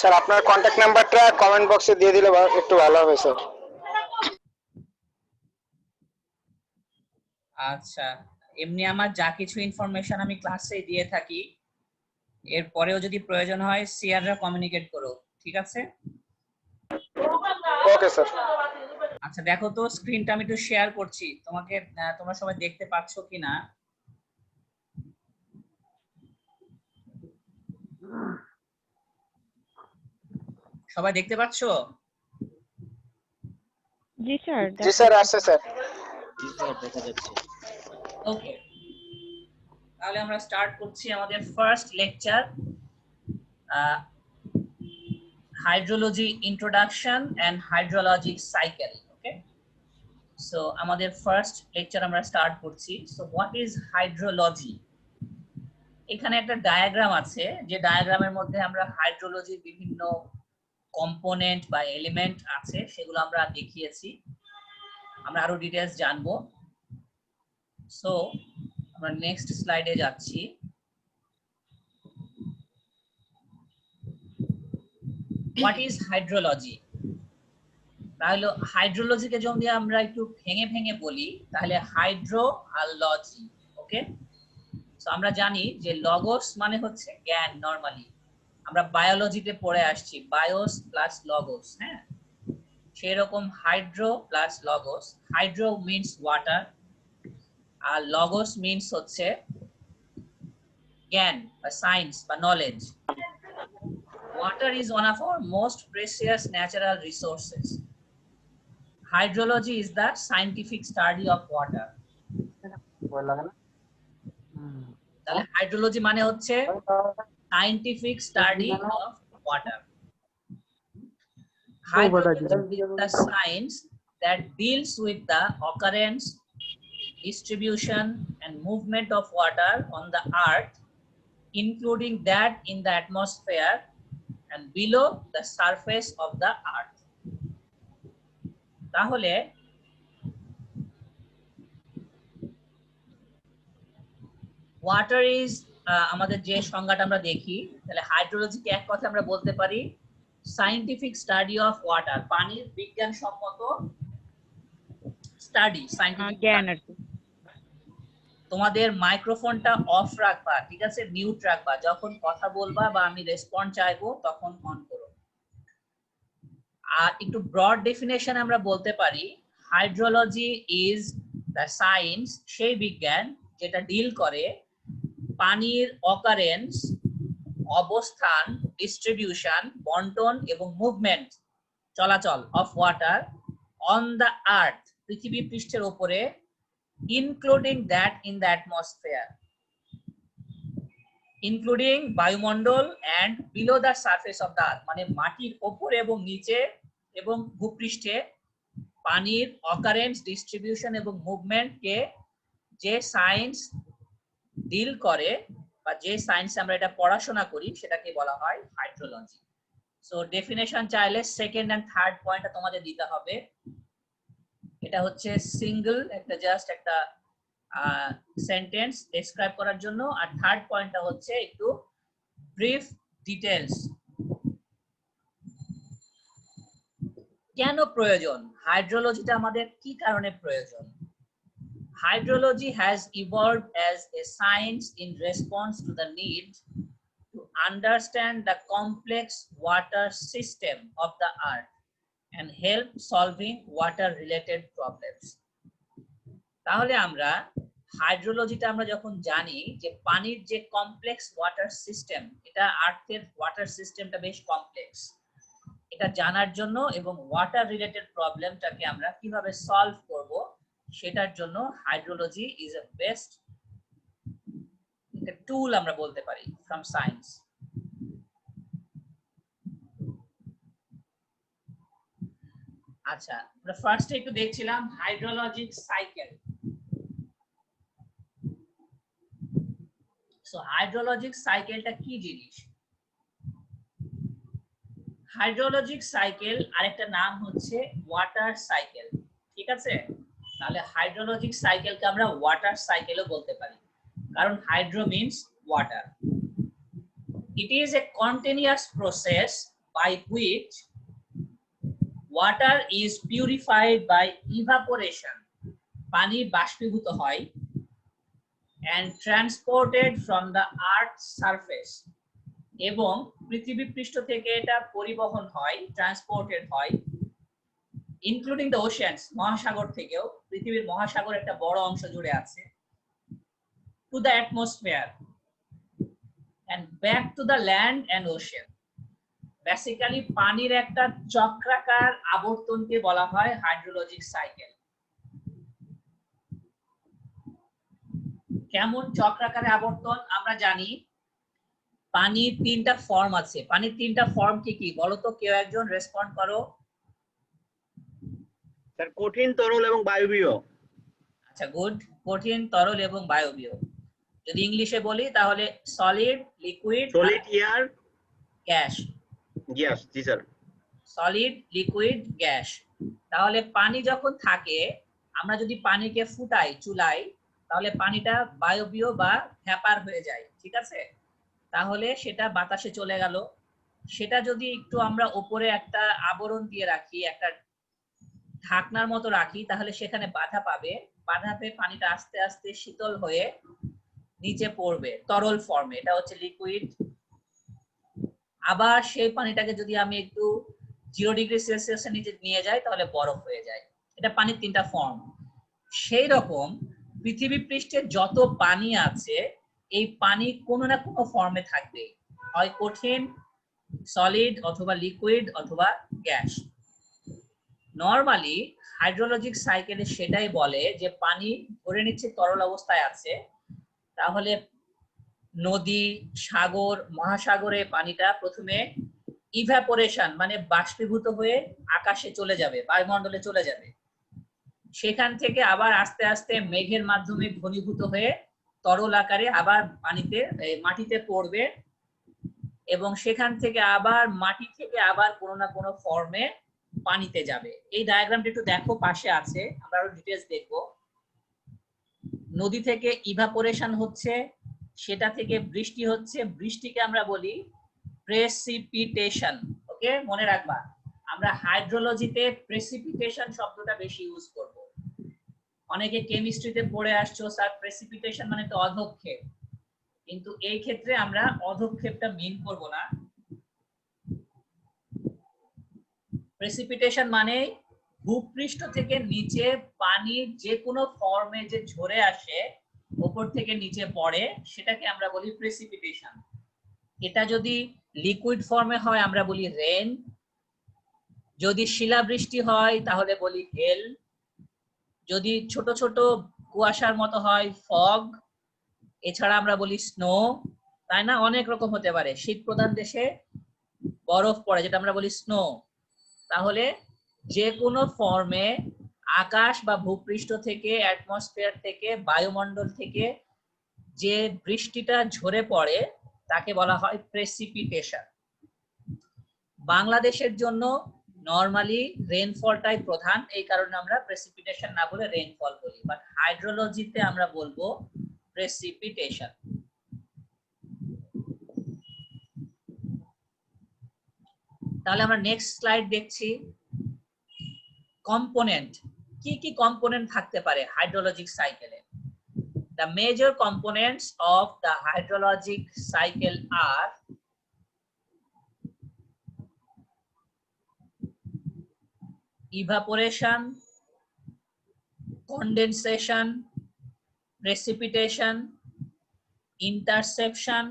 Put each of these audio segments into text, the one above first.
Sir আপনার contact নাম্বারটা comment বক্সে দিয়ে দিলে একটু ভালো হবে স্যার। আচ্ছা, এমনি আমার যা কিছু ইনফরমেশন আমি ক্লাসে দিয়ে থাকি, এরপরেও যদি প্রয়োজন হয় সিআররা কমিউনিকেট করো, ঠিক আছে? Okay sir. আচ্ছা দেখো তো স্ক্রিনটা আমি একটু শেয়ার করছি, তোমরা সবাই দেখতে পাচ্ছ কিনা? সবাই দেখতে পাচ্ছ? জি স্যার। জি স্যার, আসছে স্যার। জি স্যার, দেখা যাচ্ছে। ওকে, তাহলে আমরা স্টার্ট করছি আমাদের first lecture, hydrology introduction and hydrology cycle. Okay, so আমাদের ফার্স্ট লেকচার আমরা স্টার্ট করছি। So what is hydrology? এখানে একটা ডায়াগ্রাম আছে, যে ডায়াগ্রামের মধ্যে আমরা হাইড্রোলজির বিভিন্ন কম্পোনেন্ট বা এলিমেন্ট আছে সেগুলো আমরা দেখিয়েছি। আমরা আরো ডিটেইলস জানবো। সো আমরা নেক্সট স্লাইডে যাচ্ছি। What is hydrology? তাহলে হাইড্রোলজিকে যদি আমরা একটু ভেঙে ভেঙে বলি তাহলে হাইড্রো আর লজি। ওকে, সো আমরা জানি যে লগোস মানে হচ্ছে জ্ঞান। নরমালি আমরা বায়োলজিতে পড়ে আসছি বায়োস প্লাস লগোস। হ্যাঁ, সেরকম hydro plus logos. Hydro means water আর লগোস মিন্স হচ্ছে জ্ঞান বা সায়েন্স বা knowledge. Water is one of our most precious natural resources. Hydrology is the scientific study of water. তাহলে হাইড্রোলজি মানে হচ্ছে scientific study of water. Hydrology is the science that deals with the occurrence, distribution and movement of water on the earth, including that in the atmosphere and below the surface of the earth. তাহলে water is আমাদের যে সংজ্ঞাটা আমরা দেখি, তাহলে হাইড্রোলজিকে এক কথা আমরা বলতে পারি সায়েন্টিফিক স্টাডি অফ ওয়াটার, পানির বিজ্ঞানসম্মত স্টাডি, সায়েন্টিফিক জ্ঞান। তোমাদের মাইক্রোফোনটা অফ রাখবা, ঠিক আছে? মিউট রাখবা, যখন কথা বলবা বা আমি রেসপন্স চাইবো তখন অন করো। আর একটু ব্রড ডেফিনেশন আমরা বলতে পারি হাইড্রোলজি ইজ দ্য সায়েন্স, সেই বিজ্ঞান যেটা ডিল করে পানির অকারেন্স, অবস্থান, ডিস্ট্রিবিউশন, বন্টন এবং মুভমেন্ট, চলাচল of water on the earth, পৃথিবী পৃষ্ঠের উপরে, including that in the atmosphere, including বায়ুমণ্ডল, and below the surface of the earth, মানে মাটির উপরে এবং নিচে এবং ভূপৃষ্ঠে পানির অকারেন্স, ডিস্ট্রিবিউশন এবং মুভমেন্টকে যে সায়েন্স ডিল করে বা যে সায়েন্স আমরা এটা পড়াশোনা করি সেটাকে বলা হয় হাইড্রোলজি। সো ডেফিনেশন চাইলে সেকেন্ড এন্ড থার্ড পয়েন্টটা তোমাদের দিতে হবে। এটা হচ্ছে সিঙ্গেল একটা জাস্ট একটা সেন্টেন্স ডেসক্রাইব করার জন্য, আর থার্ড পয়েন্টটা হচ্ছে একটু ব্রিফ ডিটেইলস। কেন প্রয়োজন হাইড্রোলজিটা, আমাদের কি কারণে প্রয়োজন? Hydrology has evolved as a science in response to the need to understand the complex water system of the earth and help solving water related problems. তাহলে আমরা হাইড্রোলজিটা আমরা যখন জানি যে পানির যে কমপ্লেক্স ওয়াটার সিস্টেম, এটা আর্থের ওয়াটার সিস্টেমটা বেশ কমপ্লেক্স, এটা জানার জন্য এবং ওয়াটার রিলেটেড প্রবলেমটাকে আমরা কিভাবে সলভ করব সেটার জন্য হাইড্রোলজি ইজ এ বেস্ট টুল আমরা বলতে পারি ফ্রম সায়েন্স। আচ্ছা, আমরা ফার্স্টে একটু দেখছিলাম হাইড্রোলজিক সাইকেল। সো হাইড্রোলজিক সাইকেলটা কি জিনিস? হাইড্রোলজিক সাইকেল আরেকটা নাম হচ্ছে ওয়াটার সাইকেল, ঠিক আছে? তাহলে হাইড্রোলজিক সাইকেলকে আমরা ওয়াটার সাইকেলও বলতে পারি, কারণ hydro means water. It is a continuous process by which water is purified by evaporation, পানি বাষ্পীভূত হয়, and transported from the earth's surface, এবং পৃথিবী পৃষ্ঠ থেকে এটা পরিবহন হয়, ট্রান্সপোর্টেড হয়, ইনক্লুডিং দ্য ওশিয়ানস, মহাসাগর থেকেও, পৃথিবীর মহাসাগর একটা বড় অংশ জুড়ে আছে, to the atmosphere and back to the land and ocean. Basically পানির একটা চক্রাকার আবর্তনকে বলা হয় হাইড্রোলজিক সাইকেল। কেমন চক্রাকারে আবর্তন? আমরা জানি পানির তিনটা ফর্ম আছে। পানির তিনটা ফর্ম কি কি বলো তো, কেউ একজন রেসপন্ড করো। স্যার কঠিন, তরল এবং বায়বীয়। আচ্ছা, গুড। কঠিন, তরল এবং বায়বীয়। যদি ইংলিশে বলি তাহলে solid, liquid, solid, air, gas. Gas. জি স্যার। Solid, liquid, gas. তাহলে পানি যখন থাকে, আমরা যদি পানিকে ফুটাই চুলায়, তাহলে পানিটা বায়বীয় বা ভ্যাপার হয়ে যায়, ঠিক আছে? তাহলে সেটা বাতাসে চলে গেল। সেটা যদি একটু আমরা উপরে একটা আবরণ দিয়ে রাখি, একটা ঢাকনার মতো রাখি, তাহলে সেখানে বাধা পাবে। বাধা পেয়ে পানিটা আস্তে আস্তে শীতল হয়ে নিচে পড়বে তরল ফর্মে, এটা হচ্ছে লিকুইড। আবার সেই পানিটাকে যদি আমি একটু 0 ডিগ্রি সেলসিয়াসের নিচে নিয়ে যাই, তাহলে বরফ হয়ে যায়। এটা পানির তিনটা ফর্ম। সেই রকম পৃথিবী পৃষ্ঠে যত পানি আছে, এই পানি কোনো না কোনো ফর্মে থাকবে, হয় কঠিন, সলিড, অথবা লিকুইড, অথবা গ্যাস। নরমালি হাইড্রোলজিক সাইকেলে সেটাই বলে যে পানি ধরে নিচ্ছে তরল অবস্থায় আছে, তাহলে নদী, সাগর, মহাসাগরে পানিটা প্রথমে ইভাপোরেশন মানে বাষ্পীভূত হয়ে আকাশে চলে যাবে, বায়ুমণ্ডলে চলে যাবে। সেখান থেকে আবার আস্তে আস্তে মেঘের মাধ্যমে ঘনীভূত হয়ে তরল আকারে আবার পানিতে, মাটিতে পড়বে, এবং সেখান থেকে আবার মাটি থেকে আবার কোনো না কোনো ফর্মে পানিতে যাবে। এই ডায়াগ্রামটা একটু দেখো, পাশে আছে, আমরা আরো ডিটেইলস দেখবো। নদী থেকে ইভাপোরেশন হচ্ছে, সেটা থেকে বৃষ্টি হচ্ছে, বৃষ্টিকে আমরা বলি প্রেসিপিটেশন। ওকে, মনে রাখবা, আমরা হাইড্রোলজিতে প্রেসিপিটেশন শব্দটা বেশি ইউজ করব। অনেকে কেমিস্ট্রিতে পড়ে আসছো, স্যার প্রেসিপিটেশন মানে তো অধঃক্ষেপ, কিন্তু এই ক্ষেত্রে আমরা অধঃক্ষেপটা মিন করব না। প্রেসিপিটেশন মানে ভূপৃষ্ঠ থেকে নিচে পানি যে কোনো ফর্মে যে ঝরে আসে, উপর থেকে নিচে পড়ে, সেটাকে আমরা বলি প্রেসিপিটেশন। এটা যদি লিকুইড ফর্মে হয় আমরা বলি রেন, যদি শিলাবৃষ্টি হয় তাহলে বলি হেল, যদি ছোট ছোট কুয়াশার মতো হয় ফগ, এছাড়া আমরা বলি স্নো, তাই না? অনেক রকম হতে পারে। শীত প্রধান দেশে বরফ পড়ে, যেটা আমরা বলি স্নো। তাহলে যে কোনো ফর্মে আকাশ বা ভূপৃষ্ঠ থেকে, অ্যাটমসফিয়ার থেকে, বায়ুমণ্ডল থেকে যে বৃষ্টিটা ঝরে পড়ে তাকে বলা হয় প্রেসিপিটেশন। বাংলাদেশের জন্য নরমালি রেইনফলটাই প্রধান, এই কারণে আমরা প্রেসিপিটেশন না বলে রেইনফল বলি, বাট হাইড্রোলজিতে আমরা বলবো প্রেসিপিটেশন। তাহলে আমরা নেক্সট স্লাইড দেখছি। কম্পোনেন্ট, কি কি কম্পোনেন্ট থাকতে পারে হাইড্রোলজিক সাইকেলে? The major components of the hydrologic cycle are evaporation, condensation, precipitation, interception,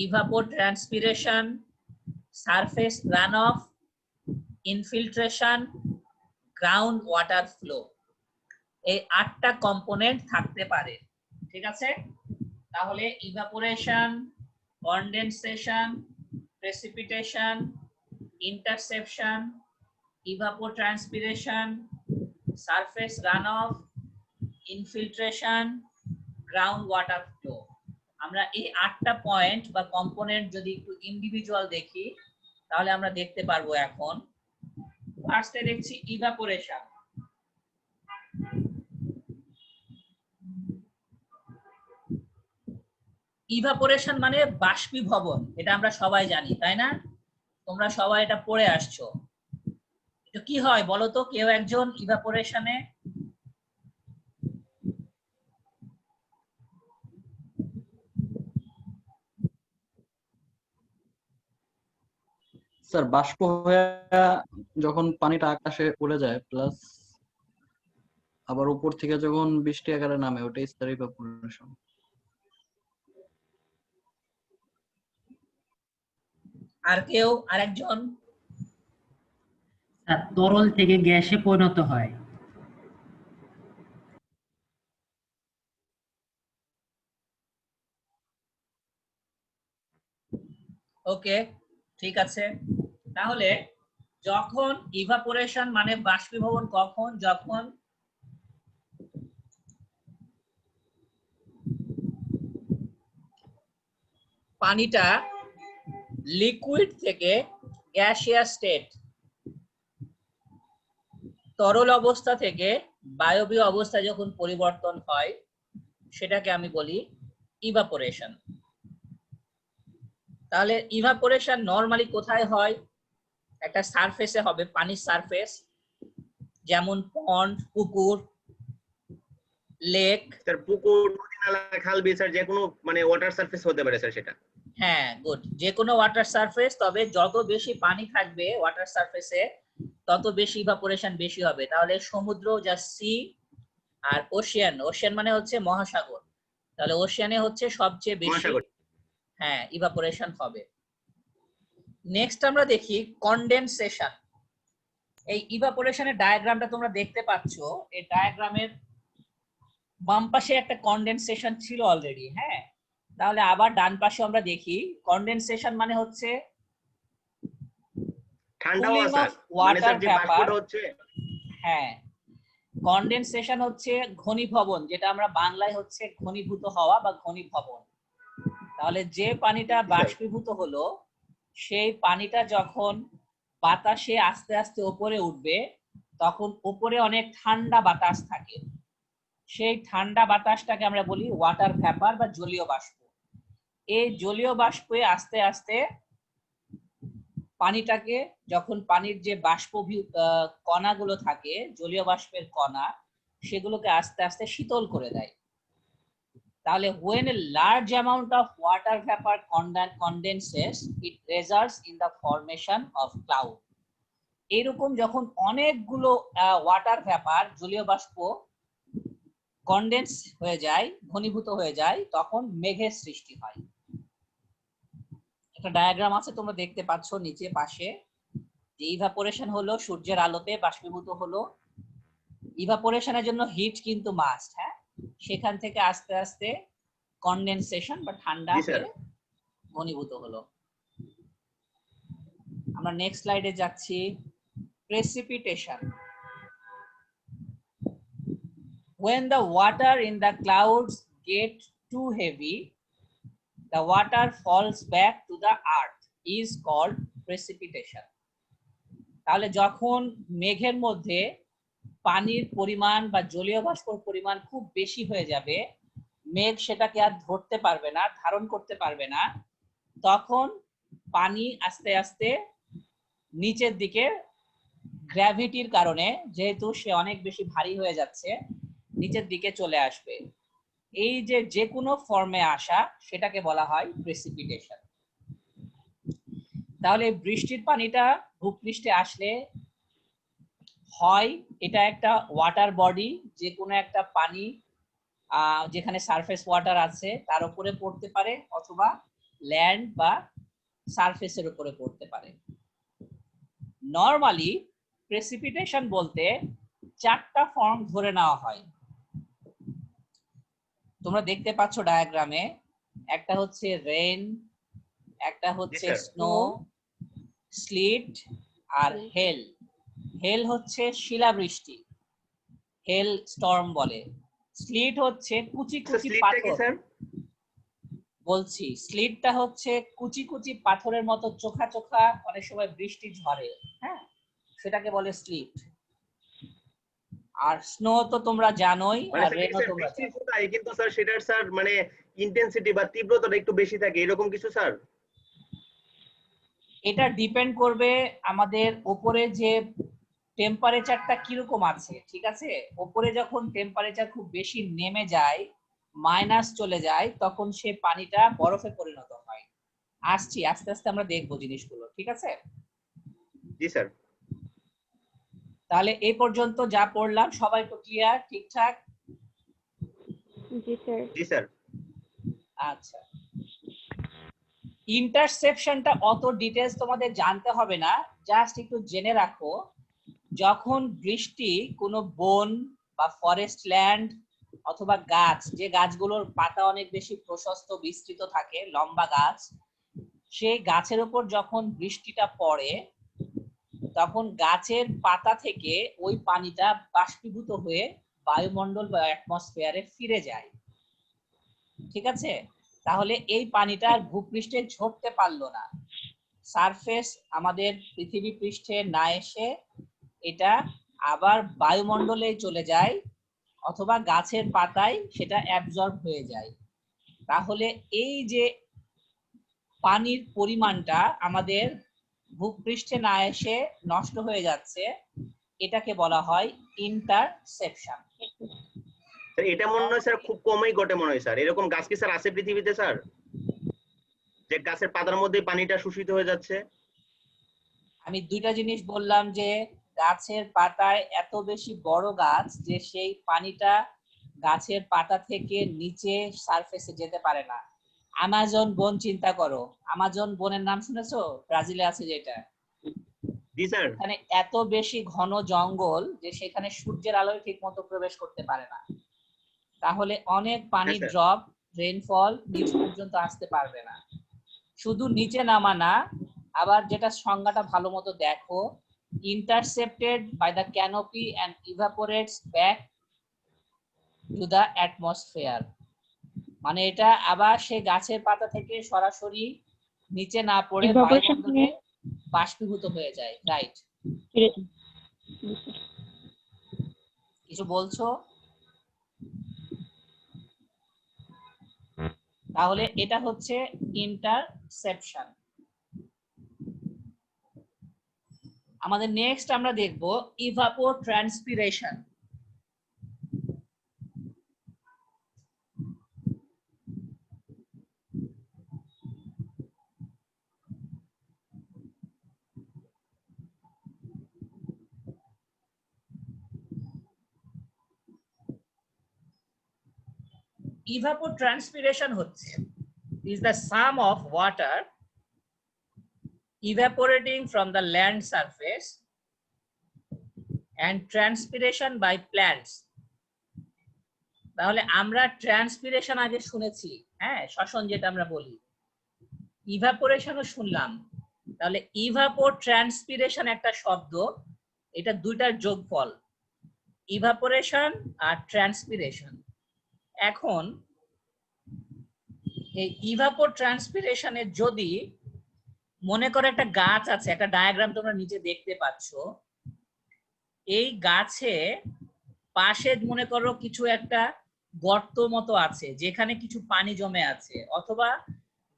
evapotranspiration, surface runoff, infiltration, ground water flow. এই 8টা কম্পোনেন্ট থাকতে পারে, ঠিক আছে? তাহলে evaporation, condensation, precipitation, interception, evapotranspiration, surface runoff, infiltration, ground water flow. আমরা এই 8টা point বা component যদি একটু ইন্ডিভিজুয়াল দেখি, তাহলে আমরা দেখতে পারবো। এখন ফার্স্টে দেখছি ইভাপোরেশন। ইভাপোরেশন মানে বাষ্পীভবন, এটা আমরা সবাই জানি, তাই না? তোমরা সবাই এটা পড়ে আসছো। এটা কি হয় বলো তো কেউ একজন ইভাপোরেশনে? স্যার বাষ্প হয়ে যখন পানিটা আকাশে উড়ে যায়, প্লাস আবার উপর থেকে যখন বৃষ্টি আকারে নামে, ওটাই স্যার ইভাপোরেশন। আর কেউ আরেকজন? স্যার তরল থেকে গ্যাসে পরিণত হয়। ওকে, ঠিক আছে। তাহলে যখন ইভাপোরেশন মানে বাষ্পীভবন কখন? যখন পানিটা লিকুইড থেকে গ্যাসিয়াস স্টেট, তরল অবস্থা থেকে বায়বীয় অবস্থায় যখন পরিবর্তন হয়, সেটাকে আমি বলি ইভাপোরেশন। তাহলে ইভাপোরেশন নরমালি কোথায় হয়? একটা সারফেসে হবে, পানির সারফেস, যেমন পন্ড, পুকুর, লেক। স্যার পুকুর, নদী, নালা, খাল, বিল স্যার যে কোনো মানে ওয়াটার সারফেস হতে পারে স্যার সেটা। হ্যাঁ, গুড, যে কোনো ওয়াটার সারফেস। তবে যত বেশি পানি থাকবে ওয়াটার সারফেসে তত বেশি ইভাপোরেশন বেশি হবে। তাহলে সমুদ্র, যা সি, আর ওশিয়ান, ওশিয়ান মানে হচ্ছে মহাসাগর, তাহলে ওশিয়ানে হচ্ছে সবচেয়ে বেশি মহাসাগর। হ্যাঁ ইভাপোরেশন হবে। নেক্সট আমরা দেখি কনডেনসেশন। এই ইভাপোরেশনের ডায়াগ্রামটা তোমরা দেখতে পাচ্ছো। এই ডায়াগ্রামের বাম পাশে একটা কনডেনসেশন ছিল অলরেডি, হ্যাঁ। তাহলে আবার ডান পাশে আমরা দেখি কনডেনসেশন মানে হচ্ছে ঠান্ডা cooling হওয়া স্যার, of মানে water স্যার যে vapor। বাষ্পটা হচ্ছে। হ্যাঁ, কনডেনসেশন হচ্ছে ঘনীভবন, যেটা আমরা বাংলায় হচ্ছে ঘনীভূত হওয়া বা ঘনীভবন। তাহলে যে পানিটা বাষ্পীভূত হলো, সেই পানিটা যখন বাতাসে আস্তে আস্তে উপরে উঠবে, তখন উপরে অনেক ঠান্ডা বাতাস থাকে। সেই ঠান্ডা বাতাসটাকে আমরা বলি ওয়াটার ভ্যাপার বা জলীয় বাষ্প। এই জলীয় বাষ্পে আস্তে আস্তে পানিটাকে, যখন পানির যে বাষ্প কণাগুলো থাকে, জলীয় বাষ্পের কণা, সেগুলোকে আস্তে আস্তে শীতল করে দেয়। তাহলে when a large amount of water vapor condenses, it results in the formation of cloud. এরকম যখন অনেকগুলো ওয়াটার ভ্যাপার, জলীয় বাষ্প কনডেন্স হয়ে যায়, ঘনীভূত হয়ে যায়, তখন মেঘের সৃষ্টি হয়। একটা ডায়াগ্রাম আছে, তোমরা দেখতে পাচ্ছ নিচে পাশে, যে ইভাপোরেশন হলো সূর্যের আলোতে বাষ্পীভূত হলো। ইভাপোরেশনের জন্য হিট কিন্তু মাস্ট, হ্যাঁ। সেখান থেকে আস্তে আস্তে কনডেনসেশন বা ঠান্ডা হয়ে ঘনীভূত হলো। আমরা নেক্সট স্লাইডে যাচ্ছি। Precipitation. When the water in the clouds get too heavy, the water falls back to the earth is called precipitation. তাহলে যখন মেঘের মধ্যে পানির পরিমাণ বা জলীয় বাষ্পের পরিমাণ খুব বেশি হয়ে যাবে, মেঘ সেটাকে আর ধরতে পারবে না, ধারণ করতে পারবে না, তখন পানি আস্তে আস্তে নিচের দিকে, গ্র্যাভিটির কারণে, যেহেতু সে অনেক বেশি ভারী হয়ে যাচ্ছে, নিচের দিকে চলে আসবে। এই যে কোনো ফর্মে আসা, সেটাকে বলা হয় প্রেসিপিটেশন। তাহলে বৃষ্টির পানিটা ভূপৃষ্ঠে আসলে হয়, এটা একটা ওয়াটার বডি, যে কোনো একটা পানি যেখানে সারফেস ওয়াটার আছে তার উপরে পড়তে পারে, অথবা ল্যান্ড বা সারফেসের উপরে পড়তে পারে। নরমালি প্রেসিপিটেশন বলতে 4টা ফর্ম ধরে নেওয়া হয়। তোমরা দেখতে পাচ্ছ ডায়াগ্রামে, একটা হচ্ছে রেইন, একটা হচ্ছে স্নো, স্লিট, আর হেল। হেল হচ্ছে শিলাবৃষ্টি, হেল স্টর্ম বলে। স্লিট হচ্ছে কুচি কুচি পাথর। বলছি, স্লিটটা হচ্ছে কুচি কুচি পাথরের মতো চোখা চোখা, অনেক সময় বৃষ্টি ঝরে, হ্যাঁ, সেটাকে বলে স্লিট। আর স্নো তো তোমরা জানোই, আর রেনও তোমরা জানো। কিন্তু স্যার সেটার স্যার মানে ইন্টেন্সিটি বা তীব্রতাটা একটু বেশি থাকে, এরকম কিছু স্যার? এটা ডিপেন্ড করবে আমাদের উপরে যে টেম্পারেচারটা কিরকম আছে, ঠিক আছে? উপরে যখন টেম্পারেচার খুব বেশি নেমে যায়, মাইনাস চলে যায়, তখন সে পানিটা বরফে পরিণত হয়। আসছি, আস্তে আস্তে আমরা দেখবো জিনিসগুলো, ঠিক আছে? জি স্যার। তাহলে এই পর্যন্ত যা পড়লাম সবাই তো ক্লিয়ার, ঠিকঠাক? জি স্যার। জি স্যার। আচ্ছা, ইন্টারসেপশনটা অত ডিটেইলস তোমাদের জানতে হবে না, জাস্ট একটু জেনে রাখো যখন বৃষ্টি কোনো বন বা ফরেস্ট ল্যান্ড অথবা গাছ, যে গাছগুলোর পাতা অনেক বেশি প্রশস্ত বিস্তৃত থাকে, লম্বা গাছ, সেই গাছের উপর যখন বৃষ্টিটা পড়ে তখন গাছের পাতা থেকে ওই পানিটা বাষ্পীভূত হয়ে বায়ুমণ্ডল বা অ্যাটমসফিয়ারে ফিরে যায়, ঠিক আছে? তাহলে এই পানিটা আর ভূপৃষ্ঠে ঝরতে পারলো না, সারফেস আমাদের পৃথিবী পৃষ্ঠে না এসে এটা আবার বায়ুমণ্ডলে চলে যায় অথবা গাছের পাতায় সেটা অ্যাবজর্ব হয়ে যায়। তাহলে এই যে পানির পরিমাণটা আমাদের ভূপৃষ্ঠে না এসে নষ্ট হয়ে যাচ্ছে, এটাকে বলা হয় ইন্টারসেপশন। স্যার এটা মনে হয় স্যার খুব কমই ঘটে মনে হয় স্যার। এরকম গাছ কি স্যার আছে পৃথিবীতে স্যার, যে গাছের পাতার মধ্যে পানিটা শোষিত হয়ে যাচ্ছে? আমি দুইটা জিনিস বললাম, যে গাছের পাতায় এত বেশি বড় গাছ যে সেই পানিটা গাছের পাতা থেকে নিচে সারফেসে যেতে পারে না। আমাজন বন চিন্তা করো, আমাজন বনের নাম শুনেছো? ব্রাজিলে আছে যেটা। জি স্যার। এখানে এত বেশি ঘন জঙ্গল যে সেখানে সূর্যের আলোয় ঠিক মতো প্রবেশ করতে পারে না। তাহলে অনেক পানির স্যার। ড্রপ, রেইনফল নিচ পর্যন্ত আসতে পারবে না। শুধু নিচে নামা না, আবার যেটা সংজ্ঞাটা ভালো মতো দেখো, intercepted by the canopy and evaporates back to the atmosphere, মানে এটা আবার সেই গাছের পাতা থেকে সরাসরি নিচে না পড়ে Evaporation বায়ুমণ্ডলে বাষ্পীভূত হয়ে যায়, রাইট? কিছু বলছো? তাহলে এটা হচ্ছে ইন্টারসেপশন। আমাদের নেক্সট আমরা দেখব ইভাপোট্রান্সপিরেশন। Evapotranspiration হচ্ছে is the sum of water evaporating from the land surface and transpiration by plants. তাহলে আমরা ট্রান্সপিরেশন আগে শুনেছি, হ্যাঁ, শ্বসন যেটা আমরা বলি, ইভাপোরেশনও শুনলাম। তাহলে ইভাপোট্রান্সপিরেশন একটা শব্দ, এটা দুইটার যোগফল, ইভাপোরেশন আর ট্রান্সপিরেশন। এখন এই ইভাপোট্রান্সপিরেশনে যদি মনে করো একটা গাছ আছে, একটা ডায়াগ্রাম তোমরা নিচে দেখতে পাচ্ছ, এই গাছে পাশে মনে করো কিছু একটা গর্ত মতো আছে যেখানে কিছু পানি জমে আছে, অথবা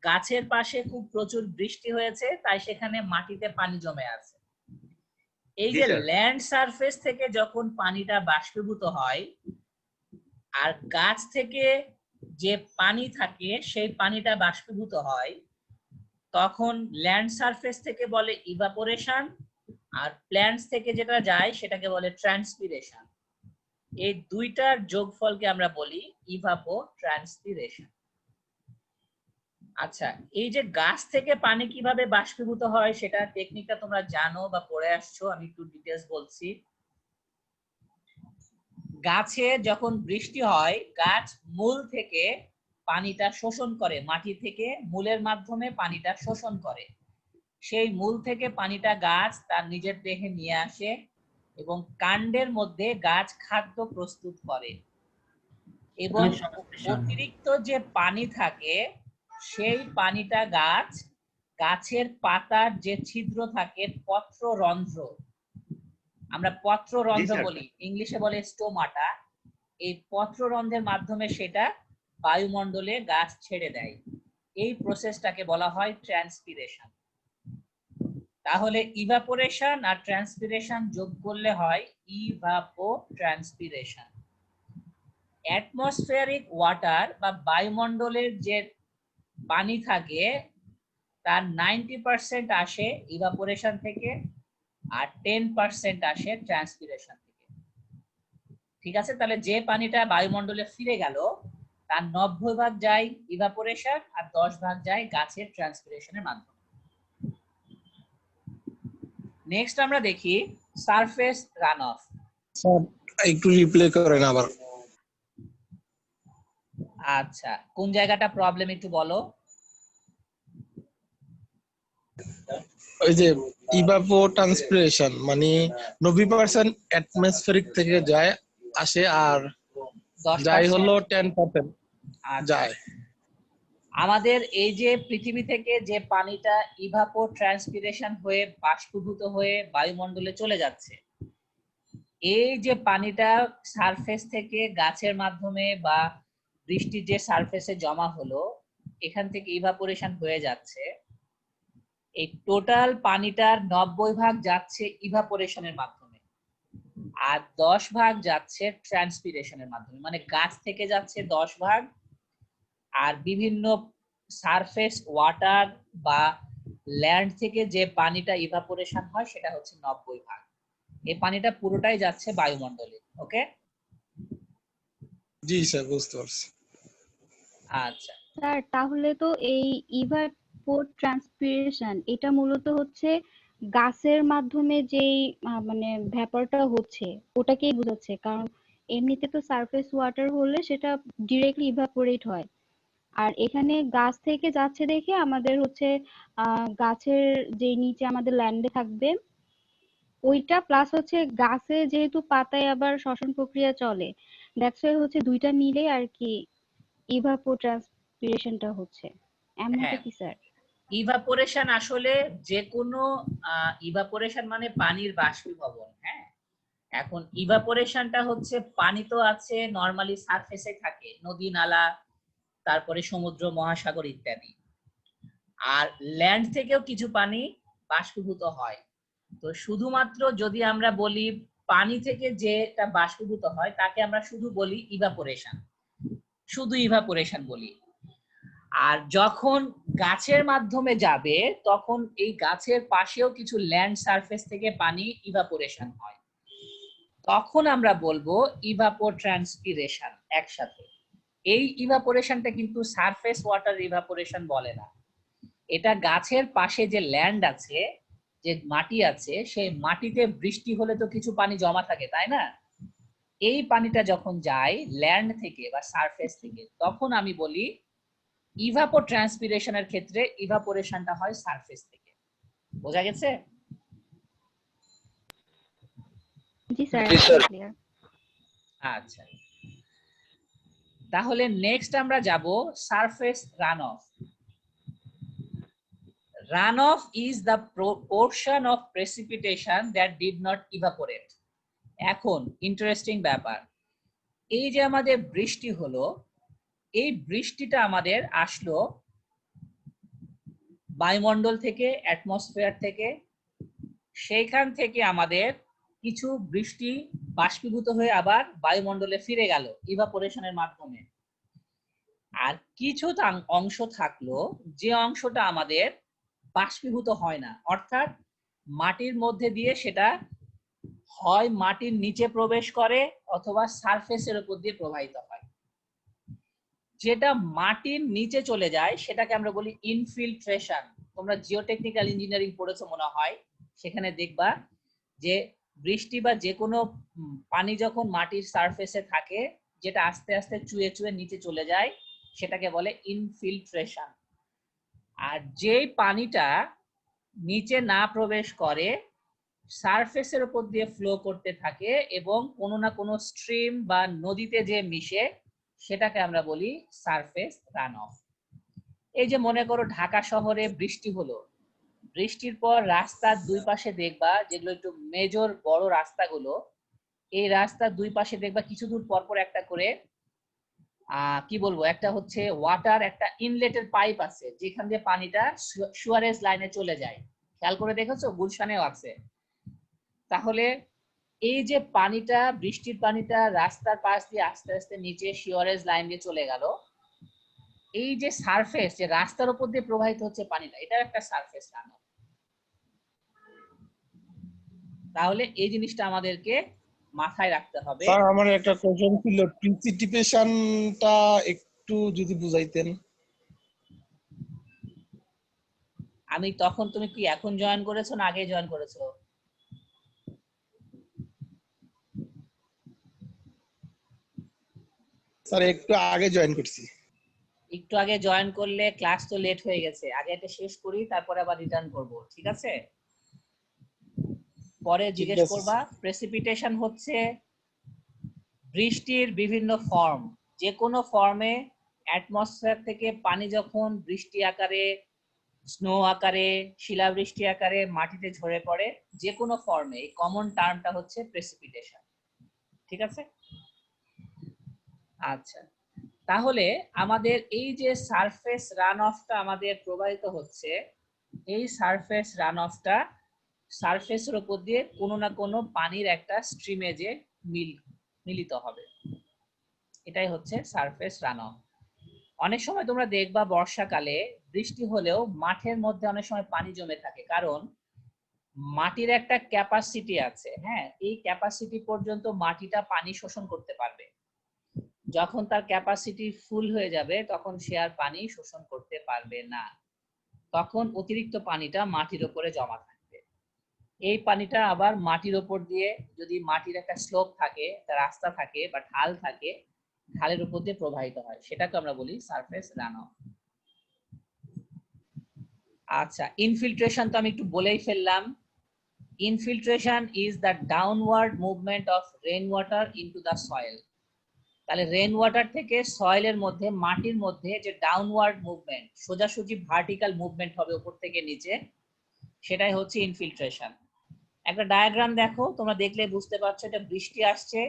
গাছের পাশে খুব প্রচুর বৃষ্টি হয়েছে তাই সেখানে মাটিতে পানি জমে আছে। এই যে ল্যান্ড সারফেস থেকে যখন পানিটা বাষ্পীভূত হয় আর গাছ থেকে যে পানি থাকে সেই পানিটা বাষ্পীভূত হয়, তখন ল্যান্ড সারফেস থেকে বলে ইভাপোরেশন, আর প্ল্যান্টস থেকে যেটা যায় সেটাকে বলে ট্রান্সপিরেশন। এই দুইটার যোগফলকে আমরা বলি ইভাপোট্রান্সপিরেশন। আচ্ছা, এই যে গাছ থেকে পানি কিভাবে বাষ্পীভূত হয় সেটা টেকনিকটা তোমরা জানো বা পড়ে আসছো, আমি একটু ডিটেইলস বলছি। গাছে যখন বৃষ্টি হয়, গাছ মূল থেকে পানিটা শোষণ করে, মাটি থেকে মূলের মাধ্যমে পানিটা শোষণ করে। সেই মূল থেকে পানিটা গাছ তার নিজের দেহে নিয়ে আসে এবং কাণ্ডের মধ্যে গাছ খাদ্য প্রস্তুত করে, এবং অতিরিক্ত যে পানি থাকে সেই পানিটা গাছ গাছের পাতার যে ছিদ্র থাকে, পত্ররন্ধ্র, আমরা পত্ররন্ধ্র বলি, ইংলিশে বলে স্টোমাটা, এই পত্ররন্ধ্রের মাধ্যমে সেটা বায়ুমণ্ডলে গাছ ছেড়ে দেয়। এই প্রসেসটাকে বলা হয় ট্রান্সপিরেশন। তাহলে ইভাপোরেশন আর ট্রান্সপিরেশন যোগ করলে হয় ইভাপোট্রান্সপিরেশন। অ্যাটমসফিয়ারিক ওয়াটার বা বায়ুমণ্ডলের যে পানি থাকে তার 90% আসে ইভাপোরেশন থেকে আর 10% আসে ট্রান্সপিরেশন থেকে। ঠিক আছে, তাহলে যে পানিটা বায়ুমণ্ডলে ফিরে গেল তার 90% যায় ইভাপোরেশন আর 10% যায় গাছের ট্রান্সপিরেশনের মাধ্যমে। নেক্সট আমরা দেখি সারফেস রান অফ। স্যার একটু রিপ্লে করেন আবার। আচ্ছা, কোন জায়গাটা প্রবলেম একটু বলো। ওই যে ইভাপোট্রান্সপিরেশন মানে 90% অ্যাটমসফেরিক থেকে যায় আসে আর 10% যাই হলো 10% আচ্ছা। যায়। আমাদের এই যে পৃথিবী থেকে যে পানিটা ইভাপোট্রান্সপিরেশন হয়ে বাষ্পীভূত হয়ে বায়ুমণ্ডলে চলে যাচ্ছে, এই যে পানিটা সারফেস থেকে গাছের মাধ্যমে বা বৃষ্টির যে সারফেসে জমা হলো এখান থেকে ইভাপোরেশন হয়ে যাচ্ছে, এই টোটাল পানিটার 90% যাচ্ছে ইভাপোরেশনের মাধ্যমে আর 10% যাচ্ছে ট্রান্সপিরেশনের মাধ্যমে। মানে গাছ থেকে যাচ্ছে 10% আর বিভিন্ন সারফেস ওয়াটার বা ল্যান্ড থেকে যে পানিটা ইভাপোরেশন হয় সেটা হচ্ছে 90%। এই পানিটা পুরোটাই যাচ্ছে বায়ুমণ্ডলে। ওকে, জি স্যার বুঝতে পারছি। আচ্ছা। স্যার তাহলে তো এই ইভাপোট্রান্সপিরেশন এটা মূলত হচ্ছে গাছের মাধ্যমে যেই মানে ভ্যাপরটা হচ্ছে ওটাকেই বোঝাচ্ছে, কারণ এমনিতে তো সারফেস ওয়াটার হলে সেটা ডিরেক্টলি ইভাপোরেট হয়। আর এখানে গাছ থেকে যাচ্ছে দেখে আমাদের হচ্ছে গাছের যে নিচে আমাদের ল্যান্ডে থাকবে ওইটা প্লাস হচ্ছে গাছে যেহেতু পাতায় আবার শ্বসন প্রক্রিয়া চলে, দ্যাটস ওয়াই হচ্ছে দুইটা মিলে আর কি ইভাপোট্রান্সপিরেশনটা হচ্ছে। এমনটা হ্যাঁ, কি স্যার? ইভাপোরেশন আসলে যে কোনো ইভাপোরেশন মানে পানির বাষ্পীভবন। হ্যাঁ, এখন ইভাপোরেশনটা হচ্ছে পানি তো আছে নরমালি সারফেসে থাকে, নদী নালা তারপরে সমুদ্র মহাসাগর ইত্যাদি, আর ল্যান্ড থেকেও কিছু পানি বাষ্পীভূত হয়। তো শুধুমাত্র যদি আমরা বলি পানি থেকে যেটা বাষ্পীভূত হয় তাকে আমরা শুধু বলি ইভাপোরেশন, শুধু ইভাপোরেশন বলি। আর যখন গাছের মাধ্যমে যাবে তখন এই গাছের পাশেও কিছু ল্যান্ড সারফেস থেকে পানি ইভাপোরেশন হয়, তখন আমরা বলবো ইভাপোট্রান্সপিরেশন একসাথে। এই ইভাপোরেশনটা কিন্তু সারফেস ওয়াটার ইভাপোরেশন বলে না, এটা গাছের পাশে যে ল্যান্ড আছে, যে মাটি আছে, সেই মাটিতে বৃষ্টি হলে তো কিছু পানি জমা থাকে তাই না, এই পানিটা যখন যায় ল্যান্ড থেকে বা সারফেস থেকে তখন আমি বলি ইভাপোট্রান্সপিরেশনের ক্ষেত্রে ইভাপোরেশনটা হয় সারফেস থেকে। বোঝা গেছে? জি স্যার, ক্লিয়ার। আচ্ছা, তাহলে নেক্সট আমরা যাব surface run of. Runoff is the portion of precipitation that did not evaporate. এখন ইন্টারেস্টিং ব্যাপার, এই যে আমাদের বৃষ্টি হলো, এই বৃষ্টিটা আমাদের আসলো বায়ুমণ্ডল থেকে, অ্যাটমসফিয়ার থেকে, সেইখান থেকে আমাদের কিছু বৃষ্টি বাষ্পীভূত হয়ে আবার বায়ুমণ্ডলে ফিরে গেল ইভাপোরেশনের মাধ্যমে। আর কিছু অংশ থাকলো যে অংশটা আমাদের বাষ্পীভূত হয় না, অর্থাৎ মাটির মধ্যে দিয়ে সেটা হয় মাটির নিচে প্রবেশ করে অথবা সারফেসের উপর দিয়ে প্রবাহিত হয়। যেটা মাটির নিচে চলে যায় সেটাকে আমরা বলি ইনফিল্ট্রেশন। তোমরা জিওটেকনিক্যাল ইঞ্জিনিয়ারিং পড়েছো মনে হয়, সেখানে দেখবা যে বৃষ্টি বা যে কোনো পানি যখন মাটির সারফেসে থাকে যেটা আস্তে আস্তে চুয়ে চুয়ে নিচে চলে যায় সেটাকে বলে ইনফিল্ট্রেশন। আর যেই পানিটা নিচে না প্রবেশ করে সারফেসের উপর দিয়ে ফ্লো করতে থাকে এবং কোনো না কোনো স্ট্রিম বা নদীতে যে মিশে সেটাকে আমরা বলি সারফেস রান অফ। এই যে মনে করো ঢাকা শহরে বৃষ্টি হলো, বৃষ্টির পর রাস্তার দুই পাশে দেখবা যেগুলো একটু মেজর বড় রাস্তাগুলো, এই রাস্তার দুই পাশে দেখবা কিছু দূর পর পর একটা করে কি বলবো, একটা হচ্ছে ওয়াটার একটা ইনলেটের পাইপ আছে যেখান দিয়ে পানিটা সুয়ারেজ লাইনে চলে যায়। খেয়াল করে দেখেছো, গুলশানেও আছে। তাহলে এই যে পানিটা, বৃষ্টির পানিটা রাস্তার পাশ দিয়ে আস্তে আস্তে নিচে শিওরেজ লাইন দিয়ে চলে গেল, এই যে সারফেস, যে রাস্তার উপর দিয়ে প্রবাহিত হচ্ছে পানিটা, এটা একটা সারফেস রান অফ। তাহলে এই জিনিসটা আমাদেরকে মাথায় রাখতে হবে। স্যার আমার একটা কোশ্চেন ছিল, প্রিসিপিটেশনটা একটু যদি বুঝাইতেন। আমি তখন, তুমি কি এখন জয়েন করেছো না আগে জয়েন করেছো? স্যার একটু আগে জয়েন করছি। একটু আগে জয়েন করলে ক্লাস তো লেট হয়ে গেছে, আগে এটা শেষ করি তারপরে আবার রিটার্ন করব, ঠিক আছে? পরে ঠিক জিজ্ঞেস আছে করবা। প্রেসিপিটেশন হচ্ছে বৃষ্টির বিভিন্ন ফর্ম, যে কোনো ফর্মে অ্যাটমসফিয়ার থেকে পানি যখন বৃষ্টি আকারে, স্নো আকারে, শিলাবৃষ্টি আকারে মাটিতে ঝরে পড়ে, যে কোনো ফর্মে, এই কমন টার্মটা হচ্ছে প্রেসিপিটেশন, ঠিক আছে? আচ্ছা, তাহলে আমাদের এই যে সারফেস রান অফটা আমাদের প্রবাহিত হচ্ছে, এই সারফেস রান অফটা সারফেসের উপর দিয়ে কোনো না কোনো পানির একটা স্ট্রিমে যে মিলিত হবে, এটাই হচ্ছে সারফেস রান অফ। অনেক সময় তোমরা দেখবা বর্ষাকালে বৃষ্টি হলেও মাঠের মধ্যে অনেক সময় পানি জমে থাকে, কারণ মাটির একটা ক্যাপাসিটি আছে। হ্যাঁ, এই ক্যাপাসিটি পর্যন্ত মাটিটা পানি শোষণ করতে পারবে। যখন তার ক্যাপাসিটি ফুল হয়ে যাবে তখন সে আর পানি শোষণ করতে পারবে না, তখন অতিরিক্ত পানিটা মাটির উপরে জমা থাকবে। এই পানিটা আবার মাটির উপর দিয়ে, যদি মাটির একটা স্লোপ থাকে, একটা রাস্তা থাকে বা ঢাল থাকে, ঢালের উপর দিয়ে প্রবাহিত হয়, সেটাকে আমরা বলি সারফেস রান অফ। আচ্ছা, ইনফিল্ট্রেশন তো আমি একটু বলেই ফেললাম। Infiltration is the downward movement of rain water into the soil. তাহলে রেইন ওয়াটার থেকে সয়েলের মধ্যে, মাটির মধ্যে যে ডাউনওয়ার্ড মুভমেন্ট, সোজাসুজি ভার্টিক্যাল মুভমেন্ট হবে উপর থেকে নিচে, সেটাই হচ্ছে ইনফিল্ট্রেশন। একটা ডায়াগ্রাম দেখো, তোমরা দেখলে বুঝতে পারছো, এটা বৃষ্টি আসছে,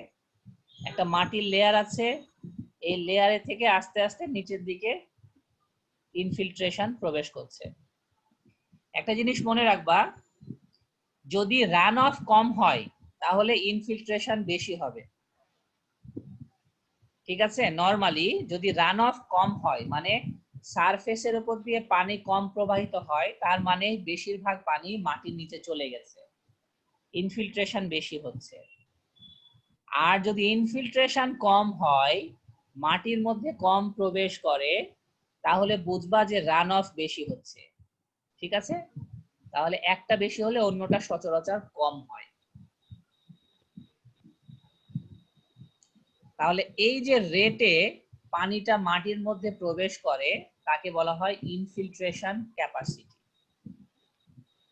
একটা মাটির লেয়ার আছে, এই লেয়ারে থেকে আস্তে আস্তে নিচের দিকে ইনফিল্ট্রেশন প্রবেশ করছে। একটা জিনিস মনে রাখবা, যদি রান অফ কম হয় তাহলে ইনফিল্ট্রেশন বেশি হবে, ঠিক আছে? নরমালি যদি রান অফ কম হয়, মানে সারফেসের উপর দিয়ে পানি কম প্রবাহিত হয়, তার মানে বেশিরভাগ পানি মাটির নিচে চলে গেছে, ইনফিল্ট্রেশন বেশি হচ্ছে। আর যদি ইনফিল্ট্রেশন কম হয়, মাটির মধ্যে কম প্রবেশ করে, তাহলে বুঝবা যে রান অফ বেশি হচ্ছে, ঠিক আছে? তাহলে একটা বেশি হলে অন্যটা সচরাচর কম হয়। তাহলে এই যে রেটে পানিটা মাটির মধ্যে প্রবেশ করে তাকে বলা হয় ইনফিল্ট্রেশন ক্যাপাসিটি।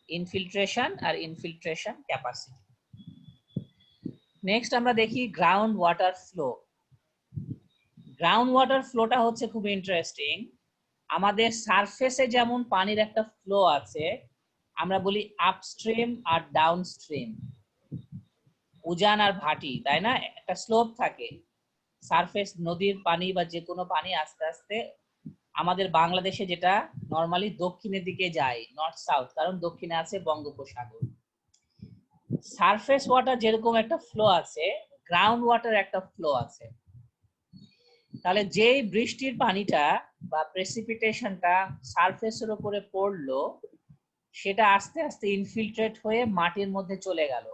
ইনফিল্ট্রেশন আর ইনফিল্ট্রেশন ক্যাপাসিটি। নেক্সট আমরা দেখি ground water flow. Ground water ফ্লোটা হচ্ছে খুব ইন্টারেস্টিং। আমাদের সারফেসে যেমন পানির একটা ফ্লো আছে, আমরা বলি আপস্ট্রিম আর ডাউনস্ট্রিম, উজান আর ভাটি, তাই না? একটা স্লোপ থাকে। সারফেস নদীর পানি বা যে কোনো পানি আস্তে আস্তে, আমাদের বাংলাদেশে যেটা নরমালি দক্ষিণের দিকে যায়, নর্থ সাউথ, কারণ দক্ষিণে আছে বঙ্গোপসাগর। সারফেস ওয়াটার যেরকম একটা ফ্লো আছে, গ্রাউন্ড ওয়াটার একটা ফ্লো আছে। তাহলে যেই বৃষ্টির পানিটা বা প্রেসিপিটেশনটা সারফেসের উপরে পড়লো, সেটা আস্তে আস্তে ইনফিল্ট্রেট হয়ে মাটির মধ্যে চলে গেল।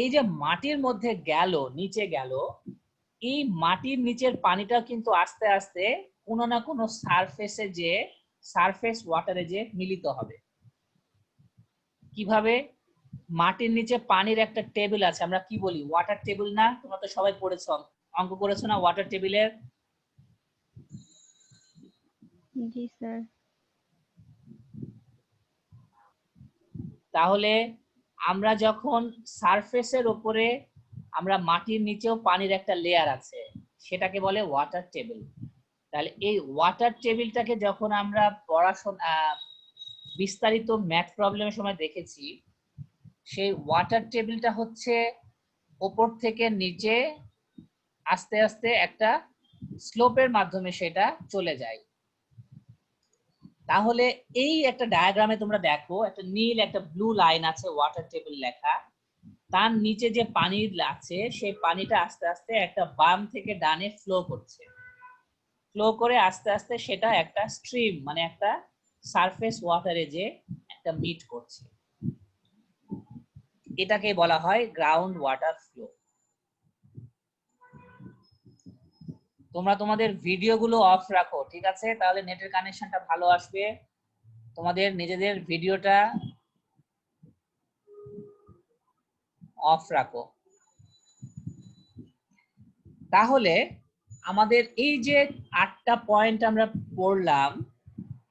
এই যে মাটির মধ্যে গেল, নিচে গেল, এই মাটির নিচের পানিটা কিন্তু আস্তে আস্তে কোনো না কোনো সারফেসে যে, সারফেস ওয়াটারে যে মিলিত হবে। কিভাবে? মাটির নিচে পানির একটা টেবিল আছে, আমরা কি বলি? ওয়াটার টেবিল না? তোমরা তো সবাই পড়েছো, অঙ্ক করেছো না ওয়াটার টেবিলের? জি স্যার। তাহলে আমরা যখন সারফেসের উপরে, আমরা মাটির নিচেও পানির একটা লেয়ার আছে, সেটাকে বলে ওয়াটার টেবিল। তাহলে এই ওয়াটার টেবিলটাকে যখন আমরা পড়াশোনা, বিস্তারিত ম্যাথ প্রবলেমের সময় দেখেছি, সেই ওয়াটার টেবিলটা হচ্ছে উপর থেকে নিচে আস্তে আস্তে একটা স্লোপের মাধ্যমে সেটা চলে যায়। তাহলে এই একটা ডায়াগ্রামে তোমরা দেখো একটা নীল একটা ব্লু লাইন আছে ওয়াটার টেবিল লেখা, তার নিচে যে পানি আছে সেই পানিটা আস্তে আস্তে একটা বাম থেকে ডানে ফ্লো করছে, ফ্লো করে আস্তে আস্তে সেটা একটা স্ট্রিম মানে একটা সারফেস ওয়াটারে যে একটা মিট করছে, এটাকে বলা হয় গ্রাউন্ড ওয়াটার ফ্লো। তোমরা তোমাদের ভিডিওগুলো অফ রাখো, ঠিক আছে? তাহলে নেটের কানেকশনটা ভালো আসবে। তোমাদের নিজেদের ভিডিওটা অফ রাখো। তাহলে আমাদের এই যে 8টা পয়েন্ট আমরা পড়লাম,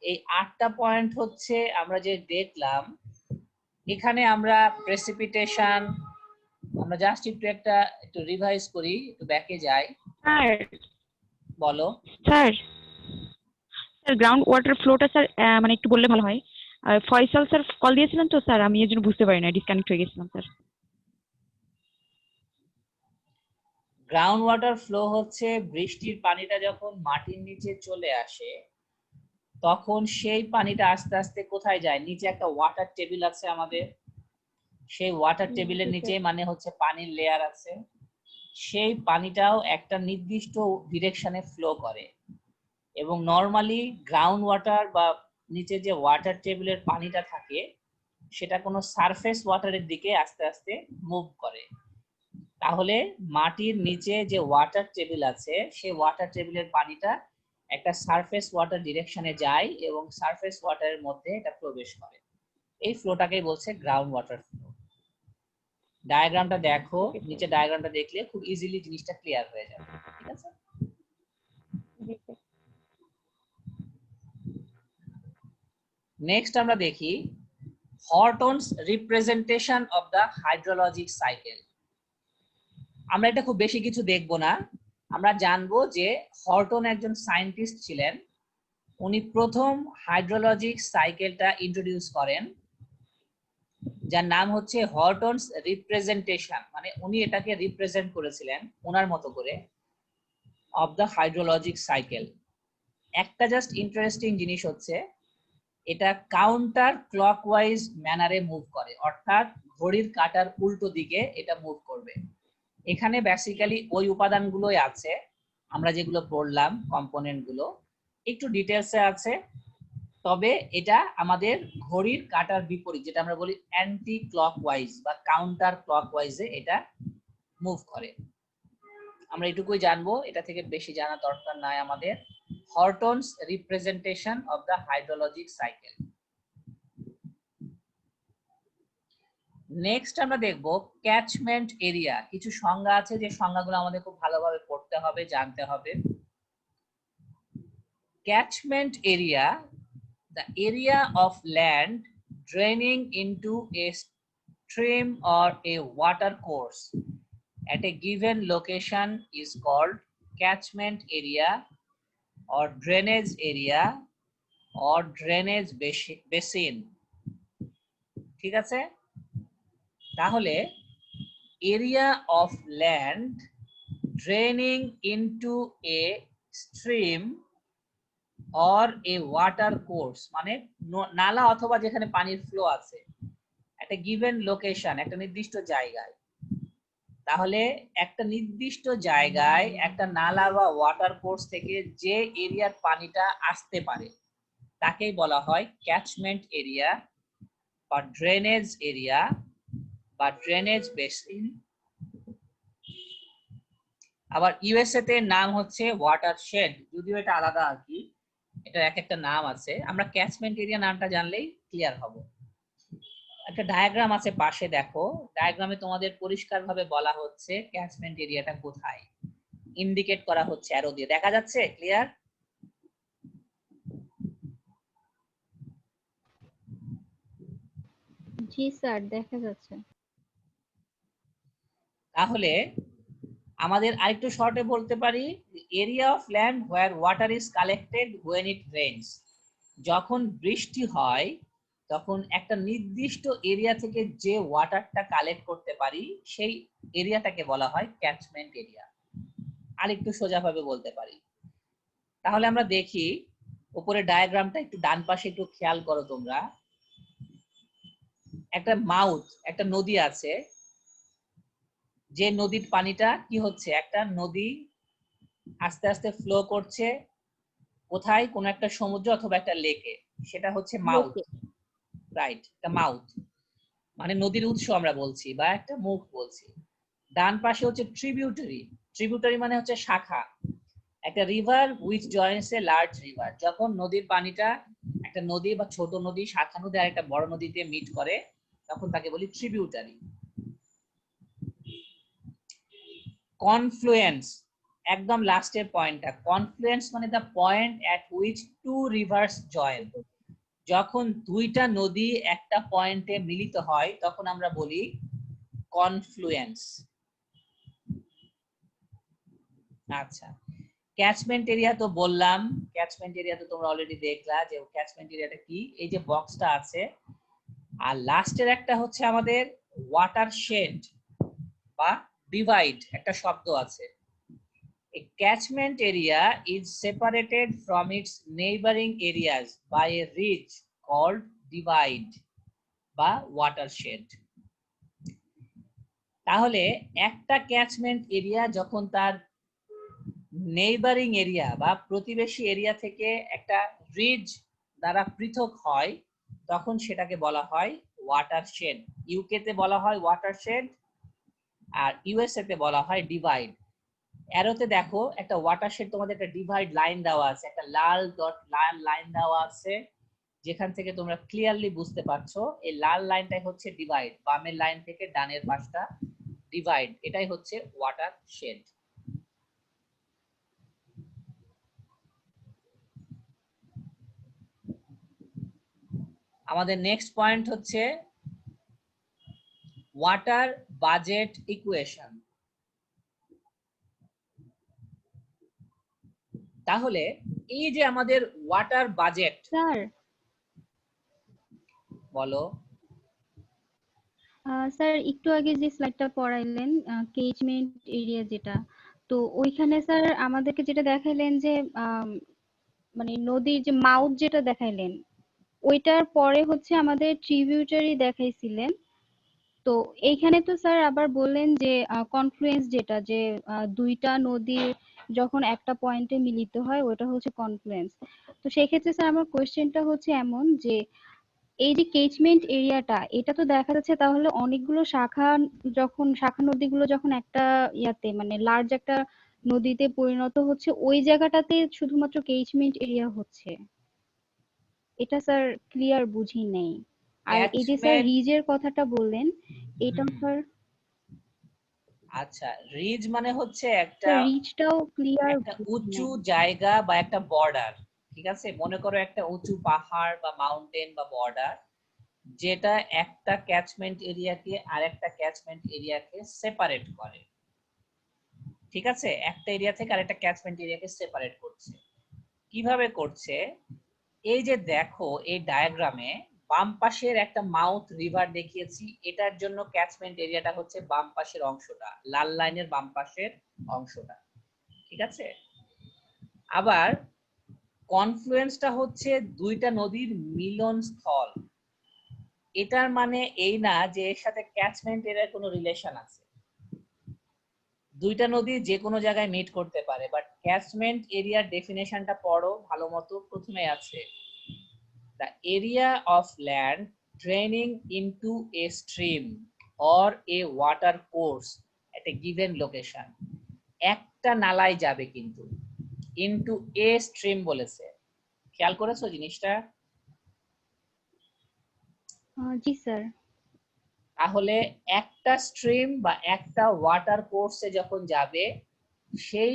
এই 8টা পয়েন্ট হচ্ছে আমরা যে দেখলাম, এখানে আমরা প্রেসিপিটেশন, আমরা জাস্ট একটু রিভাইজ করি, একটু ব্যাকে যাই। স্যার বলো। স্যার স্যার গ্রাউন্ড ওয়াটার ফ্লোটা স্যার মানে একটু বললে ভালো হয়। ফয়সাল স্যার কল দিয়েছিলেন তো স্যার, আমি এর জন্য বুঝতে পারি না, ডিসকানেক্ট হয়ে গেছিলাম স্যার। গ্রাউন্ড ওয়াটার ফ্লো হচ্ছে বৃষ্টির পানিটা যখন মাটির নিচে চলে আসে তখন সেই পানিটা আস্তে আস্তে কোথায় যায়, নিচে একটা ওয়াটার টেবিল আছে আমাদের, সেই ওয়াটার টেবিলের নিচে মানে হচ্ছে পানির লেয়ার আছে, সেই পানিটাও একটা নির্দিষ্ট ডিরেকশনে ফ্লো করে। এবং নরমালি গ্রাউন্ড ওয়াটার বা নিচে যে ওয়াটার টেবিলের পানিটা থাকে সেটা কোনো সারফেস ওয়াটারের দিকে আস্তে আস্তে মুভ করে। তাহলে মাটির নিচে যে ওয়াটার টেবিল আছে সেই ওয়াটার টেবিলের পানিটা একটা সারফেস ওয়াটার ডিরেকশনে যায় এবং সারফেস ওয়াটারের মধ্যে এটা প্রবেশ করে। এই ফ্লোটাকেই বলছে গ্রাউন্ড ওয়াটার ফ্লো। ডায়াগ্রামটা দেখো, নিচে ডায়াগ্রামটা দেখলে খুব ইজিলি জিনিসটা ক্লিয়ার হয়ে যাবে, ঠিক আছে? নেক্সট আমরা দেখি Horton's representation of the hydrologic cycle. আমরা এটা খুব বেশি কিছু দেখব না, আমরা জানবো যে হর্টন একজন সায়েন্টিস্ট ছিলেন, উনি প্রথম হাইড্রোলজিক সাইকেলটা ইন্ট্রোডিউস করেন যার নাম হচ্ছে হর্টনস রিপ্রেজেন্টেশন, মানে উনি এটাকে রিপ্রেজেন্ট করেছিলেন ওনার মতো করে অফ দ্য হাইড্রোলজিক সাইকেল। একটা জাস্ট ইন্টারেস্টিং জিনিস হচ্ছে এটা কাউন্টার ক্লকওয়াইজ ম্যানারে মুভ করে, অর্থাৎ ঘড়ির কাঁটার উল্টো দিকে এটা মুভ করবে। এখানে বেসিক্যালি ওই উপাদানগুলোই আছে আমরা যেগুলো পড়লাম, কম্পোনেন্ট গুলো একটু ডিটেলসে আছে, তবে এটা আমাদের ঘড়ির কাঁটার বিপরীত, যেটা আমরা বলি অ্যান্টি ক্লকওয়াইজ বা কাউন্টার ক্লকওয়াইজে এটা মুভ করে। আমরা এটুকুই জানবো, এটা থেকে বেশি জানা দরকার নাই আমাদের। Horton's representation of the hydrologic cycle. Next আমরা দেখব ক্যাচমেন্ট এরিয়া। কিছু সংজ্ঞা আছে যে সংজ্ঞাগুলো আমাদের খুব ভালোভাবে পড়তে হবে, জানতে হবে। Catchment area, the area of land draining into a stream or a water course at a given location is called catchment area or drainage area or drainage basin. ঠিক আছে? তাহলে area of land draining into a stream or a water course মানে নালা অথবা যেখানে পানির flow আছে একটা গিভেন লোকেশন, একটা নির্দিষ্ট জায়গায়। তাহলে একটা নির্দিষ্ট জায়গায় একটা নালা বা ওয়াটার কোর্স থেকে যে এরিয়ার পানিটা আসতে পারে তাকেই বলা হয় ক্যাচমেন্ট এরিয়া বা ড্রেনেজ এরিয়া বা ড্রেনেজ বেসিন। আবার ইউএসএ তে নাম হচ্ছে ওয়াটারশেড, যদিও এটা আলাদা আর কি, এটা এক একটা নাম আছে। আমরা ক্যাচমেন্ট এরিয়া নামটা জানলেই ক্লিয়ার হব। একটা ডায়াগ্রাম আছে পাশে, দেখো ডায়াগ্রামে তোমাদের পরিষ্কারভাবে বলা হচ্ছে ক্যাচমেন্ট এরিয়াটা কোথায়, ইন্ডিকেট করা হচ্ছে অ্যারো দিয়ে। দেখা যাচ্ছে ক্লিয়ার? জি স্যার, দেখা যাচ্ছে। তাহলে আমাদের আরেকটু শর্টে বলতে পারি area of land where water is collected when it rains. যখন বৃষ্টি হয় তখন একটা নির্দিষ্ট এরিয়া থেকে যে ওয়াটারটা কালেক্ট করতে পারি সেই এরিয়াটাকে বলা হয় ক্যাচমেন্ট এরিয়া। আরেকটু সোজাভাবে বলতে পারি, তাহলে আমরা দেখি উপরে ডায়াগ্রামটা একটু ডান পাশে একটু খেয়াল করো তোমরা। একটা মাউথ, একটা নদী আছে, যে নদীর পানিটা কি হচ্ছে, একটা নদী আস্তে আস্তে ফ্লো করছে কোথায়, কোন একটা সমুদ্র অথবা একটা লেকে, সেটা হচ্ছে মাউথ, রাইট? একটা মাউথ মানে নদীর উৎস আমরা বলছি বা একটা মুখ বলছি। ডান পাশে হচ্ছে ট্রিবিউটারি। ট্রিবিউটারি মানে হচ্ছে শাখা। একটা river which Joints a large river, যখন নদীর পানিটা একটা নদী বা ছোট নদী শাখা নদী আর একটা বড় নদীতে মিট করে তখন তাকে বলি ট্রিবিউটারি। কনফ্লুয়েন্স, একদম লাস্টের পয়েন্টটা, কনফ্লুয়েন্স মানে the point at which two rivers join. যখন দুইটা নদী একটা পয়েন্টে মিলিত হয় তখন আমরা বলি কনফ্লুয়েন্স। আচ্ছা, ক্যাচমেন্ট এরিয়া তো বললাম, ক্যাচমেন্ট এরিয়া তো তোমরা অলরেডি দেখলা যে ক্যাচমেন্ট এরিয়াটা কি, এই যে বক্সটা আছে। আর লাস্টের একটা হচ্ছে আমাদের ওয়াটারশেড বা ডিভাইড, একটা শব্দ আছে। A catchment area is separated from its neighboring areas by a ridge called divide বা watershed. তাহলে একটা ক্যাচমেন্ট এরিয়া যখন তার নেইবারিং এরিয়া বা প্রতিবেশী এরিয়া থেকে একটা রিজ দ্বারা পৃথক হয় তখন সেটাকে বলা হয় ওয়াটারশেড। ইউকে তে বলা হয় ওয়াটারশেড আর ইউএসএ তে বলা হয় ডিভাইড। অ্যারোতে দেখো একটা ওয়াটারশেড, তোমাদের একটা ডিভাইড লাইন দেওয়া আছে, একটা লাল ডট লাল লাইন দেওয়া আছে, যেখান থেকে তোমরা ক্লিয়ারলি বুঝতে পারছো এই লাল লাইনটাই হচ্ছে ডিভাইড, বামের লাইন থেকে ডানের পাশটা ডিভাইড, এটাই হচ্ছে ওয়াটারশেড। আমাদের নেক্সট পয়েন্ট হচ্ছে ওয়াটার বাজেট ইকুয়েশন। তাহলে এই যে আমাদের ওয়াটার বাজেট, স্যার বলো। স্যার একটু আগে যে স্লাইডটা পড়াইলেন কেজমেন্ট এরিয়া যেটা, তো ওইখানে স্যার আমাদেরকে যেটা দেখাইলেন যে মানে নদীর যে মাউথ যেটা দেখাইলেন ওইটার পরে হচ্ছে আমাদের ট্রিবিউটারি দেখাইছিলেন। তো এইখানে তো স্যার আবার বললেন যে কনফ্লুয়েন্স যেটা, যে দুইটা নদী যখন একটা পয়েন্টে মিলিত হয় ওটা হচ্ছে কনফ্লুয়েন্স। তো সেক্ষেত্রে স্যার আমার কোয়েশ্চেনটা হচ্ছে এমন যে এই যে কেচমেন্ট এরিয়াটা, এটা তো দেখা যাচ্ছে তাহলে অনেকগুলো শাখা, যখন শাখা নদীগুলো যখন একটা ইয়াতে মানে লার্জ একটা নদীতে পরিণত হচ্ছে ওই জায়গাটাতে শুধুমাত্র কেচমেন্ট এরিয়া হচ্ছে, এটা স্যার ক্লিয়ার বুঝি নেই। আর এই যে স্যার ক্যাচমেন্ট, রিজের কথাটা বললেন এটা স্যার, আচ্ছা রিজ মানে হচ্ছে একটা স্যার রিজটাও ক্লিয়ার একটা বুঝি উঁচু নাই। জায়গা বা একটা বর্ডার, ঠিক আছে? মনে করো একটা উঁচু পাহাড় বা মাউন্টেন বা বর্ডার, যেটা একটা ক্যাচমেন্ট এরিয়াকে আরেকটা ক্যাচমেন্ট এরিয়াকে সেপারেট করে, ঠিক আছে? একটা এরিয়া থেকে আরেকটা ক্যাচমেন্ট এরিয়াকে সেপারেট করছে। কিভাবে করছে? এই যে দেখো এই ডায়াগ্রামে বাম পাশের একটা মাউথ রিভার দেখিয়েছি, এটার জন্য ক্যাচমেন্ট এরিয়াটা হচ্ছে বাম পাশের অংশটা, লাল লাইনের বাম পাশের অংশটা, ঠিক আছে? আবার কনফ্লুয়েন্সটা হচ্ছে দুইটা নদীর মিলন স্থল। এটার মানে এই না যে এর সাথে ক্যাচমেন্ট এরিয়ার কোনো রিলেশন আছে, দুইটা নদী যে কোনো জায়গায় মিট করতে পারে, বাট ক্যাচমেন্ট এরিয়ার ডেফিনেশনটা পড়ো ভালো মতো, প্রথমে আছে the area of land draining into a stream or a water course at a given location. একটা নালায় যাবে কিন্তু, into a stream বলেছে, খেয়াল করেছো জিনিসটা? জি স্যার। তাহলে একটা স্ট্রিম বা একটা ওয়াটার কোর্সে যখন যাবে, সেই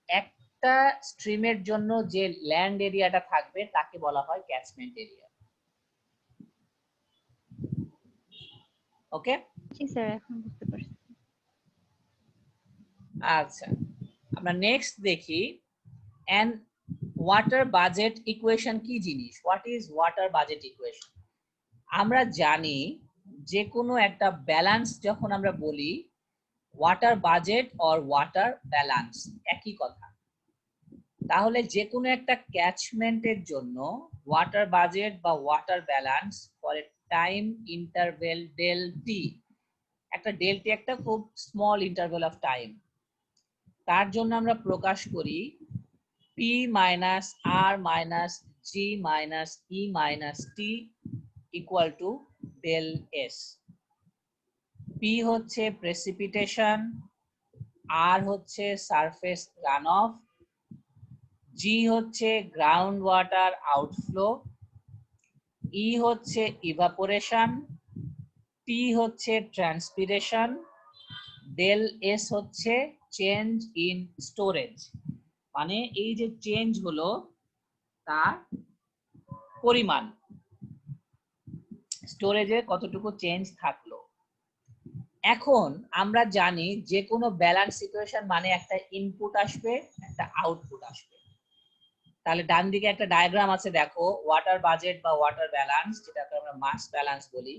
একটা স্ট্রিমের জন্য যে ল্যান্ড এরিয়াটা থাকবে তাকে বলা হয় ক্যাচমেন্ট এরিয়া। ওকে, জি স্যার, এখন বুঝতে পারছি। আচ্ছা আমরা নেক্সট দেখি এন্ড ওয়াটার বাজেট ইকুয়েশন কি জিনিস। What is water budget equation? আমরা জানি যে কোনো একটা ব্যালেন্স যখন আমরা বলি water budget or water balance একই কথা। তাহলে যে কোনো একটা ক্যাচমেন্টের জন্য ওয়াটার বাজেট বা water balance for a time interval del T, একটা ডেল টি একটা খুব স্মল ইন্টারভেল অফ টাইম, তার জন্য আমরা প্রকাশ করি P minus R minus G minus E minus T equal to del S. P হচ্ছে প্রেসিপিটেশন, আর হচ্ছে সারফেস রান অফ, জি হচ্ছে গ্রাউন্ড ওয়াটার আউটফ্লো, ই হচ্ছে ইভাপোরেশন, টি হচ্ছে ট্রান্সপিরেশন, ডেল এস হচ্ছে চেঞ্জ ইন স্টোরেজ। মানে এই যে চেঞ্জ হলো তার পরিমাণ, স্টোরেজে কতটুকু চেঞ্জ থাকলো। এখন আমরা জানি যে কোনো ব্যালেন্স ইকুয়েশন মানে একটা ইনপুট আসবে, একটা আউটপুট আসবে। তাহলে ডান দিকে একটা ডায়াগ্রাম আছে, দেখো ওয়াটার বাজেট বা ওয়াটার ব্যালেন্স, যেটাকে আমরা মাস ব্যালেন্স বলি।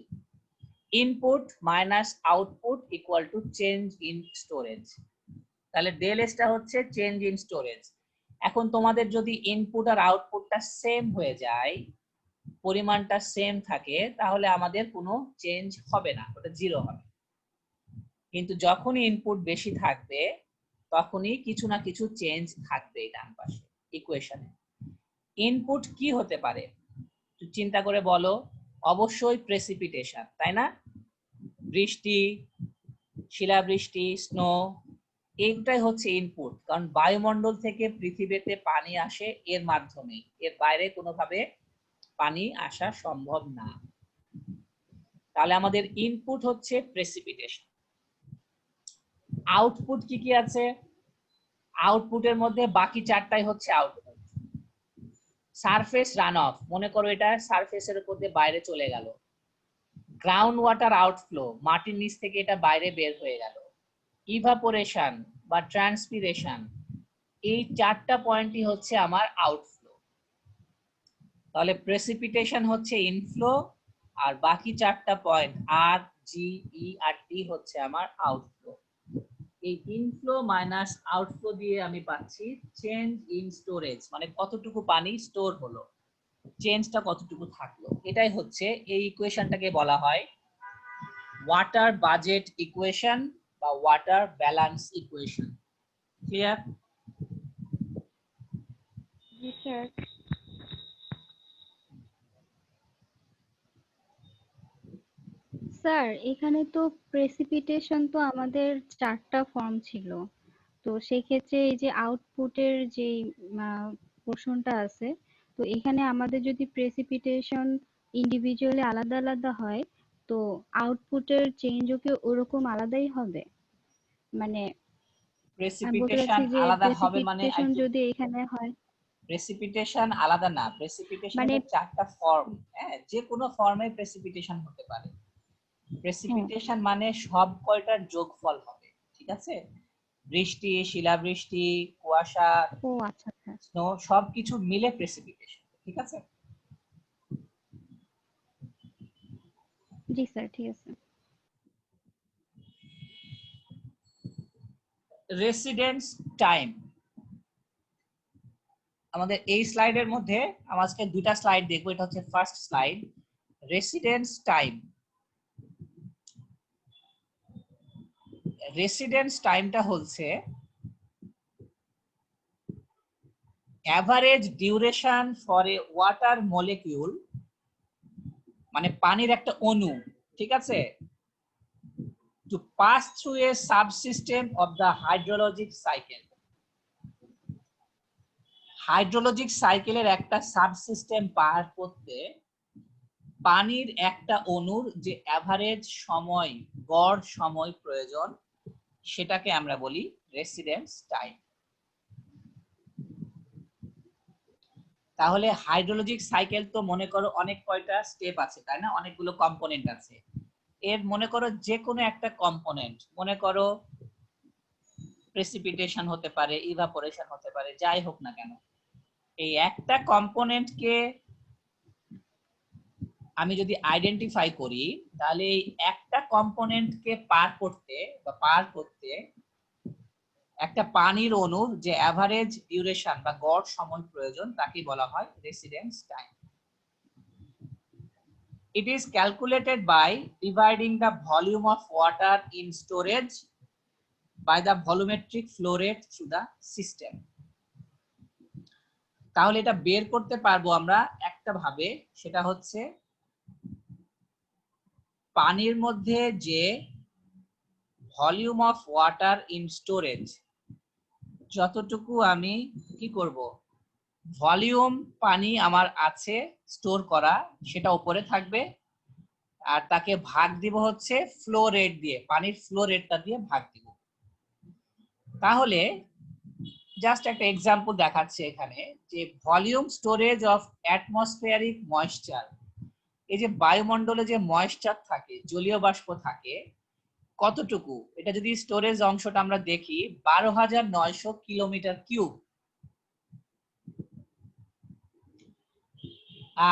Input minus output equal to change in storage. তাহলে ডেল এসটা হচ্ছে চেঞ্জ ইন স্টোরেজ। এখন তোমাদের যদি ইনপুট আর আউটপুটটা সেম হয়ে যায়, পরিমাণটা সেম থাকে, তাহলে আমাদের কোনো চেঞ্জ হবে না, ওটা জিরো হবে। কিন্তু যখনই ইনপুট বেশি থাকবে তখনই কিছু না কিছু চেঞ্জ থাকবে ডান পাশে ইকুয়েশনে। ইনপুট কি হতে পারে চিন্তা করে বলো? অবশ্যই প্রেসিপিটেশন, তাই না? বৃষ্টি, শিলাবৃষ্টি, স্নো, এইটাই হচ্ছে ইনপুট, কারণ বায়ুমণ্ডল থেকে পৃথিবীতে পানি আসে এর মাধ্যমে, এর বাইরে কোনোভাবে পানি আসা সম্ভব না। তাহলে আমাদের ইনপুট হচ্ছে প্রেসিপিটেশন। আউটপুট কি কি আছে? আউটপুটের মধ্যে বাকি চারটাই হচ্ছে আউটপুট। সারফেস রান অফ, মনে করো এটা সারফেসের উপর দিয়ে বাইরে চলে গেল। গ্রাউন্ড ওয়াটার আউটফ্লো, মাটির নিচ থেকে এটা বাইরে বের হয়ে গেল। ইভাপোরেশন বা ট্রান্সপিরেশন, এই চারটা পয়েন্টই হচ্ছে আমার আউটফ্লো। তাহলে প্রেসিপিটেশন হচ্ছে ইনফ্লো, আর বাকি চারটা পয়েন্ট আর জি ই আর টি হচ্ছে আমার আউটফ্লো। এই ইনফ্লো মাইনাস আউটফ্লো দিয়ে আমি পাচ্ছি চেঞ্জ ইন স্টোরেজ, মানে কতটুকু পানি স্টোর হলো, চেঞ্জটা কতটুকু থাকলো। এটাই হচ্ছে এই ইকুয়েশনটাকে বলা হয় ওয়াটার বাজেট ইকুয়েশন বা ওয়াটার ব্যালেন্স ইকুয়েশন। ক্লিয়ার? জি স্যার। স্যার এখানে তো প্রেসিপিটেশন তো আমাদের চারটা ফর্ম ছিল, তো সেক্ষেত্রে এই যে আউটপুটের যে পোর্শনটা আছে, তো এখানে আমাদের যদি প্রেসিপিটেশন ইন্ডিভিজুয়ালি আলাদা আলাদা হয়, তো আউটপুটের চেঞ্জও কি ওরকম আলাদাই হবে? মানে আমি বলতে প্রেসিপিটেশন চাচ্ছি যে আলাদা হবে মানে প্রেসিপিটেশন যদি এখানে হয়, প্রেসিপিটেশন আলাদা না, প্রেসিপিটেশনের মানে চারটা ফর্ম, হ্যাঁ, যে কোনো ফর্মে প্রেসিপিটেশন হতে পারে। হ্যাঁ, প্রেসিপিটেশন মানে সব কয়টার যোগফল হবে, ঠিক আছে? বৃষ্টি, শিলাবৃষ্টি, কুয়াশা, ও আচ্ছা আচ্ছা, স্নো, সবকিছু মিলে প্রেসিপিটেশন, ঠিক আছে? জি স্যার ঠিক আছে। রেসিডেন্স টাইম, আমাদের এই স্লাইডের মধ্যে আজকে দুটা স্লাইড দেখবো, এটা হচ্ছে first slide. Residence time, residence টাইমটা হচ্ছে average duration for a water molecule, মানে পানির একটা অণু, ঠিক আছে, to pass through a subsystem of the hydrologic cycle. Hydrologic সাইকেলের একটা সাবসিস্টেম পার করতে পানির একটা অণুর যে অ্যাভারেজ সময়, গড় সময় প্রয়োজন, সেটাকে আমরা বলি রেসিডেন্স টাইম। তাহলে হাইড্রোলজিক সাইকেল তো মনে করো অনেক কয়টা স্টেপ আছে, তাই না? অনেকগুলো কম্পোনেন্ট আছে। এর মনে করো যে কোনো একটা কম্পোনেন্ট, মনে করো প্রেসিপিটেশন হতে পারে, ইভাপোরেশন হতে পারে, যাই হোক না কেন, এই একটা কম্পোনেন্টকে আমি যদি আইডেন্টিফাই করি, তাহলে এই একটা কম্পোনেন্টকে পার করতে একটা পানির অণুর যে অ্যাভারেজ ডিউরেশন বা গড় সময় প্রয়োজন তাকে বলা হয় residence time. It is calculated by dividing the volume of water in storage by the volumetric flow rate through the system. তাহলে এটা বের করতে পারবো আমরা একটা ভাবে, সেটা হচ্ছে পানির মধ্যে যে volume of water in storage, যতটুকু আমি কি করব, ভলিউম পানি আমার আছে স্টোর করা, সেটা উপরে থাকবে, আর তাকে ভাগ দিব হচ্ছে ফ্লো রেট দিয়ে, পানির ফ্লো রেটটা দিয়ে ভাগ দিব। তাহলে জাস্ট একটা এক্সাম্পল দেখাচ্ছে এখানে যে volume storage of atmospheric moisture, এই যে বায়ুমণ্ডলে যে ময়েশ্চার থাকে, জলীয় বাষ্প থাকে, কতটুকু, এটা যদি স্টোরেজ অংশটা আমরা দেখি 12,900 কিলোমিটার কিউব।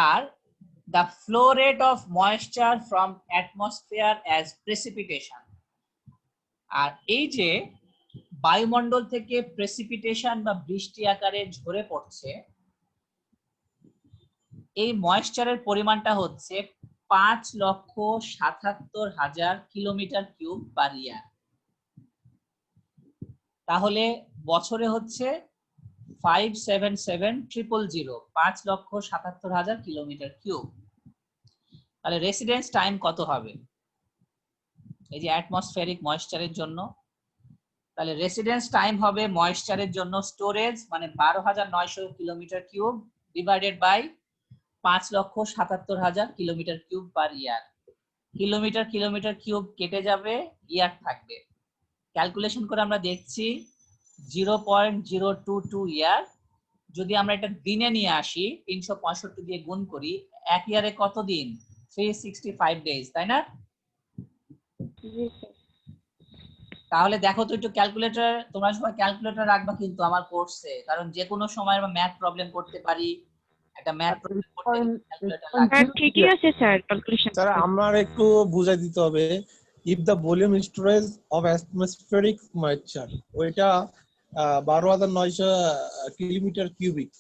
আর the flow rate of moisture from atmosphere as precipitation, আর এই যে বায়ুমণ্ডল থেকে প্রেসিপিটেশন বা বৃষ্টি আকারে ঝরে পড়ছে, এই ময়েশ্চারের পরিমাণটা হচ্ছে 5,77,000 কিলোমিটার কিউব পার ইয়ার। তাহলে বছরে হচ্ছে 577,000, 5,77,000 কিলোমিটার কিউব। তাহলে রেসিডেন্স টাইম কত হবে এই যে অ্যাটমসফেরিক ময়েশ্চারের জন্য? তাহলে রেসিডেন্স টাইম হবে ময়েশ্চারের জন্য স্টোরেজ মানে 12,900 kilometre cube divided by 5,77,000 kilometre cube per year. Kilometre kilometre cube কেটে যাবে, ইয়ার থাকবে। ক্যালকুলেশন করে আমরা দেখছি 0.022 ইয়ার। যদি আমরা এটা দিনে নিয়ে আসি, 365 দিয়ে গুণ করি, এক ইয়ারে কত দিন? 365 ডেজ, তাই না? তাহলে দেখো তো একটু ক্যালকুলেটর, তোমরা সবাই ক্যালকুলেটর রাখবা কিন্তু আমার কোর্সে, কারণ যে কোনো সময় আমরা ম্যাথ প্রবলেম করতে পারি, একটা ম্যাথ প্রবলেম করতে ক্যালকুলেটর লাগবে। স্যার ঠিকই আছে স্যার, ক্যালকুলেশন স্যার আমার একটু বুঝাই দিতে হবে। If the volume storage of atmospheric moisture, ওইটা 12,900 কিলোমিটার কিউবিক,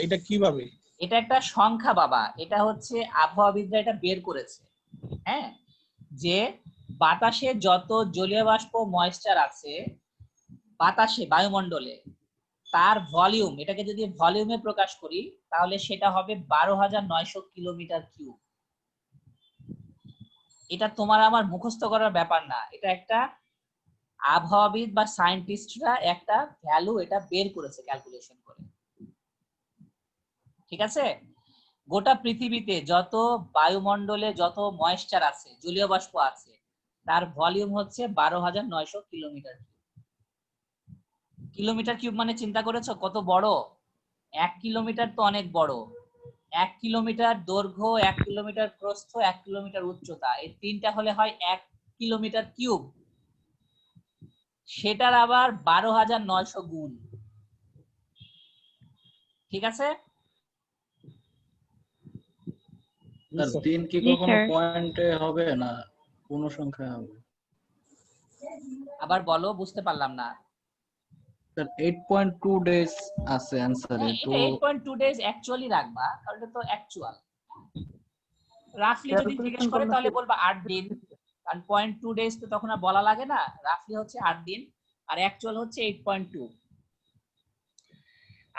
এটা কিভাবে? এটা একটা সংখ্যা বাবা, এটা হচ্ছে আবহাওয়াবিদরা এটা বের করেছে। হ্যাঁ, যে বাতাসে যত জলীয় বাষ্প ময়েশ্চার আছে বাতাসে, বায়ুমণ্ডলে, তার ভলিউম, এটাকে যদি ভলিউমে প্রকাশ করি তাহলে সেটা হবে 12,900 কিলোমিটার কিউব। এটা তোমার আমার মুখস্থ করার ব্যাপার না, এটা একটা আবহাওয়াবিদ বা সায়েন্টিস্টরা একটা ভ্যালু এটা বের করেছে ক্যালকুলেশন করে। ঠিক আছে? গোটা পৃথিবীতে যত বায়ুমণ্ডলে যত ময়েশ্চার আছে, জলীয় বাষ্প আছে, তার ভলিউম হচ্ছে 12,900 কিলোমিটার কিউব। কিলোমিটার কিউব মানে চিন্তা করেছো কত বড়? 1 কিলোমিটার তো অনেক বড়। 1 কিলোমিটার দৈর্ঘ্য, 1 কিলোমিটার প্রস্থ, 1 কিলোমিটার উচ্চতা, এই তিনটা হলে হয় 1 কিলোমিটার কিউব। সেটার আবার 12,900 গুণ। ঠিক আছে? স্যার 3 কি জি, কখনো স্যার। পয়েন্টে হবে না, পূর্ণ সংখ্যায় হবে? আবার বলো, বুঝতে পারলাম না। স্যার 8.2 ডেজ আছে অ্যানসারে, হ্যাঁ, তো এটা 8.2 ডেজ অ্যাকচুয়ালি রাখবা, কারণ এটা তো অ্যাকচুয়াল। রাফলি যদি জিজ্ঞেস করে তাহলে বলবা 8 দিন, কারণ 0.2 ডেজ তো তখন আর বলা লাগে না। রাফলি হচ্ছে 8 দিন, আর অ্যাকচুয়াল হচ্ছে 8.2।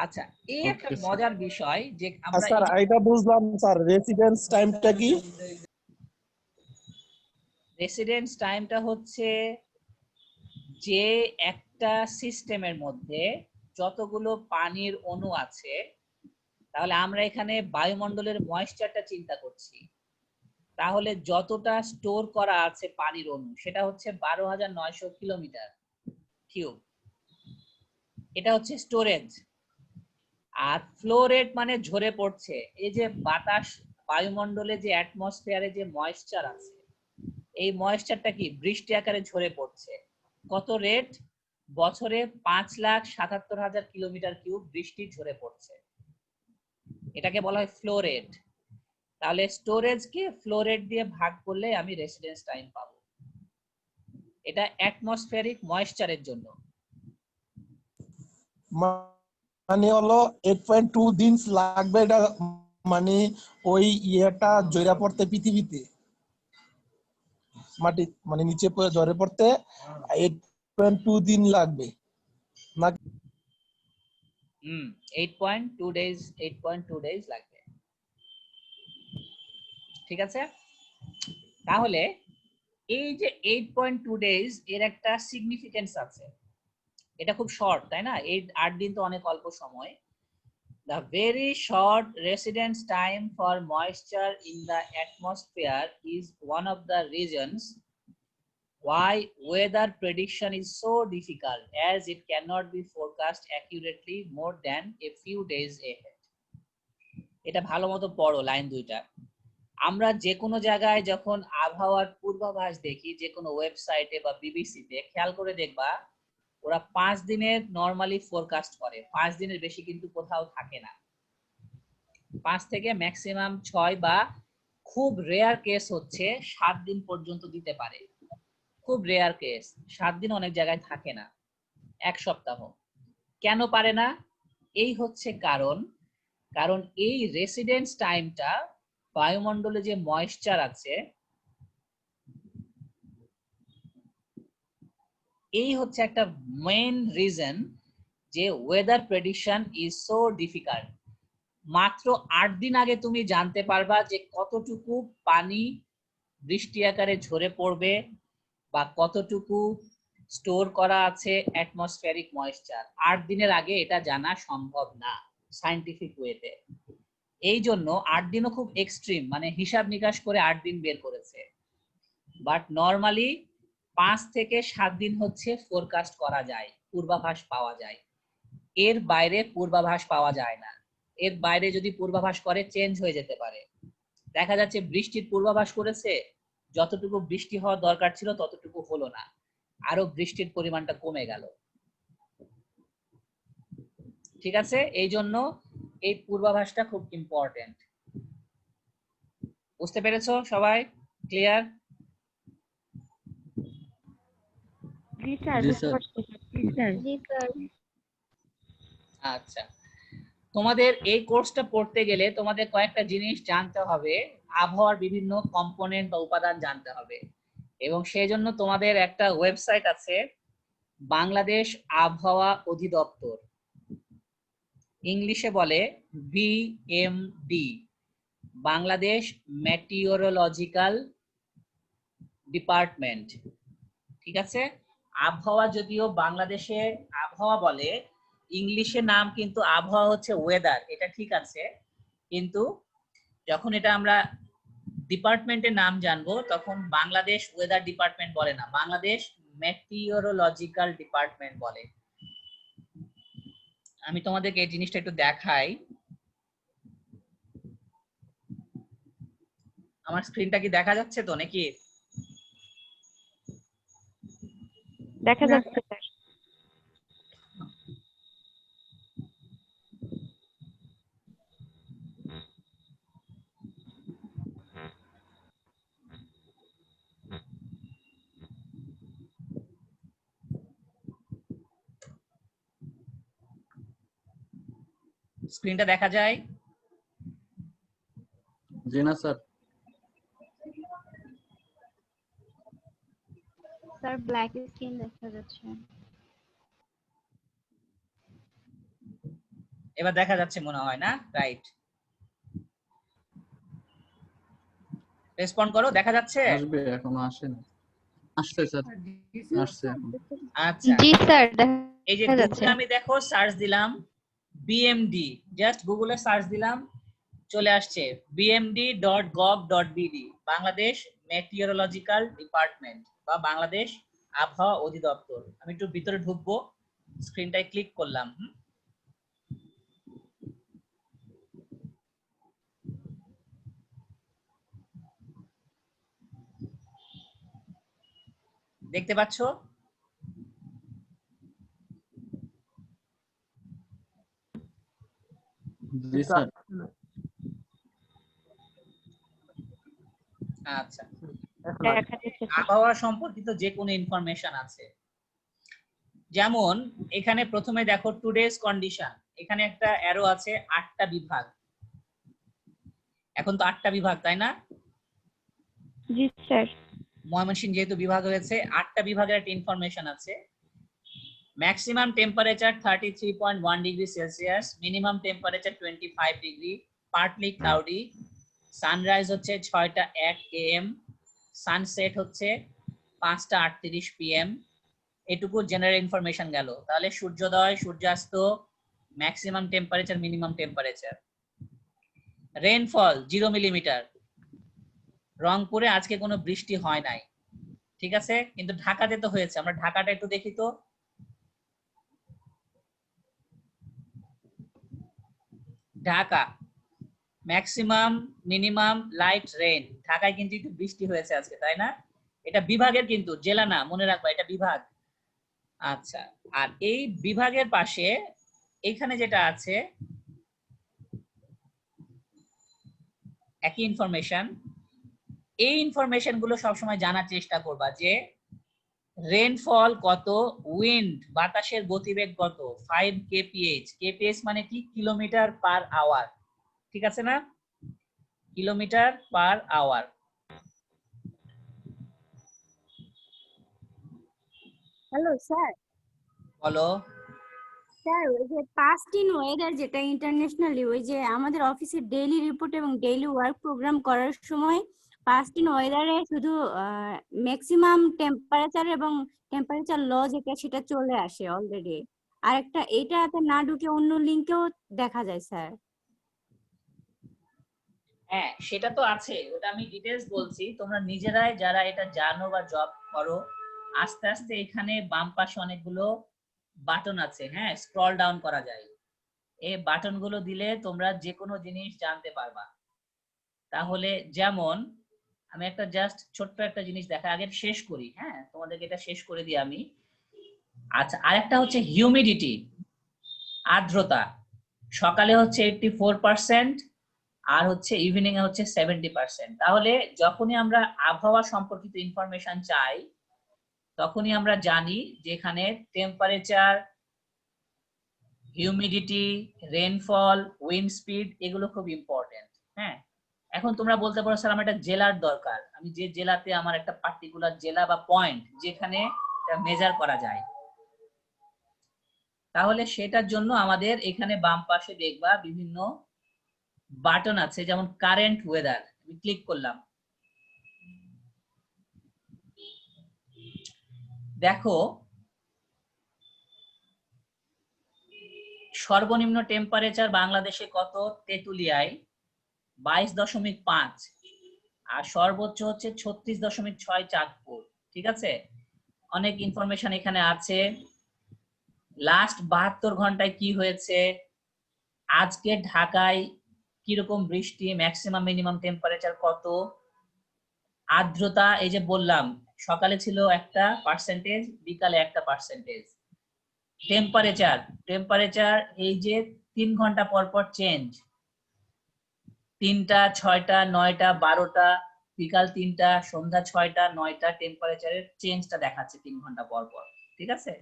আচ্ছা, এই একটা Okay, sir. মজার বিষয় যে আমরা স্যার এটা বুঝলাম স্যার, রেসিডেন্স টাইমটা কি? রেসিডেন্স টাইমটা হচ্ছে যে একটা সিস্টেমের মধ্যে যতগুলো পানির অণু আছে, তাহলে আমরা এখানে বায়ুমণ্ডলের ময়েশ্চারটা চিন্তা করছি, তাহলে যতটা স্টোর করা আছে পানির অণু সেটা হচ্ছে 12,900 কিলোমিটার কিউব। এটা হচ্ছে স্টোরেজ। আর ফ্লো রেট মানে ঝরে পড়ছে, এই যে বাতাস, বায়ুমণ্ডলে যে অ্যাটমসফিয়ারে যে ময়েশ্চার আছে, এই ময়েশ্চারটা কি বৃষ্টি আকারে ঝরে পড়ছে। কত রেট? বছরে 5,77,000 কিলোমিটার কিউব বৃষ্টি ঝরে পড়ছে। এটাকে বলা হয় ফ্লো রেট। তাহলে স্টোরেজকে ফ্লো রেট দিয়ে ভাগ করলে আমি রেসিডেন্স টাইম পাবো। এটা অ্যাটমসফিয়ারিক ময়েশ্চারের জন্য। মানে হলো 8.2 দিন লাগবে এটা, মানে ওই ইয়েটা জয়রা পড়তে পৃথিবীতে মাটি মানে নিচে জরে পড়তে 8.2 দিন লাগবে না? 8.2 days, 8.2 days লাগবে। ঠিক আছে, তাহলে এই যে 8.2 days এর একটা সিগনিফিকেন্স আছে। এটা খুব শর্ট, তাই না? 8 দিন তো অনেক অল্প সময়। The very short residence time for moisture in the atmosphere is one of the reasons why weather prediction is so difficult, as it cannot be forecast accurately more than a few days ahead. এটা ভালো মতো পড়ো line দুইটা। আমরা যে কোনো জায়গায় যখন আবহাওয়ার পূর্বাভাস দেখি, যে কোনো ওয়েবসাইটে বা বিবিসিতে, খেয়াল করে দেখবা ওরা 5 দিনের নরমালি ফোরকাস্ট করে, 5 দিনের বেশি কিন্তু কোথাও থাকে না। 5 থেকে ম্যাক্সিমাম 6 বা খুব রেয়ার কেস হচ্ছে 7 দিন পর্যন্ত দিতে পারে। খুব রেয়ার কেস, 7 দিন অনেক জায়গায় থাকে না, 1 সপ্তাহ। কেন পারে না? এই হচ্ছে কারণ, কারণ এই রেসিডেন্স টাইমটা বায়ুমণ্ডলে যে ময়েশ্চার আছে, এই হচ্ছে একটা মেইন রিজন যে weather prediction is so difficult. মাত্র 8 দিন আগে তুমি জানতে পারবা যে কতটুকু পানি বৃষ্টি আকারে ঝরে পড়বে বা কতটুকু স্টোর করা আছে অ্যাটমসফিয়ারিক ময়েশ্চার। 8 দিনের আগে এটা জানা সম্ভব না সায়েন্টিফিক ওয়েতে। এই জন্য 8 দিনও খুব এক্সট্রিম, মানে হিসাব নিকাশ করে 8 দিন বের করেছে। বাট নরমালি 5 থেকে 7 দিন হচ্ছে ফোরকাস্ট করা যায়, পূর্বাভাস পাওয়া যায়। এর বাইরে পূর্বাভাস পাওয়া যায় না। এর বাইরে যদি পূর্বাভাস করে চেঞ্জ হয়ে যেতে পারে। দেখা যাচ্ছে বৃষ্টির পূর্বাভাস করেছে, যতটুকু বৃষ্টি হওয়ার দরকার ছিল ততটুকু হলো না, আরো বৃষ্টির পরিমাণটা কমে গেল। ঠিক আছে, এই জন্য এই পূর্বাভাসটা খুব ইম্পর্টেন্ট। বুঝতে পেরেছো সবাই? ক্লিয়ার? জি স্যার, জি বুঝতে স্যার। পারছি স্যার। জি স্যার। আচ্ছা, তোমাদের এই কোর্সটা পড়তে গেলে তোমাদের কয়েকটা জিনিস জানতে হবে, আবহাওয়ার বিভিন্ন কম্পোনেন্ট বা উপাদান জানতে হবে। এবং সেই জন্য তোমাদের একটা ওয়েবসাইট আছে, বাংলাদেশ আবহাওয়া অধিদপ্তর, ইংলিশে বলে বিএমডি, বাংলাদেশ মেটিওরোলজিক্যাল ডিপার্টমেন্ট। ঠিক আছে, আবহাওয়া যদিও বাংলাদেশে আবহাওয়া বলে, ইংলিশে নাম কিন্তু আবহাওয়া হচ্ছে ওয়েদার, এটা ঠিক আছে। কিন্তু যখন এটা আমরা ডিপার্টমেন্টের নাম জানবো তখন বাংলাদেশ ওয়েদার ডিপার্টমেন্ট বলে না, বাংলাদেশ মেটিওরোলজিক্যাল ডিপার্টমেন্ট বলে। আমি তোমাদেরকে এই জিনিসটা একটু দেখাই। আমার স্ক্রিনটা কি দেখা যাচ্ছে তো নাকি? দেখা যাচ্ছে স্যার। স্ক্রিনটা দেখা যায়? জি না স্যার। স্যার ব্ল্যাক স্ক্রিন দেখা যাচ্ছে। এবার দেখা যাচ্ছে মনে হয় না? রাইট, রেসপন্ড করো, দেখা যাচ্ছে? আসবে, এখনো আসেনি। আসছে স্যার, আসছে এখন। আচ্ছা, জি স্যার এই যে দেখা যাচ্ছে। গুগলে আমি দেখো সার্চ দিলাম বিএমডি, জাস্ট গুগলে সার্চ দিলাম, চলে আসছে bmd.gov.bd, বাংলাদেশ মেটিওরোলজিক্যাল ডিপার্টমেন্ট বা বাংলাদেশ আবহাওয়া অধিদপ্তর। আমি একটু ভিতরে ঢুকবো, স্ক্রিনটায় ক্লিক করলাম। দেখতে পাচ্ছ? জি স্যার। আচ্ছা, দেখা যাচ্ছে স্যার। আবহাওয়া সম্পর্কিত যে কোনো ইনফরমেশন আছে, যেমন এখানে প্রথমে দেখো টুডেজ কন্ডিশন, এখানে একটা অ্যারো আছে 8টা বিভাগ, এখন তো 8টা বিভাগ তাই না? জি স্যার। ময়মনসিংহ যেহেতু বিভাগ হয়েছে 8টা বিভাগের একটা ইনফরমেশন আছে। Maximum temperature 33.1 degree Celsius, minimum temperature 25 degree, partly cloudy, sunrise হচ্ছে 6:01 AM, সানসেট হচ্ছে 5:38 PM। এটুকু জেনারেল ইনফরমেশন গেল। তাহলে সূর্যোদয়, সূর্যাস্ত, maximum temperature, minimum temperature. Rainfall 0 millimetre. রংপুরে আজকে কোনো বৃষ্টি হয় নাই, ঠিক আছে, কিন্তু ঢাকাতে তো হয়েছে। আমরা ঢাকাটা একটু দেখি তো। Dhaka maximum, minimum, light, rain. ঢাকায় কিন্তু একটু বৃষ্টি হয়েছে আজকে তাই না? এটা বিভাগের কিন্তু, জেলা না, মনে রাখবা এটা বিভাগ। আচ্ছা, আর এই বিভাগের পাশে এখানে যেটা আছে একই ইনফরমেশন, এই ইনফরমেশন গুলো সবসময় জানার চেষ্টা করবা যে রেইনফল কত, উইন্ড বাতাসের গতিবেগ কত, 5 kph। kph মানে কি? কিলোমিটার পার আওয়ার, ঠিক আছে না? Kilometre per hour. Hello sir. বলো। স্যার ওই যে পাস্ট ইন ওয়েদার যেটা ইন্টারন্যাশনালি, ওই যে আমাদের অফিসে ডেইলি রিপোর্ট এবং ডেইলি ওয়ার্ক প্রোগ্রাম করার সময় পাস্ট ইন ওয়েদারে শুধু ম্যাক্সিমাম টেম্পারেচার এবং টেম্পারেচার ল যেটা সেটা চলে আসে অলরেডি। আর একটা এইটাতে না ঢুকে অন্য লিংকেও দেখা যায় স্যার। হ্যাঁ সেটা তো আছে, ওটা আমি ডিটেইলস বলছি। তোমরা নিজেরাই যারা এটা জানো বা জব করো, আস্তে আস্তে এখানে বাম পাশে অনেকগুলো বাটন আছে, হ্যাঁ, স্ক্রল ডাউন করা যায়। এই বাটন গুলো দিলে তোমরা যে কোনো জিনিস জানতে পারবা। তাহলে যেমন আমি একটা জাস্ট ছোট্ট একটা জিনিস দেখা আগে শেষ করি, হ্যাঁ, তোমাদেরকে এটা শেষ করে দিই আমি। আচ্ছা, আরেকটা হচ্ছে হিউমিডিটি, আর্দ্রতা। সকালে হচ্ছে 84% আর হচ্ছে ইভিনিং এ হচ্ছে 70%। তাহলে যখনই আমরা আবহাওয়া সম্পর্কিত ইনফরমেশন চাই তখনই আমরা জানি যে এখানে temperature, humidity, rainfall, wind speed এগুলো খুব ইম্পর্টেন্ট। হ্যাঁ, এখন তোমরা বলতে পারো স্যার আমার একটা জেলার দরকার, আমি যে জেলাতে আমার একটা পার্টিকুলার জেলা বা পয়েন্ট যেখানে মেজার করা যায়, তাহলে সেটার জন্য আমাদের এখানে বাম পাশে দেখবা বিভিন্ন বাটন আছে, যেমন কারেন্ট ওয়েদার, আমি ক্লিক করলাম। দেখো সর্বনিম্ন টেম্পারেচার বাংলাদেশে কত? তেতুলিয়ায় 22.5, আর সর্বোচ্চ হচ্ছে 36.6 চাঁদপুর, ঠিক আছে। অনেক ইনফরমেশন এখানে আছে। লাস্ট 72 ঘন্টায় কি হয়েছে, আজকে ঢাকায় কিরকম বৃষ্টি, ম্যাক্সিমাম মিনিমাম টেম্পারেচার কত, আর্দ্রতা এই যে বললাম সকালে ছিল 1%, বিকালে 1%। টেম্পারেচার, টেম্পারেচার এই যে 3 ঘন্টা পর পর চেঞ্জ, 3টা, 6টা, 9টা, 12টা, বিকাল 3টা, সন্ধ্যা 6টা, 9টা, টেম্পারেচারের চেঞ্জটা দেখাচ্ছে 3 ঘন্টা পর পর, ঠিক আছে।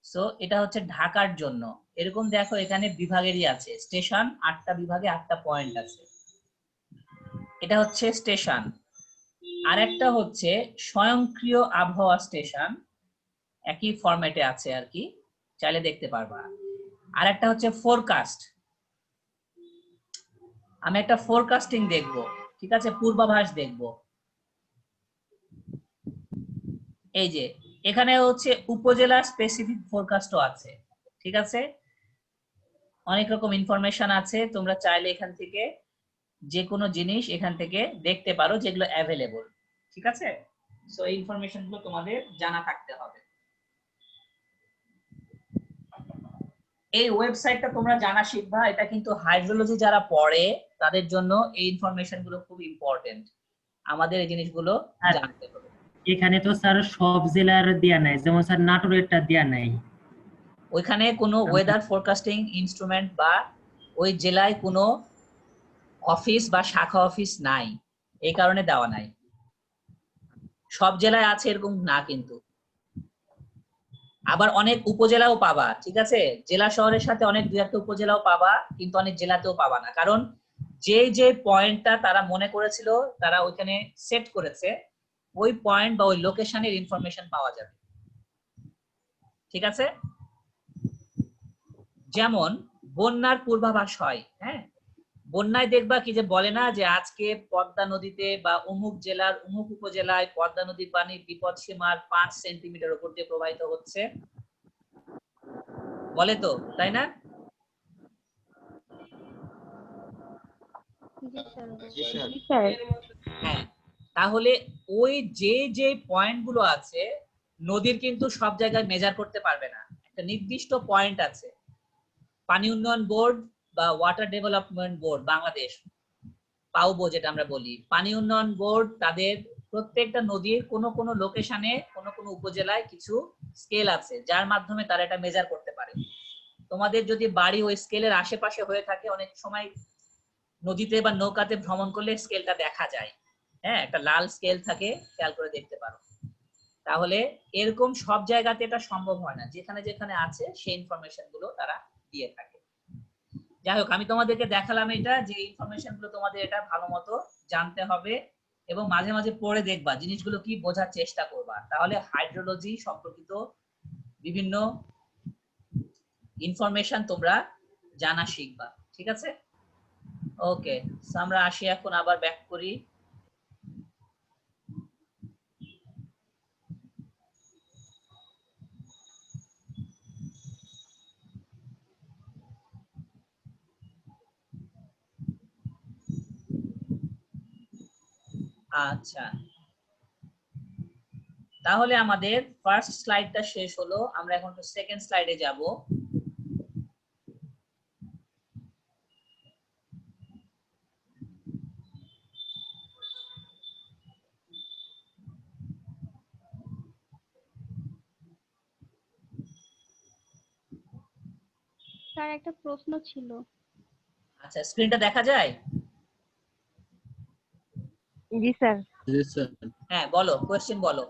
সো এটা হচ্ছে ঢাকার জন্য। এরকম দেখো এখানে বিভাগেরই আছে, স্টেশন 8টা বিভাগে 8টা পয়েন্ট আছে, এটা হচ্ছে স্টেশন। আরেকটা হচ্ছে স্বয়ংক্রিয় আবহাওয়া স্টেশন, একই ফরম্যাটে আছে আর কি, চাইলে দেখতে পারবা। আরেকটা হচ্ছে ফোরকাস্ট, আমি একটা ফোরকাস্টিং দেখব, ঠিক আছে, পূর্বাভাস দেখব। এই যে এখানে হচ্ছে উপজেলা স্পেসিফিক ফোরকাস্টও আছে, ঠিক আছে। অনেক রকম ইনফরমেশন আছে, তোমরা চাইলে এখান থেকে যে কোনো জিনিস এখান থেকে দেখতে পারো যেগুলো অ্যাভেলেবল, ঠিক আছে। সো এই ইনফরমেশন গুলো তোমাদের জানা থাকতে হবে। এই ওয়েবসাইটটা তোমরা জানা শিখবা, এটা কিন্তু হাইড্রোলজি যারা পড়ে তাদের জন্য এই ইনফরমেশন গুলো খুব ইম্পর্টেন্ট, আমাদের এই জিনিসগুলো জানতে হবে। এখানে তো স্যার সব জেলার দেয়া নাই, যেমন স্যার নাটোরেরটা দেয়া নাই। ওইখানে কোনো ওয়েদার ফোরকাস্টিং ইনস্ট্রুমেন্ট বা ওই জেলায় কোনো অফিস বা শাখা অফিস নাই, এই কারণে দেওয়া নাই। সব জেলায় আছে এরকম না কিন্তু। আবার অনেক উপজেলাও পাবা, ঠিক আছে? জেলা শহরের সাথে অনেক দুই একটা উপজেলাও পাবা, কিন্তু অনেক জেলাতেও পাবা না, কারণ যে যে পয়েন্টটা তারা মনে করেছিল তারা ওইখানে সেট করেছে, ওই পয়েন্ট বা ওই লোকেশনের ইনফরমেশন পাওয়া যাবে, ঠিক আছে? যেমন বন্যার পূর্বাভাস হয়, হ্যাঁ, বন্যায় দেখবা কি যে বলে না যে আজকে পদ্মা নদীতে বা অমুক জেলার অমুক উপজেলায় পদ্মা নদীর পানি বিপদ সীমার 5 সেন্টিমিটার উপর দিয়ে প্রবাহিত হচ্ছে, বলে তো, তাই না? জি স্যার। জি স্যার। হ্যাঁ, তাহলে ওই যে যে পয়েন্ট গুলো আছে, নদীর কিন্তু সব জায়গায় মেজার করতে পারবে না, একটা নির্দিষ্ট পয়েন্ট আছে। পানি উন্নয়ন বোর্ড বা ওয়াটার ডেভেলপমেন্ট বোর্ড বাংলাদেশ, পাউবো যেটা আমরা বলি, পানি উন্নয়ন বোর্ড তাদের প্রত্যেকটা নদীর কোন কোন লোকেশনে কোন কোন উপজেলায় কিছু স্কেল আছে যার মাধ্যমে তারা এটা মেজার করতে পারে। তোমাদের যদি বাড়ি ওই স্কেলের আশেপাশে হয়ে থাকে, অনেক সময় নদীতে বা নৌকাতে ভ্রমণ করলে স্কেলটা দেখা যায়, হ্যাঁ, একটা লাল স্কেল থাকে, খেয়াল করে দেখতে পারো। তাহলে এরকম সব জায়গাতে এটা সম্ভব হয় না, যেখানে যেখানে আছে সেই ইনফরমেশন গুলো তারা দিয়ে থাকে। যাই হোক, আমি তোমাদেরকে দেখালাম এটা, যে ইনফরমেশন গুলো তোমাদের এটা ভালো মতো জানতে হবে এবং মাঝে মাঝে পড়ে দেখবা, জিনিসগুলো কি বোঝার চেষ্টা করবা, তাহলে হাইড্রোলজি সম্পর্কিত বিভিন্ন ইনফরমেশন তোমরা জানা শিখবা, ঠিক আছে? ওকে, আমরা আসি এখন আবার ব্যাক করি। আচ্ছা, তাহলে আমাদের ফার্স্ট স্লাইডটা শেষ হলো, আমরা এখন তো সেকেন্ড স্লাইডে যাব। স্যার একটা প্রশ্ন ছিল। আচ্ছা, স্ক্রিনটা দেখা যায়? জি স্যার। জি স্যার। হ্যাঁ, বলো, কোশ্চেন বলো।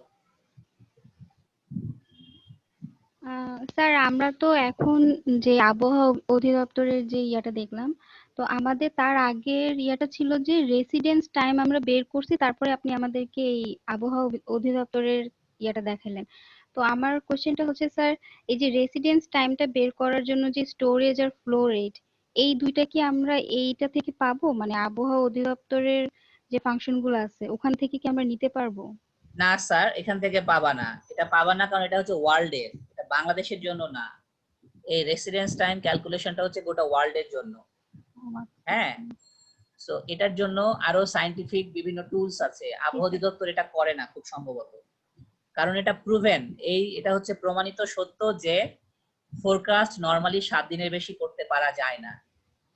স্যার আমরা তো এখন যে আবহাওয়া অধিদপ্তরের যে ইয়াটা দেখলাম, তো আমাদের তার আগের ইয়াটা ছিল যে রেসিডেন্স টাইম আমরা বের করছি, তারপরে আপনি আমাদেরকে এই আবহাওয়া অধিদপ্তরের ইয়াটা দেখালেন। তো আমার কোশ্চেনটা হচ্ছে স্যার, এই যে রেসিডেন্স টাইমটা বের করার জন্য যে স্টোরেজ আর ফ্লো রেট, এই দুইটা কি আমরা এইটা থেকে পাবো, মানে আবহাওয়া অধিদপ্তরের যে ফাংশন গুলো আছে ওখান থেকে কি আমরা নিতে পারবো? না স্যার, এখান থেকে পাবা না, এটা পাবা না, কারণ এটা হচ্ছে ওয়ার্ল্ডের, এটা বাংলাদেশের জন্য না। এই রেসিডেন্স টাইম ক্যালকুলেশনটা হচ্ছে গোটা ওয়ার্ল্ডের জন্য, হ্যাঁ। সো এটার জন্য আরো সায়েন্টিফিক বিভিন্ন টুলস আছে, আবহাওয়া অধিদপ্তর এটা করে না খুব সম্ভবত, কারণ এটা প্রুভেন, এটা হচ্ছে প্রমাণিত সত্য যে ফোরকাস্ট নরমালি 7 দিনের বেশি করতে পারা যায় না।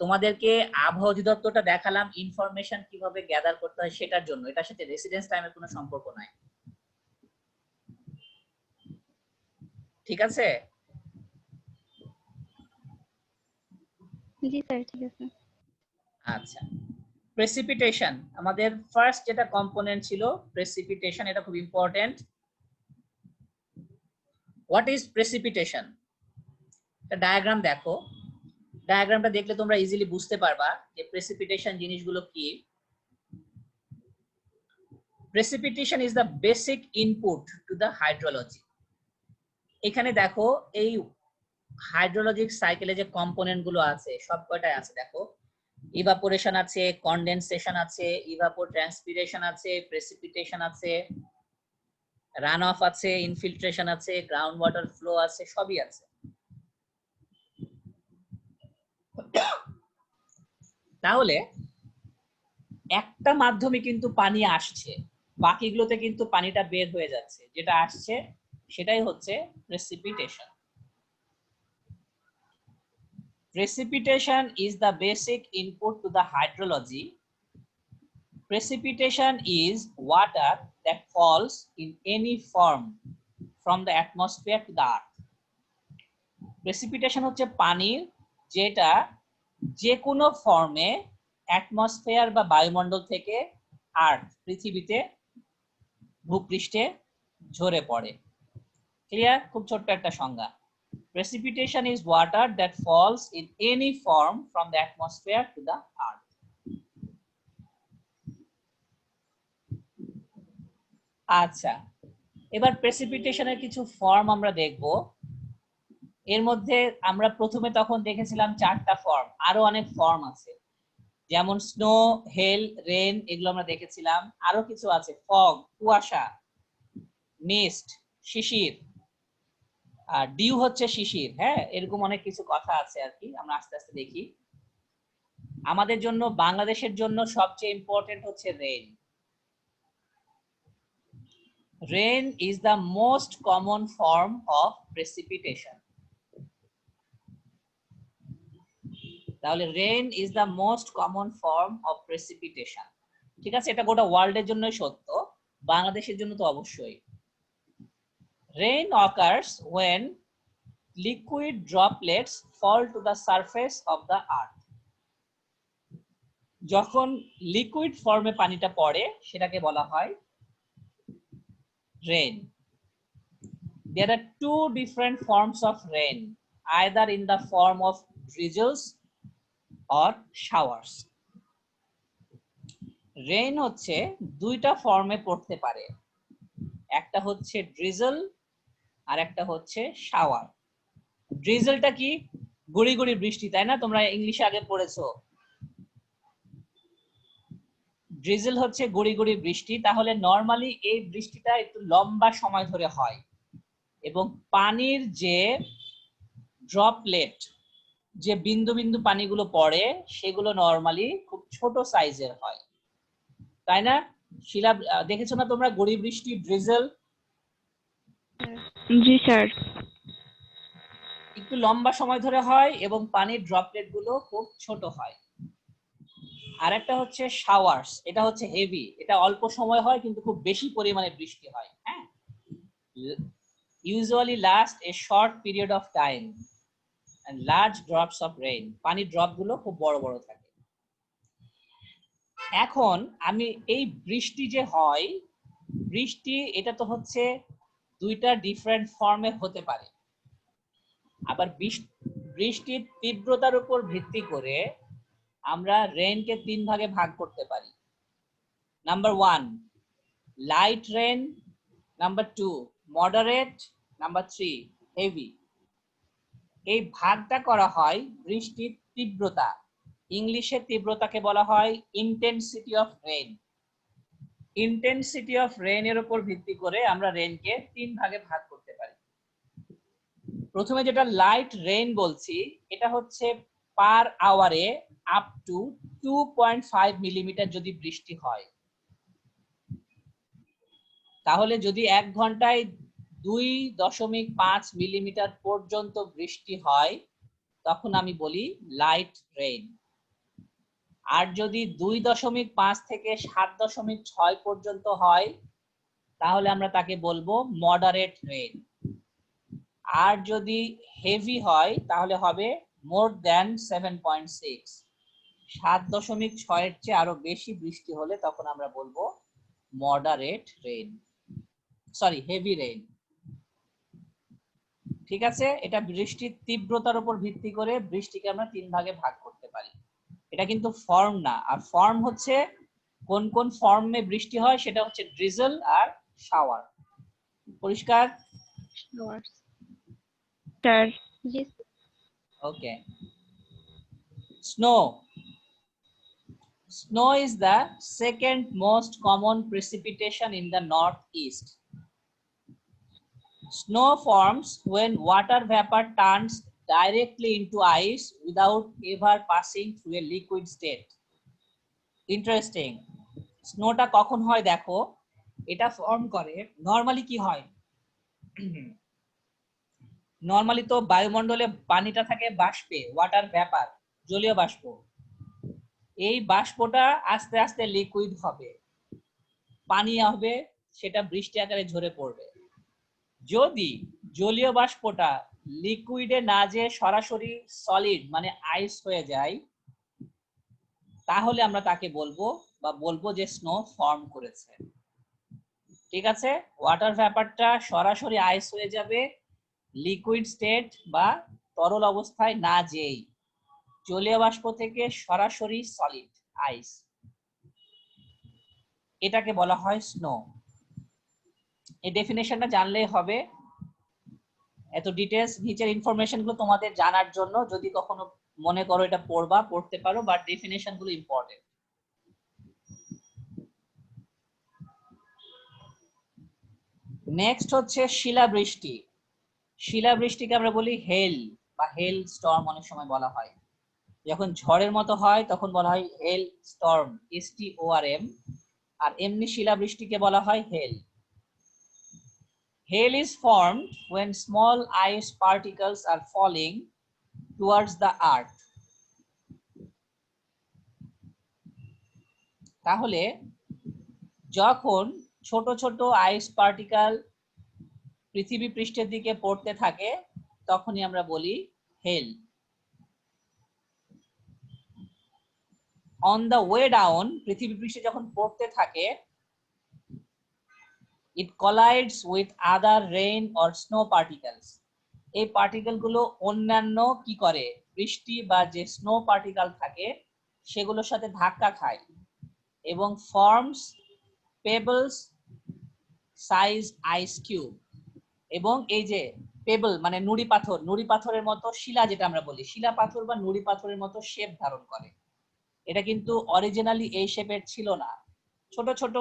তোমাদেরকে আবহাওয়া অধিদপ্তরটা দেখালাম ইনফরমেশন কিভাবে গ্যাদার করতে হয় সেটার জন্য, এটার সাথে রেসিডেন্স টাইমের কোনো সম্পর্ক নাই, ঠিক আছে? জি স্যার, ঠিক আছে। আচ্ছা, প্রেসিপিটেশন আমাদের ফার্স্ট যেটা কম্পোনেন্ট ছিল, প্রেসিপিটেশন, এটা খুব ইম্পর্টেন্ট। What is precipitation? একটা ডায়াগ্রাম দেখো, ডায়াগ্রামটা দেখলে তোমরা ইজিলি বুঝতে পারবা যে প্রেসিপিটেশন জিনিসগুলো কি। Precipitation is the basic input to the hydrology. এখানে দেখো এই হাইড্রোলজিক সাইকেলে যে কম্পোনেন্ট গুলো আছে সব কয়টাই আছে, দেখো ইভাপোরেশন আছে, কনডেনসেশন আছে, ইভাপোট্রান্সপিরেশন আছে, প্রেসিপিটেশন আছে, রান অফ আছে, ইনফিল্ট্রেশন আছে, গ্রাউন্ড ওয়াটার ফ্লো আছে, সবই আছে। তাহলে একটা মাধ্যমে কিন্তু পানি আসছে, বাকিগুলোতে কিন্তু পানিটা বের হয়ে যাচ্ছে, যেটা আসছে সেটাই হচ্ছে precipitation. Precipitation is the basic input to the hydrology. Precipitation is water that falls in any form from the atmosphere to the earth. Precipitation হচ্ছে পানির যেটা যে কোনো ফর্মে অ্যাটমসফিয়ার বা বায়ুমণ্ডল থেকে আর্থ পৃথিবীতে ভূপৃষ্ঠে ঝরে পড়ে, ক্লিয়ার? খুব ছোট্ট একটা সংজ্ঞা। Precipitation is water that falls in any form from the atmosphere to the earth. আচ্ছা, এবার প্রেসিপিটেশনের কিছু ফর্ম আমরা দেখব। এর মধ্যে আমরা প্রথমে তখন দেখেছিলাম 4টা ফর্ম, আরো অনেক ফর্ম আছে, যেমন স্নো, হেল, রেন, এগুলো আমরা দেখেছিলাম। আরো কিছু আছে, ফগ, কুয়াশা, মিস্ট, শিশির, আর ডিউ হচ্ছে শিশির। হ্যাঁ, এরকম অনেক কিছু কথা আছে আর কি, আমরা আস্তে আস্তে দেখি। আমাদের জন্য, বাংলাদেশের জন্য সবচেয়ে ইম্পর্টেন্ট হচ্ছে rain. Rain is the most common form of precipitation. তাহলে rain is the most common form of precipitation. ঠিক আছে, এটা গোটা ওয়ার্ল্ডের জন্যই সত্য, বাংলাদেশের জন্য তো অবশ্যই। Rain occurs when liquid droplets fall to the surface of the earth. যখন লিকুইড ফর্মে পানিটা পড়ে সেটাকে বলা হয় rain. There are two different forms of rain, either in the form of drizzles or showers. Rain হচ্ছে দুইটা ফর্মে পড়তে পারে, একটা হচ্ছে ড্রিজল আর একটা হচ্ছে শাওয়ার। ড্রিজলটা কি? গুড়ি গুড়ি বৃষ্টি, তাই না? তোমরা ইংলিশে আগে পড়েছো। ড্রিজল হচ্ছে গুড়ি গুড়ি বৃষ্টি। তাহলে নরমালি এই বৃষ্টিটা একটু লম্বা সময় ধরে হয় এবং পানির যে ড্রপলেট, যে বিন্দু বিন্দু পানিগুলো পড়ে, সেগুলো নরমালি খুব ছোট সাইজের হয়, তাই না? শিলা, দেখেছো না তোমরা গুড়ি বৃষ্টি, ড্রিজল? জি স্যার। একটু লম্বা সময় ধরে হয় এবং পানির ড্রপলেট গুলো খুব ছোট হয়। আর একটা হচ্ছে শাওয়ার্স, এটা হচ্ছে হেভি, এটা অল্প সময় হয় কিন্তু খুব বেশি পরিমাণে বৃষ্টি হয়। হ্যাঁ, usually last a short period of time and large drops of rain. পানির ড্রপ গুলো খুব বড় বড় থাকে। এখন আমি এই বৃষ্টি যে হয়, বৃষ্টি এটা তো হচ্ছে দুইটা ডিফারেন্ট ফর্মে হতে পারে। আবার বৃষ্টির তীব্রতার উপর ভিত্তি করে আমরা রেইনকে 3 ভাগে ভাগ করতে পারি। Number 1 light rain, number 2 moderate, number 3 heavy. এই ভাগটা করা হয় বৃষ্টির তীব্রতা, ইংলিশে তীব্রতাকে বলা হয় intensity of rain. Intensity of rain এর উপর ভিত্তি করে আমরা রেইনকে 3 ভাগে ভাগ করতে পারি। প্রথমে যেটা লাইট রেইন বলছি, এটা হচ্ছে পার আওয়ারে আপ টু 2.5 মিলিমিটার যদি বৃষ্টি হয়, তাহলে যদি 1 ঘন্টায় 2.5 মিলিমিটার পর্যন্ত বৃষ্টি হয় তখন আমি বলি লাইট রেইন। আর যদি 2.5 থেকে 7.6 পর্যন্ত হয় তাহলে আমরা তাকে বলবো মডারেট রেইন। আর যদি হেভি হয় তাহলে হবে মোর দ্যান 7.6, 7.6 এর চেয়ে আরো বেশি বৃষ্টি হলে তখন আমরা বলবো moderate rain, sorry heavy rain. ঠিক আছে, এটা বৃষ্টির তীব্রতার উপর ভিত্তি করে বৃষ্টিকে আমরা 3 ভাগে ভাগ করতে পারি। এটা কিন্তু ফর্ম না, আর ফর্ম হচ্ছে কোন কোন ফর্মে বৃষ্টি হয় সেটা হচ্ছে ড্রিজল আর শাওয়ার। পরিষ্কার? Sir G. Okay. Snow. Snow is the second most common precipitation in the northeast. Snow forms when water vapor turns directly into ice without ever passing through a liquid state. Interesting. স্নোটা কখন হয় দেখো, এটা form করে normally কি হয়, normally তো বায়ুমণ্ডলে পানিটা থাকে বাষ্পে, ওয়াটার ভ্যাপার, জলীয় বাষ্প। এই বাষ্পটা আস্তে আস্তে লিকুইড হবে, পানি হবে, সেটা বৃষ্টি আকারে ঝরে পড়বে। যদি জলীয় বাষ্পটা লিকুইডে না যেয়ে সরাসরি সলিড মানে আইস হয়ে যায় তাহলে আমরা তাকে বলবো যে স্নো ফর্ম করেছে। ঠিক আছে, ওয়াটার ভ্যাপারটা সরাসরি আইস হয়ে যাবে লিকুইড স্টেট বা তরল অবস্থায় না যেই, জলীয় বাষ্প থেকে সরাসরি সলিড আইস, এটাকে বলা হয় স্নো। এই ডেফিনেশনটা জানলেই হবে। এত ডিটেলস নিচের ইনফরমেশন গুলো তোমাদের জানার জন্য, যদি কখনো মনে করো এটা পড়বা, পড়তে পারো, বাট ডেফিনেশন গুলো ইম্পর্টেন্ট। নেক্সট হচ্ছে শিলাবৃষ্টি। শিলাবৃষ্টিকে আমরা বলি হেল বা হেল স্টর্ম অনেক সময় বলা হয়। যখন ঝড়ের মতো হয় তখন বলা হয় হেল স্টর্ম, STORM, আর এমনি শিলাবৃষ্টিকে বলা হয় হেল। Hail is formed when small ice particles are falling towards the earth. তাহলে যখন ছোট ছোট আইস পার্টিকেল পৃথিবী পৃষ্ঠের দিকে পড়তে থাকে তখনই আমরা বলি হেল। On the way down, পৃথিবী পৃষ্ঠে যখন পড়তে থাকে, it collides with other rain or snow particles. এই পার্টিকেল গুলো অন্যান্য কি করে, বৃষ্টি বা যে স্নো পার্টিকেল থাকে সেগুলোর সাথে ধাক্কা খায় এবং forms pebbles size ice cube. এবং এই যে পেবল মানে নুড়ি পাথর, নুড়ি পাথরের মতো শিলা, যেটা আমরা বলি শিলা পাথর বা নুড়ি পাথরের মতো শেপ ধারণ করে। এটা কিন্তু অরিজিনালি এই শেপের ছিল না, ছোট ছোট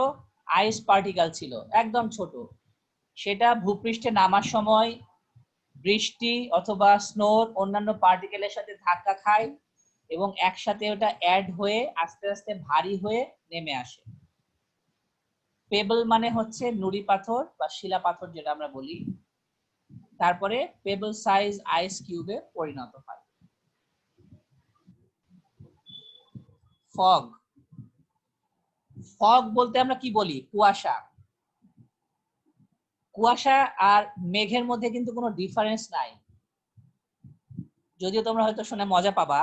আইস পার্টিকেল ছিল, একদম ছোট। সেটা ভূপৃষ্ঠে নামার সময় বৃষ্টি অথবা স্নোর অন্যান্য পার্টিকেলের সাথে ধাক্কা খায় এবং একসাথে ওটা অ্যাড হয়ে আস্তে আস্তে ভারী হয়ে নেমে আসে। পেবল মানে হচ্ছে নুড়ি পাথর বা শিলা পাথর যেটা আমরা বলি, তারপরে পেবল সাইজ আইস কিউবে পরিণত হয়। ফগ, ফগ বলতে আমরা কি বলি, কুয়াশা। কুয়াশা আর মেঘের মধ্যে কিন্তু কোনো ডিফারেন্স নাই, যদিও তোমরা হয়তো শুনে মজা পাবা।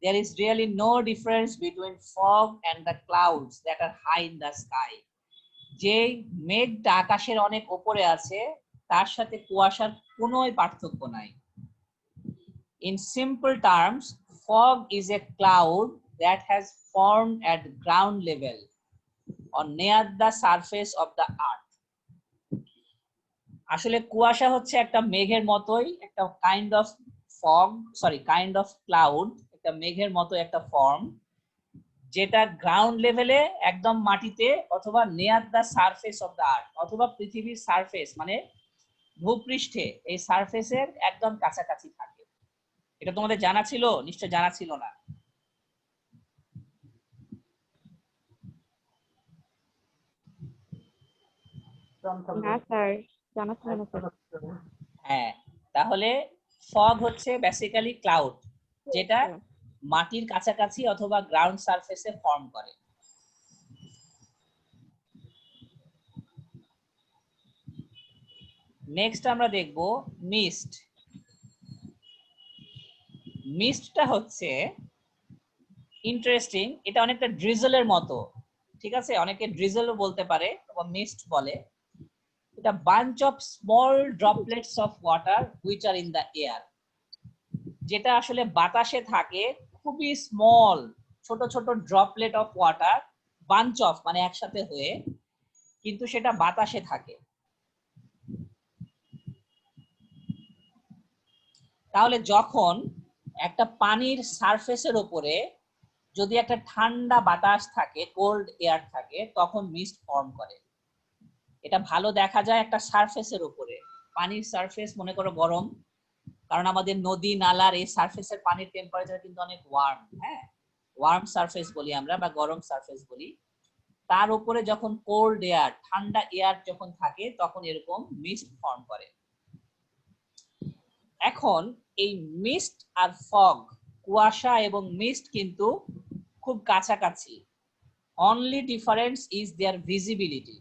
There is really no difference between fog and the clouds that are high in the sky. যে মেঘটা আকাশের অনেক উপরে আছে তার সাথে কুয়াশার কোনো পার্থক্য নাই। In simple terms, fog is a cloud that has formed at ground level or near the surface of the earth. আসলে কুয়াশা হচ্ছে একটা মেঘের মতোই, একটা কাইন্ড অফ ক্লাউড, একটা মেঘের মতো একটা ফর্ম, যেটা গ্রাউন্ড লেভেলে একদম মাটিতে অথবা near the surface of the আর্থ অথবা পৃথিবীর সারফেস মানে ভূপৃষ্ঠে এই সারফেসের একদম কাছাকাছি থাকে। এটা তোমাদের জানা ছিল? নিশ্চয় জানা ছিল না। না স্যার, জানা ছিল না স্যার। হ্যাঁ, তাহলে ফগ হচ্ছে বেসিক্যালি ক্লাউড, যেটা মাটির কাছাকাছি অথবা গ্রাউন্ড সারফেসে ফর্ম করে। নেক্সট আমরা দেখব মিস্ট। মিস্টটা হচ্ছে ইন্টারেস্টিং, এটা অনেকটা ড্রিজলের মতো, ঠিক আছে, অনেকে ড্রিজলও বলতে পারে বা মিস্ট বলে। এটা bunch of small droplets of water which are in the air, যেটা আসলে বাতাসে থাকে, খুবই স্মল ছোট ছোট droplet of water, bunch of মানে একসাথে হয়ে, কিন্তু সেটা বাতাসে থাকে। তাহলে যখন একটা পানির সারফেসের উপরে যদি একটা ঠান্ডা বাতাস থাকে, কোল্ড এয়ার থাকে, তখন মিস্ট ফর্ম করে। এটা ভালো দেখা যায় একটা সারফেসের উপরে, পানির সারফেস মনে করো গরম, কারণ আমাদের নদী নালার এই সারফেসের পানির টেম্পারেচার কিন্তু অনেক ওয়ার্ম, হ্যাঁ, ওয়ার্ম সারফেস বলি আমরা বা গরম সারফেস বলি। তার উপরে যখন কোল্ড এয়ার ঠান্ডা এয়ার যখন থাকে তখন এরকম মিস্ট ফর্ম করে। এখন এই মিস্ট আর ফগ, কুয়াশা এবং মিস্ট কিন্তু খুব কাছাকাছি, only difference is their visibility.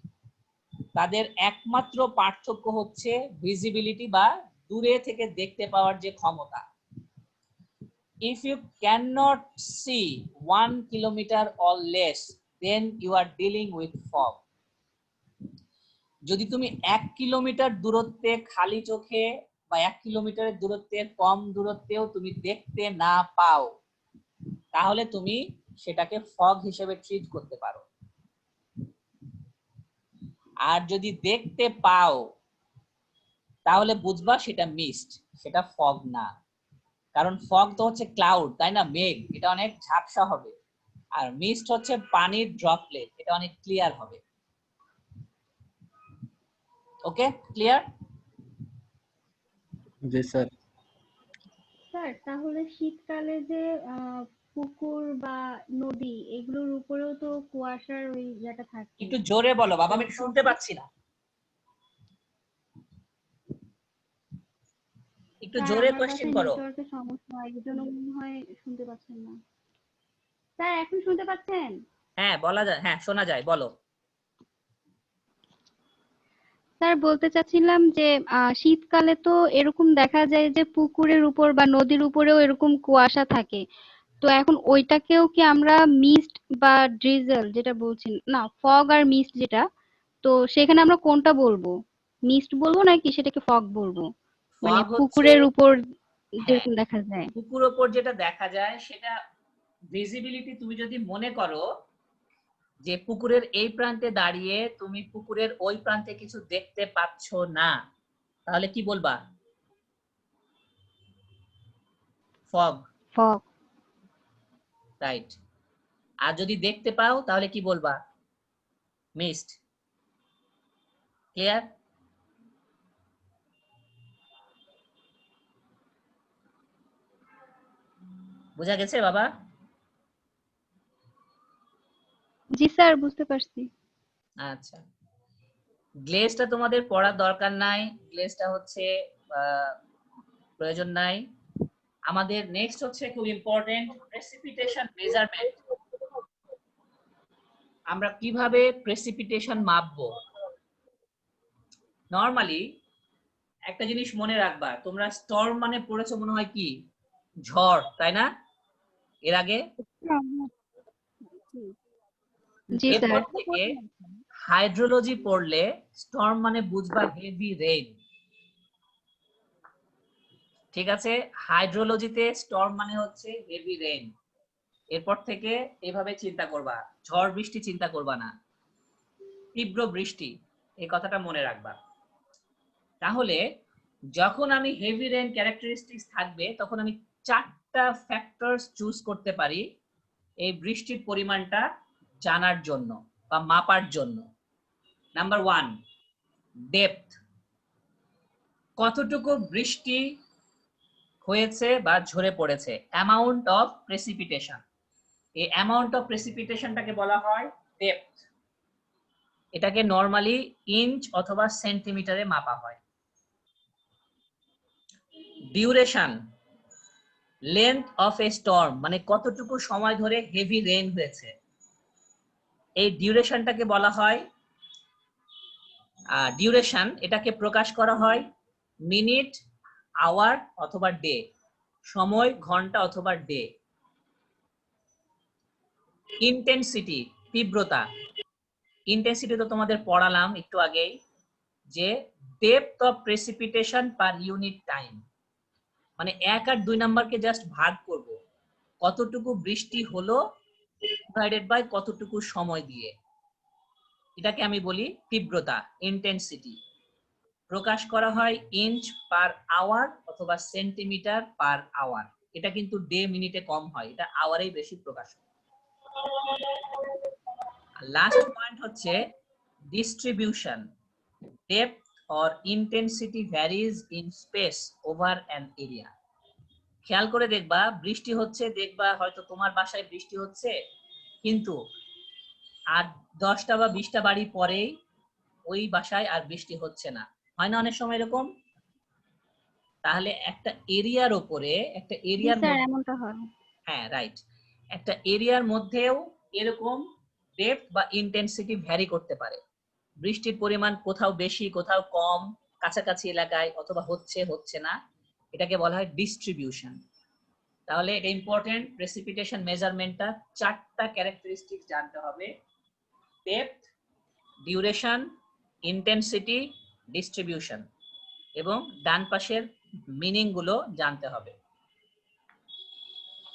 তাদের একমাত্র পার্থক্য হচ্ছে ভিজিবিলিটি বা দূরে থেকে দেখতে পাওয়ার যে ক্ষমতা। If you cannot see 1 kilometer or less, then you are dealing with fog. যদি তুমি 1 কিলোমিটার দূরত্বে খালি চোখে বা 1 কিলোমিটারের দূরত্বের কম দূরত্বেও তুমি দেখতে না পাও, তাহলে তুমি সেটাকে ফগ হিসেবে ট্রিট করতে পারো। আর যদি দেখতে পাও তাহলে বুঝবা সেটা মিস্ট, সেটা ফগ না। কারণ ফগ তো হচ্ছে ক্লাউড, তাই না, মেঘ, এটা অনেক ঝাপসা হবে। আর মিস্ট হচ্ছে পানির ড্রপলেট, এটা অনেক ক্লিয়ার হবে। ওকে, ক্লিয়ার? জি স্যার। স্যার তাহলে শীতকালে যে পুকুর বা নদী এগুলোর উপরেও তো কুয়াশার ওই ইয়েটা থাকে। একটু জোরে বলো বাবা, আমি শুনতে পাচ্ছি না। একটু স্যার জোরে আমার কোশ্চেন বাসায় করো। নেটওয়ার্কের সমস্যা হয়, এই জন্য মনে হয় শুনতে পাচ্ছেন না। স্যার এখন শুনতে পাচ্ছেন? হ্যাঁ বলা যায়, হ্যাঁ শোনা যায়, বলো। স্যার বলতে চাচ্ছিলাম যে শীতকালে তো এরকম দেখা যায় যে পুকুরের উপর বা নদীর উপরেও এরকম কুয়াশা থাকে। তো এখন ওইটাকেও কি আমরা মিস্ট বা ড্রিজল যেটা বলছি, না ফগ আর মিস্ট যেটা, তো সেখানে আমরা কোনটা বলবো? মিস্ট বলবো নাকি সেটাকে ফগ বলবো? মানে ফগ হচ্ছে, পুকুরের উপর হ্যাঁ যেরকম দেখা যায়। পুকুর ওপর যেটা দেখা যায় সেটা ভিজিবিলিটি, তুমি যদি মনে করো যে পুকুরের এই প্রান্তে দাঁড়িয়ে তুমি পুকুরের ওই প্রান্তে কিছু দেখতে পাচ্ছ না, তাহলে কি বলবা? Fog, fog. রাইট। আর যদি দেখতে পাও তাহলে কি বলবা? মিস্ট। ক্লিয়ার? বোঝা গেছে বাবা? জি স্যার, বুঝতে পারছি। আচ্ছা, গ্লেজটা তোমাদের পড়ার দরকার নাই, গ্লেজটা হচ্ছে প্রয়োজন নাই। আমাদের নেক্সট হচ্ছে খুব ইম্পর্টেন্ট, প্রেসিপিটেশন মেজারমেন্ট। আমরা কিভাবে প্রেসিপিটেশন মাপবো? নরমালি একটা জিনিস মনে রাখবা, তোমরা স্টর্ম মানে পড়েছো মনে হয় কি, ঝড়, তাই না, এর আগে? জি স্যার। এরপর থেকে হাইড্রোলজি পড়লে স্টর্ম মানে বুঝবা হেভি রেইন। ঠিক আছে, হাইড্রোলজিতে স্টর্ম মানে হচ্ছে হেভি রেইন। এরপর থেকে এভাবে চিন্তা করবা, ঝড় বৃষ্টি চিন্তা করবা না, তীব্র বৃষ্টি, এই কথাটা মনে রাখবা। তাহলে যখন আমি হেভি রেইন ক্যারেক্টারিস্টিক্স থাকবে তখন আমি 4টা ফ্যাক্টরস চুজ করতে পারি এই বৃষ্টির পরিমাণটা জানার জন্য বা মাপার জন্য। নাম্বার 1, ডেপথ, কতটুকু বৃষ্টি হয়েছে বা ঝরে পড়েছে, অ্যামাউন্ট অফ প্রেসিপিটেশন। এই অ্যামাউন্ট অফ প্রেসিপিটেশনটাকে বলা হয় ডেপথ। এটাকে নরমালি ইঞ্চ অথবা সেন্টিমিটারে মাপা হয়। Duration, length of A Sturm, মানে কতটুকু সময় ধরে হেভি রেইন হয়েছে, এই ডিউরেশনটাকে বলা হয় ডিউরেশন। এটাকে প্রকাশ করা হয় মিনিট, আওয়ার অথবা ডে, সময়, ঘন্টা অথবা ডে। ইন্টেন্সিটি, তীব্রতা, ইন্টেন্সিটি তো তোমাদের পড়ালাম একটু আগেই, যে depth of precipitation per unit time, মানে 1 আর 2 নাম্বারকে জাস্ট ভাগ করব, কতটুকু বৃষ্টি হলো ডিভাইডেড বাই কতটুকু সময় দিয়ে, এটাকে আমি বলি তীব্রতা, ইন্টেন্সিটি। প্রকাশ করা হয় ইঞ্চ পার আওয়ার অথবা সেন্টিমিটার পার আওয়ার। এটা কিন্তু ডে মিনিটে কম হয়, এটা আওয়ারেই বেশি প্রকাশ হয়। লাস্ট পয়েন্ট হচ্ছে distribution, depth or intensity varies in space over an area. খেয়াল করে দেখবা, বৃষ্টি হচ্ছে, দেখবা হয়তো তোমার বাসায় বৃষ্টি হচ্ছে, কিন্তু আর 10টা বা 20টা বাড়ি পরেই ওই বাসায় আর বৃষ্টি হচ্ছে না, হয় না অনেক সময় এরকম? তাহলে একটা এরিয়ার উপরে, একটা জি এরিয়ার স্যার, মধ্যে, এমনটা হয়। হ্যাঁ রাইট, একটা এরিয়ার মধ্যেও এরকম ডেপথ বা ইন্টেন্সিটি ভ্যারি করতে পারে। বৃষ্টির পরিমাণ কোথাও বেশি কোথাও কম, কাছাকাছি এলাকায়, অথবা হচ্ছে হচ্ছে না, এটাকে বলা হয় ডিস্ট্রিবিউশন। তাহলে এটা ইম্পর্টেন্ট, প্রেসিপিটেশন মেজারমেন্টটা 4টা ক্যারেক্টারিস্টিক্স জানতে হবে: ডেপথ, ডিউরেশন, ইন্টেন্সিটি, ডিস্ট্রিবিউশন এবং ডান পাশের মিনিং গুলো জানতে হবে।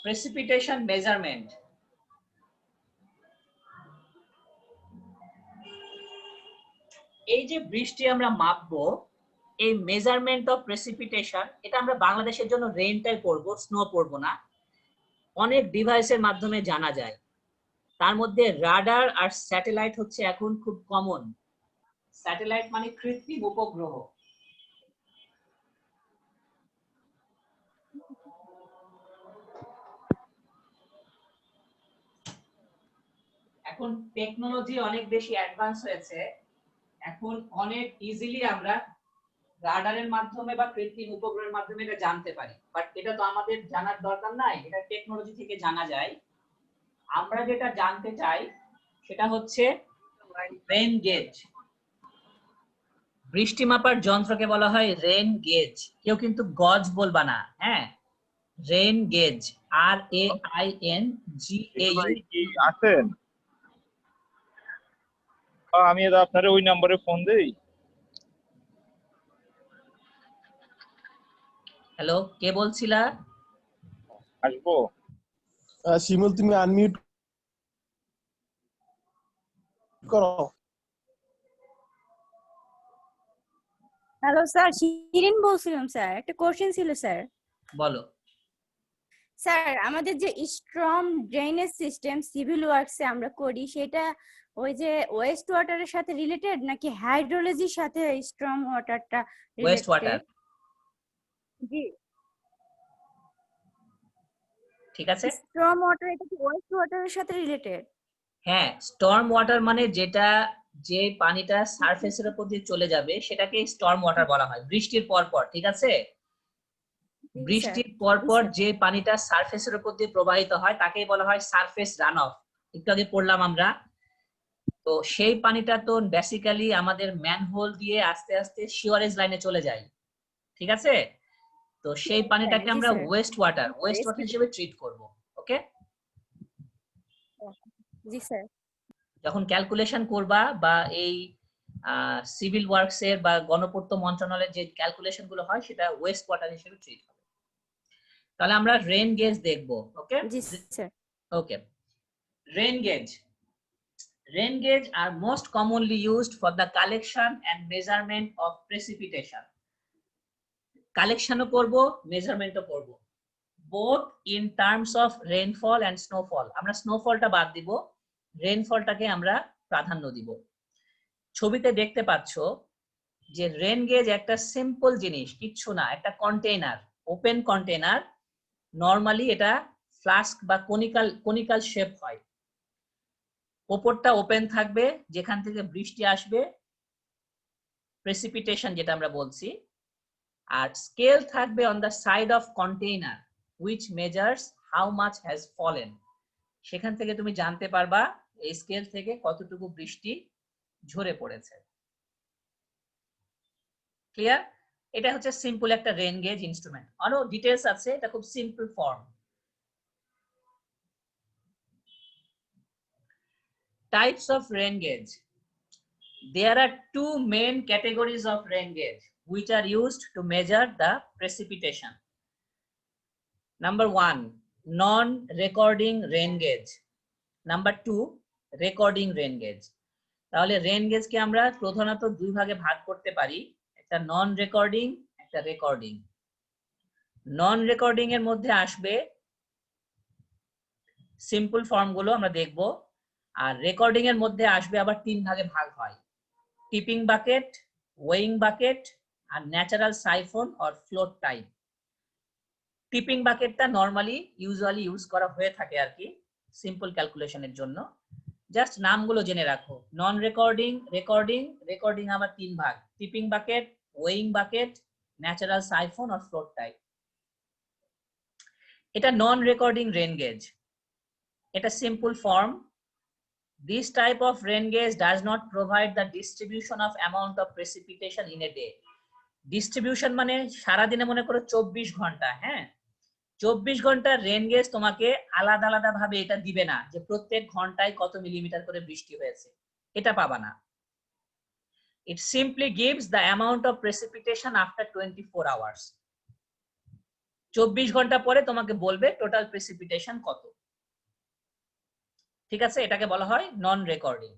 প্রেসিপিটেশন মেজারমেন্ট, এই যে বৃষ্টি আমরা মাপবো, এই মেজারমেন্ট অফ প্রেসিপিটেশন, এটা আমরা বাংলাদেশের জন্য রেইনটাই পড়ব, স্নো পড়ব না। অনেক ডিভাইসের মাধ্যমে জানা যায়, তার মধ্যে রাডার আর স্যাটেলাইট হচ্ছে এখন খুব কমন। স্যাটেলাইট মানে কৃত্রিম উপগ্রহ। এখন টেকনোলজি অনেক বেশি অ্যাডভান্স হয়েছে, এখন অনেক ইজিলি আমরা রাডারের মাধ্যমে বা কৃত্রিম উপগ্রহের মাধ্যমে এটা জানতে পারি, বাট এটা তো আমাদের জানার দরকার নাই, এটা টেকনোলজি থেকে জানা যায়। আমরা যেটা জানতে চাই সেটা হচ্ছে রেইন গেজ। বৃষ্টি মাপার যন্ত্রকে বলা হয় রেইন গেজ, কেউ কিন্তু গজ বলবা না, হ্যাঁ, রেইন গেজ, RAINGAU। আছেন? আমি আপনার ওই নম্বরে ফোন দেই। হ্যালো, কে বলছিলা? আসবো। শিমুল তুমি আনমিউট করো। হ্যালো স্যার, শিরিন বলছিলাম স্যার, একটা কোশ্চেন ছিল স্যার। বলো। স্যার আমাদের যে স্ট্রম ড্রেনেজ সিস্টেম সিভিল ওয়ার্কসে আমরা করি, সেটা ওই যে ওয়েস্ট ওয়াটারের সাথে রিলেটেড নাকি হাইড্রোলজির সাথে স্ট্রম ওয়াটারটা ওয়েস্ট ওয়াটার। জি, ঠিক আছে। স্ট্রম ওয়াটার এটা কি ওয়েস্ট ওয়াটারের সাথে রিলেটেড? হ্যাঁ, স্টর্ম ওয়াটার মানে যেটা, যে পানিটা সারফেসের উপর দিয়ে চলে যাবে সেটাকে স্টর্ম ওয়াটার বলা হয় বৃষ্টির পর পর, ঠিক আছে? বৃষ্টির পর পর যে পানিটা সারফেসের উপর দিয়ে প্রবাহিত হয় তাকেই বলা হয় সারফেস রান অফ। একটু আগে পড়লাম আমরা। তো সেই পানিটা তো বেসিক্যালি আমাদের ম্যানহোল দিয়ে আস্তে আস্তে সিওরেজ লাইনে চলে যায়, ঠিক আছে? তো সেই পানিটাকে আমরা ওয়েস্ট ওয়াটার হিসেবে ট্রিট করব। ওকে? জি স্যার। যখন ক্যালকুলেশন করবা বা এই সিভিল ওয়ার্কস এর বা গণপূর্ত মন্ত্রণালয়ের যে ক্যালকুলেশন গুলো হয় সেটা ওয়েস্ট ওয়াটার হিসেবে ট্রিট হবে। তাহলে আমরা রেইন গেজ দেখব। ওকে? জি sir. Okay, rain gauge. Rain gauge are most commonly used for the collection and measurement of precipitation. কালেকশনও করব, মেজারমেন্টও করব, both in terms of rainfall and snowfall. আমরা স্নোফলটা বাদ দিব, রেইনফলটাকে আমরা প্রাধান্য দিব। ছবিতে দেখতে পাচ্ছ যে রেইন গেজ একটা সিম্পল জিনিস, কিচ্ছু না, একটা কন্টেইনার, ওপেন কন্টেইনার। নরমালি এটা ফ্লাস্ক বা কনিকাল শেপ হয়। ওপরটা ওপেন থাকবে, যেখান থেকে বৃষ্টি আসবে, প্রেসিপিটেশন যেটা আমরা বলছি, আর স্কেল থাকবে on the side of container which measures how much has fallen. সেখান থেকে তুমি জানতে পারবা এই স্কেল থেকে কতটুকু বৃষ্টি ঝরে পড়েছে। ক্লিয়ার? এটা হচ্ছে সিম্পল একটা রেইন গেজ ইনস্ট্রুমেন্ট। আরো ডিটেইলস আছে, এটা খুব simple form. Types of rain gauge. There are two main categories of rain gauge which are used to measure the precipitation. Number 1, non-recording rain gauge. Number 2, recording rain gauge. তাহলে rain গেজকে আমরা প্রধানত দুই ভাগে ভাগ করতে পারি, একটা নন রেকর্ডিং, একটা রেকর্ডিং। নন রেকর্ডিং এর মধ্যে আসবে সিম্পল ফর্ম গুলো আমরা দেখব, আর রেকর্ডিং এর মধ্যে আসবে আবার তিন ভাগে ভাগ হয়, টিপিং বাকেট, ওয়েইং বাকেট আর natural siphon or float type. Tipping বাকেটটা নরমালি ইউজুয়ালি ইউজ করা হয়ে থাকে আর কি সিম্পল ক্যালকুলেশনের জন্য। জাস্ট নামগুলো জেনে রাখো, নন রেকর্ডিং, রেকর্ডিং, রেকর্ডিং আবার তিন ভাগ, tipping bucket, weighing bucket, natural siphon or float type. এটা নন রেকর্ডিং রেইন গেজ, এটা simple form. This type of rain gauge does not provide the distribution of amount of precipitation in a day. Distribution মানে সারা দিনে মনে করো 24 ঘন্টা, হ্যাঁ, 24 ঘন্টা rain gauge তোমাকে আলাদা আলাদা ভাবে এটা দিবে না যে প্রত্যেক ঘন্টায় কত মিলিমিটার করে বৃষ্টি হয়েছে, এটা পাবা না। It simply gives the amount of precipitation after 24 hours. 24 ঘন্টা পরে তোমাকে বলবে টোটাল প্রেসিপিটেশন কত। ঠিক আছে, এটাকে বলা হয় নন রেকর্ডিং।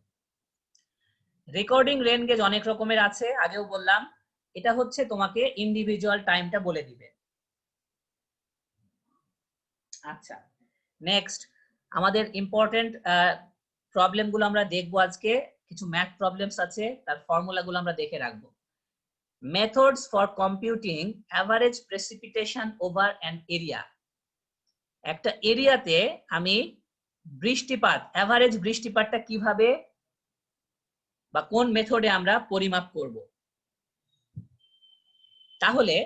রেকর্ডিং রেন গেজ অনেক রকমের আছে, আগেও বললাম। এটা হচ্ছে তোমাকে ইন্ডিভিজুয়াল টাইমটা বলে দিবে। আচ্ছা, নেক্সট আমাদের ইম্পর্টেন্ট প্রবলেম গুলো আমরা দেখবো আজকে। কিছু ম্যাথ প্রবলেমস আছে, তার ফর্মুলা গুলো আমরা দেখে রাখবো। Methods for computing average precipitation over an area. একটা এরিয়াতে আমি বৃষ্টিপাত, অ্যাভারেজ বৃষ্টিপাতটা কিভাবে বা কোন মেথডে আমরা পরিমাপ করব। তাহলে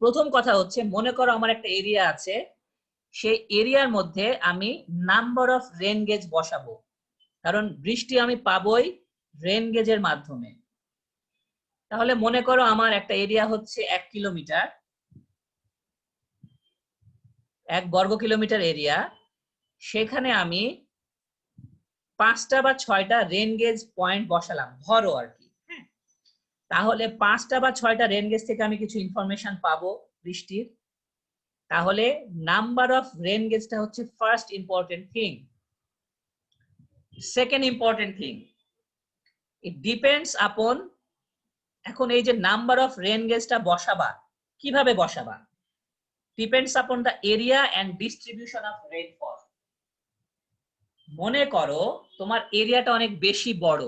প্রথম কথা হচ্ছে, মনে করো আমার একটা এরিয়া আছে, সেই এরিয়ার মধ্যে আমি নাম্বার অফ রেন গেজ বসাবো, কারণ বৃষ্টি আমি পাবোই রেন গেজের মাধ্যমে। তাহলে মনে করো আমার একটা এরিয়া হচ্ছে 1 কিলোমিটার, 1 বর্গ কিলোমিটার এরিয়া। সেখানে আমি 5টা বা 6টা রেন গেজ পয়েন্ট বসালাম, ধরো আর কি। তাহলে 5টা বা 6টা রেন গেজ থেকে আমি কিছু ইনফরমেশন পাবো বৃষ্টির। তাহলে নাম্বার অফ রেন গেজটা হচ্ছে first important thing. Second important thing, it depends upon, এখন এই যে নাম্বার অফ রেন গেজটা বসাবা, কিভাবে বসাবা? Depends upon the area and distribution of rainfall. মনে করো তোমার এরিয়াটা অনেক বেশি বড়,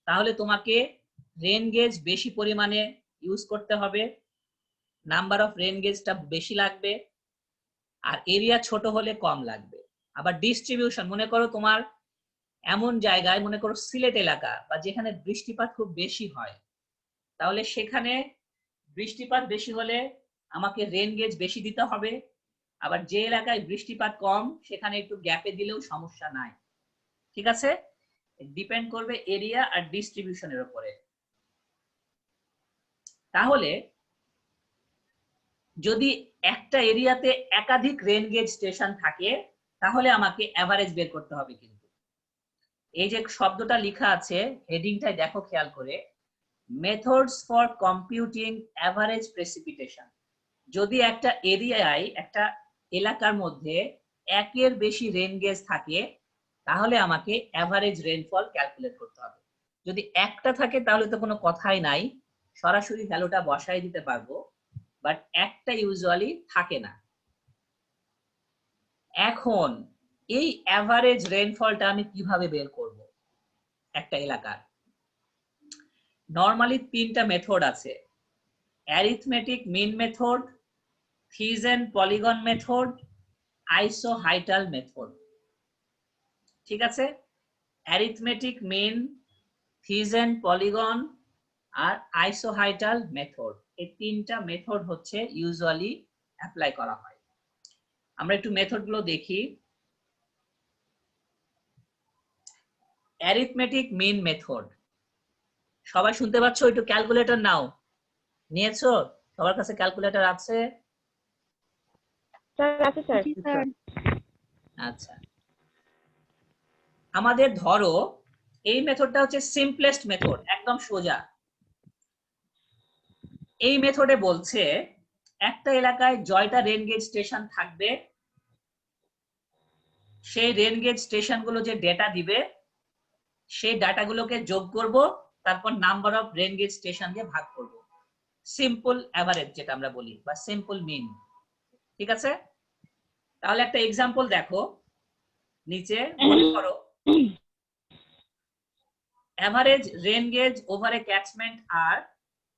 তাহলে তোমাকে রেন গেজ বেশি পরিমাণে ইউজ করতে হবে, নাম্বার অফ রেন গেজটা বেশি লাগবে। আর এরিয়া ছোট হলে কম লাগবে। আবার ডিস্ট্রিবিউশন, মনে করো তোমার এমন জায়গায়, মনে করো সিলেট এলাকা বা যেখানে বৃষ্টিপাত খুব বেশি হয়, তাহলে সেখানে বৃষ্টিপাত বেশি হলে আমাকে রেন গেজ বেশি দিতে হবে। আবার যে এলাকায় বৃষ্টিপাত কম, সেখানে একটু গ্যাপে দিলেও সমস্যা নাই। ঠিক আছে, ডিপেন্ড করবে এরিয়া আর ডিস্ট্রিবিউশনের উপরে। তাহলে যদি একটা এরিয়াতে একাধিক রেন গেজ স্টেশন থাকে, তাহলে আমাকে এভারেজ বের করতে হবে। কিন্তু এই যে শব্দটা লেখা আছে হেডিংটাই দেখো খেয়াল করে, methods for computing average precipitation. যদি একটা এরিয়ায়, একটা এলাকার মধ্যে 1-এর বেশি রেন গেজ থাকে, তাহলে আমাকে এভারেজ রেইনফল ক্যালকুলেট করতে হবে। যদি একটা থাকে তাহলে তো কোনো কথাই নাই, সরাসরি ভ্যালুটা বসাই দিতে পারবো, বাট একটা ইউজুয়ালি থাকে না। এখন এই এভারেজ রেইনফলটা আমি কিভাবে বের করব একটা এলাকার? নরমালি 3টা মেথড আছে, arithmetic mean method, Thiessen polygon method, isohyetal method. ঠিক আছে, অ্যারিথমেটিক মিন, ফিজেন পলিগন আর আইসোহাইটাল মেথড, এই 3টা মেথড হচ্ছে ইউজুয়ালি অ্যাপ্লাই করা হয়। আমরা একটু মেথড গুলো দেখি। অ্যারিথমেটিক মিন মেথড, সবাই শুনতে পাচ্ছ? একটু ক্যালকুলেটর নাও, নিয়েছো? সবার কাছে ক্যালকুলেটর আছে? স্যার আছে স্যার। আচ্ছা, আমাদের ধরো এই মেথডটা হচ্ছে সিম্পলেস্ট মেথড, একদম সোজা। এই মেথডে বলছে একটা এলাকায় জয়টা রেন গেজ স্টেশন থাকবে, সেই রেন গেজ স্টেশন গুলো যে ডেটা দিবে, সেই ডাটাগুলোকে যোগ করব, তারপর number of rain gauge station দিয়ে ভাগ করব। সিম্পল এভারেজ যেটা আমরা বলি, বা সিম্পল মিন। ঠিক আছে, তাহলে একটা এক্সাম্পল দেখো নিচে। মনে করো average rain gauge over a catchment are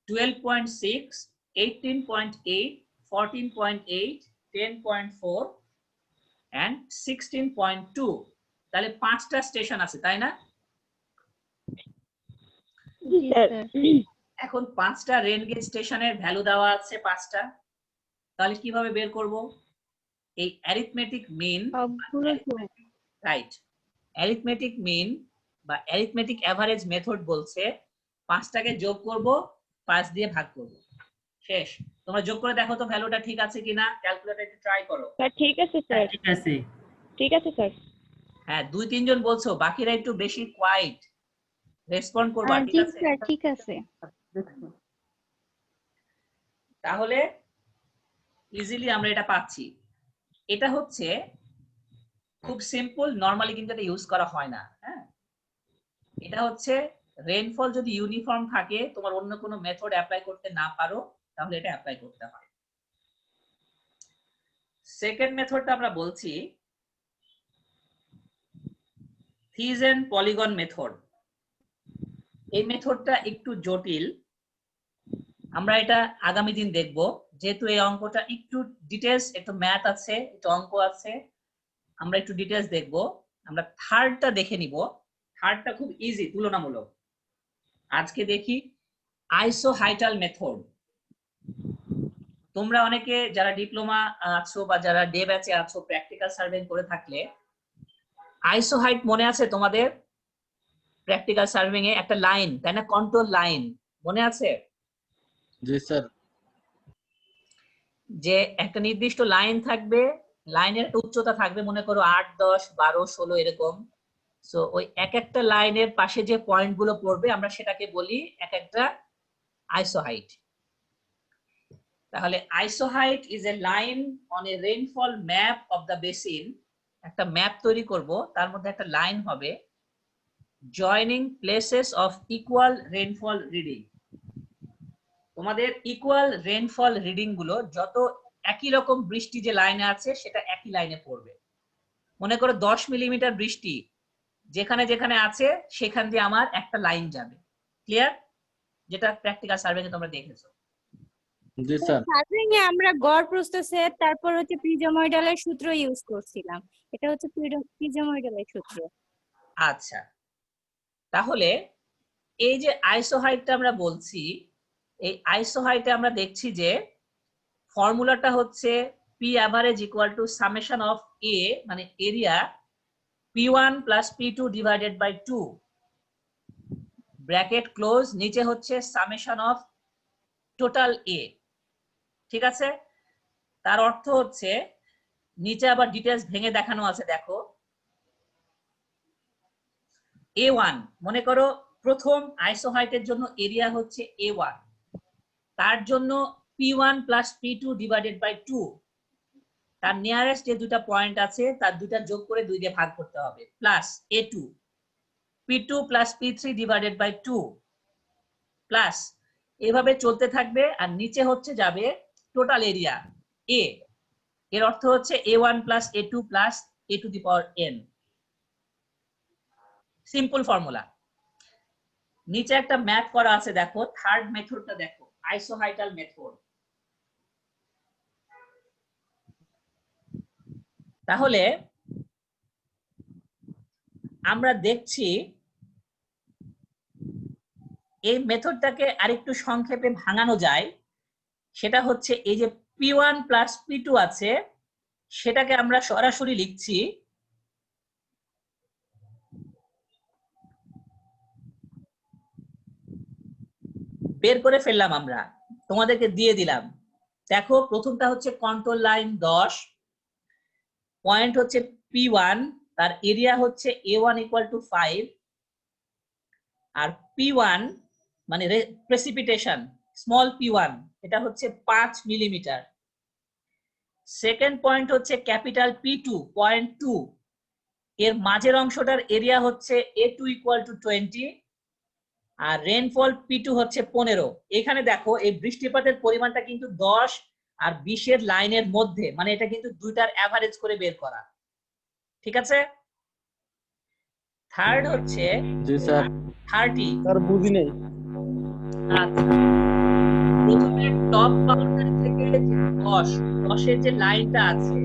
12.6, 18.8, 14.8, 10.4 and 16.2। তাহলে 5টা স্টেশন আছে, তাই না? এখন 5টা রেন গেজ স্টেশনের ভ্যালু দেওয়া আছে 5টা। তাহলে কিভাবে বের করব? এই arithmetic mean, right, arithmetic mean বা অ্যারিথমেটিক এভারেজ মেথড বলছে 5টাকে যোগ করব, 5 দিয়ে ভাগ করব, শেষ। তোমরা যোগ করে দেখো তো ভ্যালুটা ঠিক আছে কিনা, ক্যালকুলেটর একটু ট্রাই করো। স্যার ঠিক আছে স্যার। ঠিক আছে। ঠিক আছে স্যার। হ্যাঁ, 2-3 জন বলছো, বাকিরা একটু বেশি কোয়াইট। রেসপন্ড করবা, ঠিক জি আছে? স্যার, ঠিক আছে। তাহলে ইজিলি আমরা এটা পাচ্ছি। এটা হচ্ছে খুব সিম্পল, নরমালি কিন্তু এটা ইউজ করা হয় না। হ্যাঁ, এটা হচ্ছে রেইনফল যদি ইউনিফর্ম থাকে, তোমার অন্য কোনো মেথড অ্যাপ্লাই করতে না পারো, তাহলে এটা অ্যাপ্লাই করতে হয়। সেকেন্ড মেথডটা আমরা বলছি থিজেন পলিগন মেথড। এই মেথডটা একটু জটিল, আমরা এটা আগামী দিন দেখব। যেহেতু এই অঙ্কটা একটু ডিটেলস, একটু ম্যাথ আছে, একটু অঙ্ক আছে, আমরা একটু ডিটেলস দেখব। আমরা থার্ডটা দেখে নিব। থার্ডটা খুব ইজি তুলনামূলক। আজকে দেখি আইসোহাইটাল মেথড। তোমরা অনেকে যারা ডিপ্লোমা আছো বা যারা ডে ব্যাচে আছো, প্র্যাকটিক্যাল সার্ভে করে থাকলে আইসোহাইট মনে আছে তোমাদের? প্র্যাকটিক্যাল সার্ভিং এ একটা লাইন, তাই না? কন্ট্রোল লাইন মনে আছে? জি স্যার। যে একটা নির্দিষ্ট লাইন থাকবে, লাইনের উচ্চতা থাকবে, মনে করো 8, 10, 12, 16 এরকম। সো ওই এক একটা লাইনের পাশে যে পয়েন্ট গুলো পড়বে আমরা সেটাকে বলি এক একটা আইসোহাইট। তাহলে isohyet is a line on a rainfall map of the basin. একটা ম্যাপ তৈরি করব, তার মধ্যে একটা লাইন হবে joining places of equal rainfall reading. তোমাদের ইকুয়াল রেইনফল রিডিং গুলো যত একই রকম বৃষ্টি যে লাইনে আছে সেটা একই লাইনে পড়বে। মনে করো 10 মিলিমিটার বৃষ্টি যেখানে যেখানে আছে সেখান দিয়ে আমার একটা লাইন যাবে। ক্লিয়ার? যেটা প্র্যাকটিক্যাল সার্ভে তোমরা দেখেছো। জি স্যার। সার্ভিং এ আমরা গড় প্রস্থ সেট, তারপর হচ্ছে প্রিজময়েডালের সূত্র ইউজ করছিলাম। এটা হচ্ছে প্রিজময়েডালের সূত্র। আচ্ছা, তাহলে এই যে আইসোহাইটটা আমরা বলছি, এই আইসোহাইটে আমরা দেখছি যে ফর্মুলাটা হচ্ছে P average equal to summation of A, মানে area, P1 plus P2 divided by 2 bracket close, নিচে হচ্ছে সামেশন অফ টোটাল এ। ঠিক আছে? তার অর্থ হচ্ছে নিচে আবার ডিটেলস ভেঙে দেখানো আছে, দেখো। A1 মনে করো প্রথম আইসোহাইটের জন্য এরিয়া হচ্ছে A1, তার জন্য P1 plus P2 divided by 2, তার নিয়ারেস্ট যে দুটা পয়েন্ট আছে তার দুটা যোগ করে 2 দিয়ে ভাগ করতে হবে, plus A2 P2 plus P3 divided by 2 plus, এভাবে চলতে থাকবে। আর নিচে হচ্ছে যাবে টোটাল এরিয়া A, এর অর্থ হচ্ছে A1 plus A2 plus A to the power n। Simple formula. নিচে একটা ম্যাথ করা আছে, দেখো থার্ড মেথডটা দেখো, আইসোহাইটাল মেথড। তাহলে আমরা দেখছি এই মেথডটাকে আরেকটু সংক্ষেপে ভাঙানো যায়। সেটা হচ্ছে এই যে P1 প্লাস P2 আছে সেটাকে আমরা সরাসরি লিখছি বের করে ফেললাম, আমরা তোমাদেরকে দিয়ে দিলাম। দেখো প্রথমটা হচ্ছে কন্ট্রোল লাইন 10, পয়েন্ট হচ্ছে P1, তার এরিয়া হচ্ছে A1 equal to 5, R P1 মানে প্রেসিপিটেশন স্মল P1 এটা হচ্ছে 5 মিলিমিটার। সেকেন্ড পয়েন্ট হচ্ছে ক্যাপিটাল P2 পয়েন্ট 2, এর মাঝের অংশটার এরিয়া হচ্ছে A2 equal to 20, R rainfall P2 হচ্ছে 15। এখানে দেখো এই বৃষ্টিপাতের পরিমাণটা কিন্তু 10 আর 20 এর লাইনের মধ্যে, মানে এটা কিন্তু দুইটার এভারেজ করে বের করা। ঠিক আছে? থার্ড হচ্ছে জি স্যার। 30। স্যার বুঝি নেই। আচ্ছা, প্রথমে টপ বাউন্ডারি থেকে যে 10 এর যে লাইনটা আছে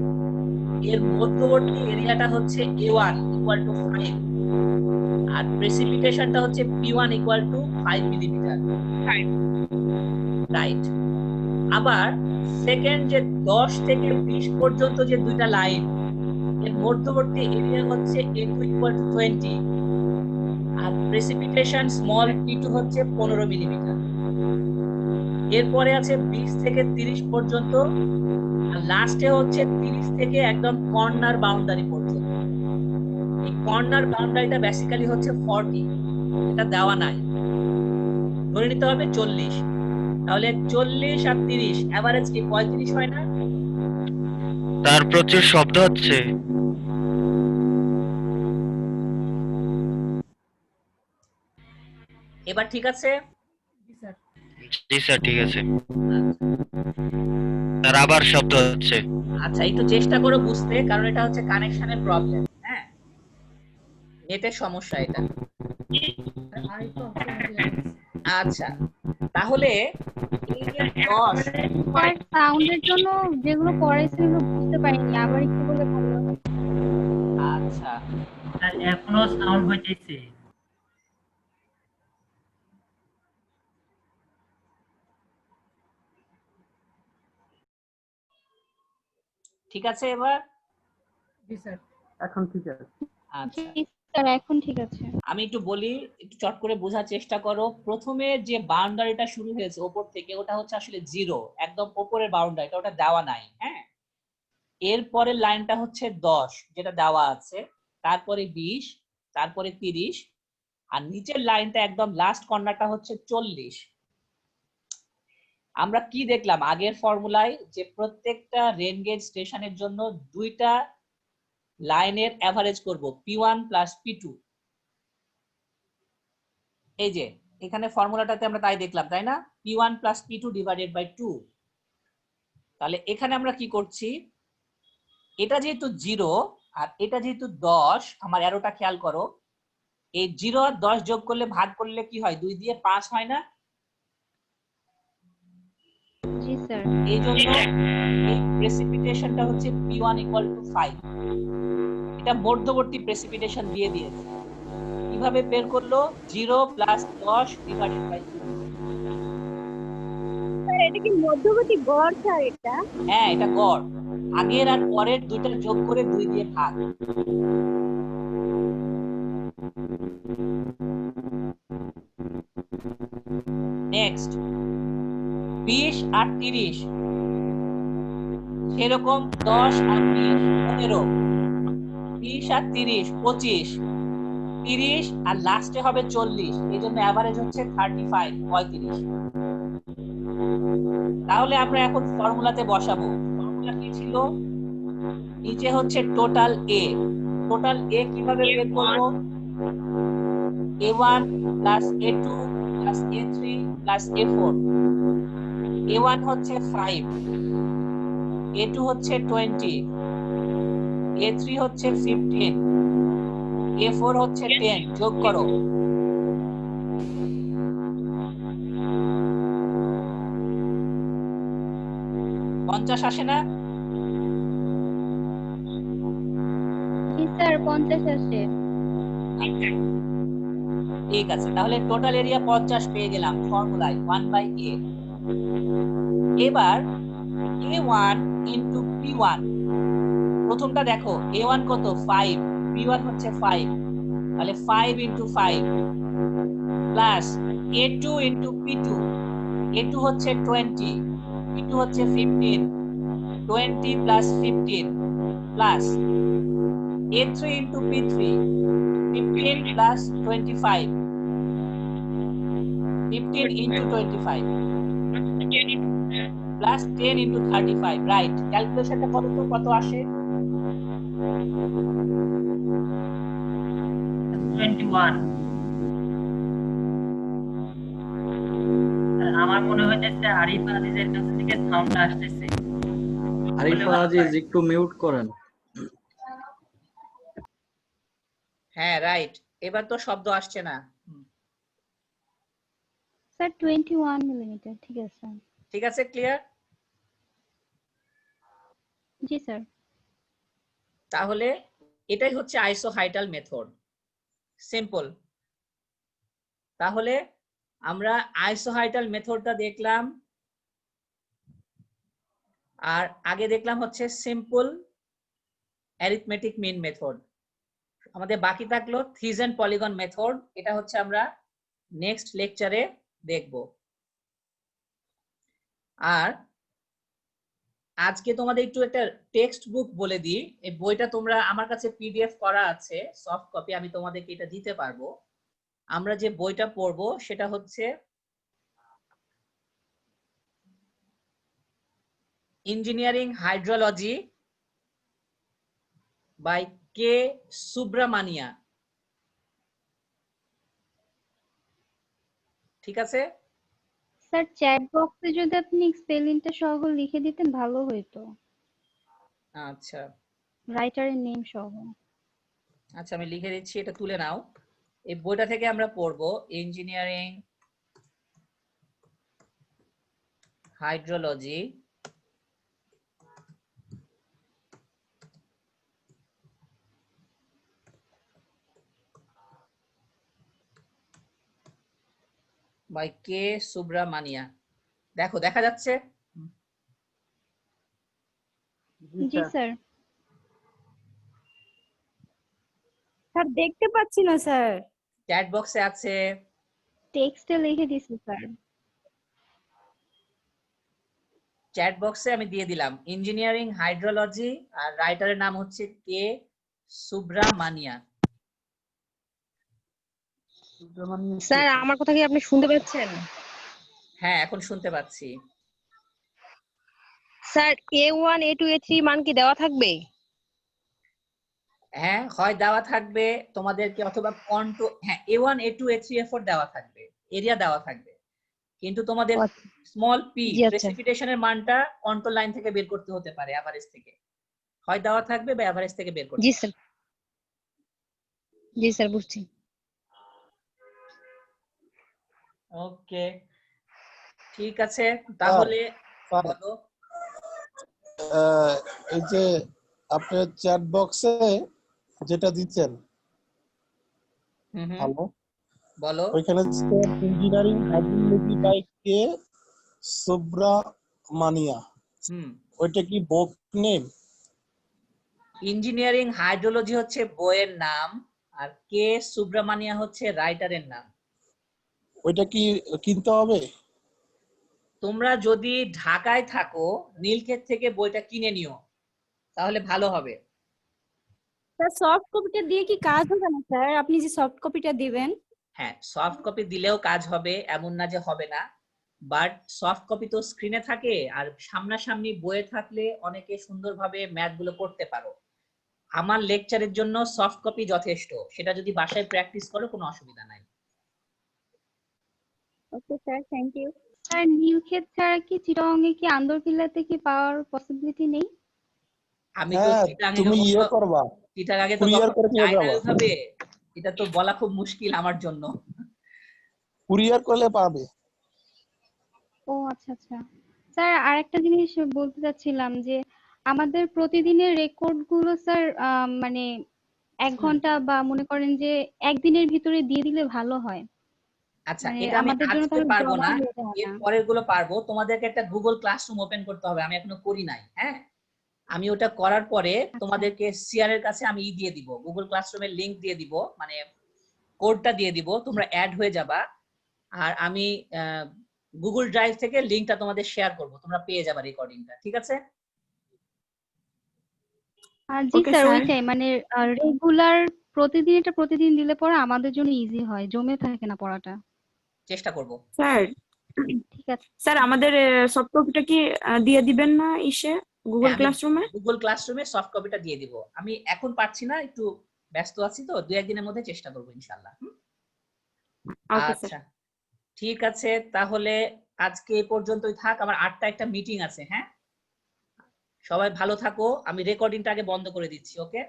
এর মধ্যবর্তী এরিয়াটা হচ্ছে A1 ইকুয়াল টু 5, আর প্রেসিপিটেশনটা হচ্ছে P1 equal to 5 millimetre. Right. আবার সেকেন্ড যে 10 থেকে 20 পর্যন্ত যে দুইটা লাইন এর মধ্যবর্তী এরিয়া হচ্ছে A2 ইকুয়াল টু 20, আর প্রেসিপিটেশন স্মল P2 হচ্ছে 15 মিলিমিটার। এরপরে আছে 20 থেকে 30 পর্যন্ত, আর লাস্টে হচ্ছে 30 থেকে একদম কর্নার বাউন্ডারি পর্যন্ত। এই কর্নার বাউন্ডারিটা বেসিক্যালি হচ্ছে 40, এটা দেওয়া নাই, ধরে নিতে হবে 40। তাহলে 40 আর 30 এভারেজ কি 35 হয় না? তার প্রচুর শব্দ হচ্ছে। এবার ঠিক আছে? জি স্যার ঠিক আছে। তার আবার শব্দ হচ্ছে। আচ্ছা একটু চেষ্টা করো বুঝতে, কারণ এটা হচ্ছে কানেকশনের প্রবলেম। হ্যাঁ, নেটের সমস্যা এটা। আচ্ছা তাহলে এই যে 10 স্যার সাউন্ডের জন্য যেগুলো পড়াইছেন এগুলো বুঝতে পারিনি, আবার একটু বলে ভালো হবে। আচ্ছা আর এখনো সাউন্ড হইতেছে। ঠিক আছে এবার? জি স্যার এখন ঠিক আছে। আচ্ছা জি স্যার এখন ঠিক আছে। আমি একটু বলি, একটু চট করে বোঝার চেষ্টা করো। প্রথমে যে বাউন্ডারিটা শুরু হয়েছে উপর থেকে, ওটা হচ্ছে আসলে 0, একদম উপরের বাউন্ডারিটা, ওটা দেওয়া নাই। হ্যাঁ, এরপরের লাইনটা হচ্ছে 10 যেটা দেওয়া আছে, তারপরে 20, তারপরে 30, আর নিচের লাইনটা একদম লাস্ট কর্নারটা হচ্ছে 40। আমরা কি দেখলাম আগের ফর্মুলায়, যে প্রত্যেকটা রেন গেজ স্টেশনের জন্য দুইটা লাইনের অ্যাভারেজ করব, P1 প্লাস P2। এই যে এখানে ফর্মুলাটাতে আমরা তাই দেখলাম, তাই না? P1 plus P2 divided by 2। তাহলে এখানে আমরা কি করছি, এটা যেহেতু 0 আর এটা যেহেতু 10, আমার অ্যারোটা খেয়াল করো, এই 0 আর 10 যোগ করলে ভাগ করলে কি হয়, 2 দিয়ে 5 হয় না? জি স্যার। এই জন্য এই প্রেসিপিটেশনটা হচ্ছে P1 ইকুয়াল টু 5। এটা মধ্যবর্তী প্রেসিপিটেশন দিয়ে দিয়েছে। কিভাবে বের করলো? 0 প্লাস 10 ডিভাইডেড বাই 2। স্যার এটা কি মধ্যবর্তী গড় স্যার এটা? হ্যাঁ এটা গড়, আগের আর পরের দুইটা যোগ করে 2 দিয়ে ভাগ। নেক্সট 20 আর 30, সেরকম 10 আর 20 15, 20 আর 30 25, 30 আর লাস্টে হবে 40, এই জন্য অ্যাভারেজ হচ্ছে 35 35। তাহলে আমরা এখন ফর্মুলাতে বসাবো। ফর্মুলা কি ছিল? নিচে হচ্ছে টোটাল এ। টোটাল এ কিভাবে বের করব? A1 plus A2 plus A3 plus A4। A1 হচ্ছে 5, A2 হচ্ছে 20, A3 হচ্ছে 15, A4 হচ্ছে 10। যোগ করো। পঞ্চাশ আসে না? জি স্যার 50 আসে। ঠিক আছে, তাহলে টোটাল এরিয়া 50 পেয়ে গেলাম ফর্মুলায় 1/a। এবার A1 ইনটু P1, প্রথমটা দেখো A1 কত 5, P1 হচ্ছে 5, তাহলে 5 into 5 plus A2 into P2, A2 হচ্ছে 20, P2 হচ্ছে 15, 20 plus 15 plus A3 into P3, 15 plus 25, 15 into 25 plus 10 into 35, right? ক্যালকুলেশনটা করো তো কত আসে? 21। আমার মনে হইতেছে আরিফ আজিজের কাছ থেকে সাউন্ডটা আসতেছে। আরিফ আজিজ একটু মিউট করেন। হ্যাঁ রাইট, এবার তো শব্দ আসছে না। স্যার 21 মিলিমিটার ঠিক আছে। ঠিক আছে, ক্লিয়ার? জি স্যার। তাহলে এটাই হচ্ছে আইসোহাইডাল মেথড, সিম্পল। তাহলে আমরা আইসোহাইডাল মেথডটা দেখলাম, আর আগে দেখলাম হচ্ছে সিম্পল অ্যারিথমেটিক মিন মেথড। আমাদের বাকি থাকলো থিজেন পলিগন মেথড, এটা হচ্ছে আমরা নেক্সট লেকচারে দেখব। আর আজকে তোমাদের একটু একটা টেক্সট বুক বলে দিই। এই বইটা তোমরা, আমার কাছে পিডিএফ করা আছে সফট কপি, আমি তোমাদেরকে এটা দিতে পারবো। আমরা যে বইটা পড়বো সেটা হচ্ছে ইঞ্জিনিয়ারিং হাইড্রোলজি বাই কে সুব্রামানিয়া। ঠিক আছে? স্যার চ্যাট বক্সে যদি আপনি স্পেলিংটা সহ লিখে দিতেন ভালো হতো, আচ্ছা রাইটারের নেম সহ। আচ্ছা আমি লিখে দিচ্ছি, এটা তুলে নাও। এই বইটা থেকে আমরা পড়বো ইঞ্জিনিয়ারিং হাইড্রোলজি বাই কে সুব্রামানিয়া। দেখো দেখা যাচ্ছে? জি স্যার। স্যার দেখতে পাচ্ছি না স্যার। চ্যাট বক্সে আছে। টেক্সটে লিখে দিছি স্যার। চ্যাট বক্সে আমি দিয়ে দিলাম ইঞ্জিনিয়ারিং হাইড্রোলজি, আর রাইটারের নাম হচ্ছে কে সুব্রামানিয়া। স্যার আমার কথা কি আপনি শুনতে পাচ্ছেন? হ্যাঁ এখন শুনতে পাচ্ছি। স্যার A1 A2 A3 মান কি দেওয়া থাকবে? হ্যাঁ হয় দেওয়া থাকবে তোমাদেরকে, অথবা হ্যাঁ A1 A2 A3 A4 দেওয়া থাকবে, এরিয়া দেওয়া থাকবে, কিন্তু তোমাদের স্মল পি প্রেসিপিটেশনের মানটা কন্ট্রোল লাইন থেকে বের করতে হতে পারে, এভারেজ থেকে হয় দেওয়া থাকবে বা এভারেজ থেকে বের করতে। জি স্যার, জি স্যার বুঝছি। ওকে ঠিক আছে তাহলে বলো। এই যে আপনার চ্যাট বক্সে যেটা দিচ্ছেন, হ্যালো বলো, ওইখানে ইঞ্জিনিয়ারিং হাইড্রোলজি বাই কে সুব্রামানিয়া, ওইটা কি বুক নেম? ইঞ্জিনিয়ারিং হাইড্রোলজি হচ্ছে বইয়ের নাম, আর কে সুব্রামানিয়া হচ্ছে রাইটারের নাম। ওইটা কি কিনতে হবে? তোমরা যদি ঢাকায় থাকো নীলক্ষেত থেকে বইটা কিনে নিও, তাহলে ভালো হবে। স্যার সফট কপিটা দিয়ে কি কাজ হবে না স্যার? আপনি যে সফট কপিটা দিবেন। হ্যাঁ সফট কপি দিলেও কাজ হবে, এমন না যে হবে না, বাট সফট কপি তো স্ক্রিনে থাকে, আর সামনাসামনি বইয়ে থাকলে অনেকে সুন্দরভাবে ম্যাথ গুলো করতে পারো। আমার লেকচারের জন্য সফট কপি যথেষ্ট, সেটা যদি বাসায় প্র্যাকটিস করো কোনো অসুবিধা নাই। Okay sir, thank you. Sir Nilkhet ছাড়া কি চিটাগংয়ে কি আন্দরকিল্লাতে কি পাওয়ার পসিবিলিটি নেই? আমি তো চিটাগাঙে তো যাই না ওইভাবে, এটা তো বলা খুব মুশকিল আমার জন্য। কুরিয়ার করলে পাবে। ও আচ্ছা আচ্ছা স্যার, আরেকটা জিনিস বলতে চাচ্ছিলাম যে আমাদের প্রতিদিনের রেকর্ড গুলো স্যার মানে 1 ঘন্টা বা মনে করেন যে একদিনের ভিতরে দিয়ে দিলে ভালো হয়। আচ্ছা মানে এটা আমি আমাদের জন্য আজকে তাহলে পারবো জমা না, হয়ে যায় এর না। পরের গুলো পারবো। তোমাদেরকে একটা গুগল ক্লাসরুম ওপেন করতে হবে, আমি এখনো করি নাই। হ্যাঁ আমি ওটা করার পরে তোমাদেরকে সিআর এর কাছে আমি দিয়ে দিব, গুগল ক্লাসরুমের লিংক দিয়ে দিব, মানে কোডটা দিয়ে দিব, তোমরা অ্যাড হয়ে যাবা, আর আমি গুগল ড্রাইভ থেকে লিংকটা তোমাদের শেয়ার করব, তোমরা পেয়ে যাবে রেকর্ডিংটা। ঠিক আছে? জি স্যার, ওইটাই মানে রেগুলার প্রতিদিন এটা প্রতিদিন দিলে পরে আমাদের জন্য ইজি হয়, জমে থাকে না পড়াটা। চেষ্টা করব স্যার। ঠিক আছে স্যার আমাদের সফট কপিটা কি দিয়ে দিবেন না ইসে গুগল ক্লাসরুমে? গুগল ক্লাসরুমে সফট কপিটা দিয়ে দিব। আমি এখন পারছি না, একটু ব্যস্ত আছি, তো 2-1 দিনের মধ্যে চেষ্টা করব ইনশাআল্লাহ। আচ্ছা ঠিক আছে তাহলে আজকে এই পর্যন্তই থাক, আমার 8টা একটা মিটিং আছে। হ্যাঁ সবাই ভালো থাকো, আমি রেকর্ডিংটা আগে বন্ধ করে দিচ্ছি। ওকে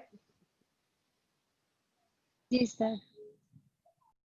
জি স্যার।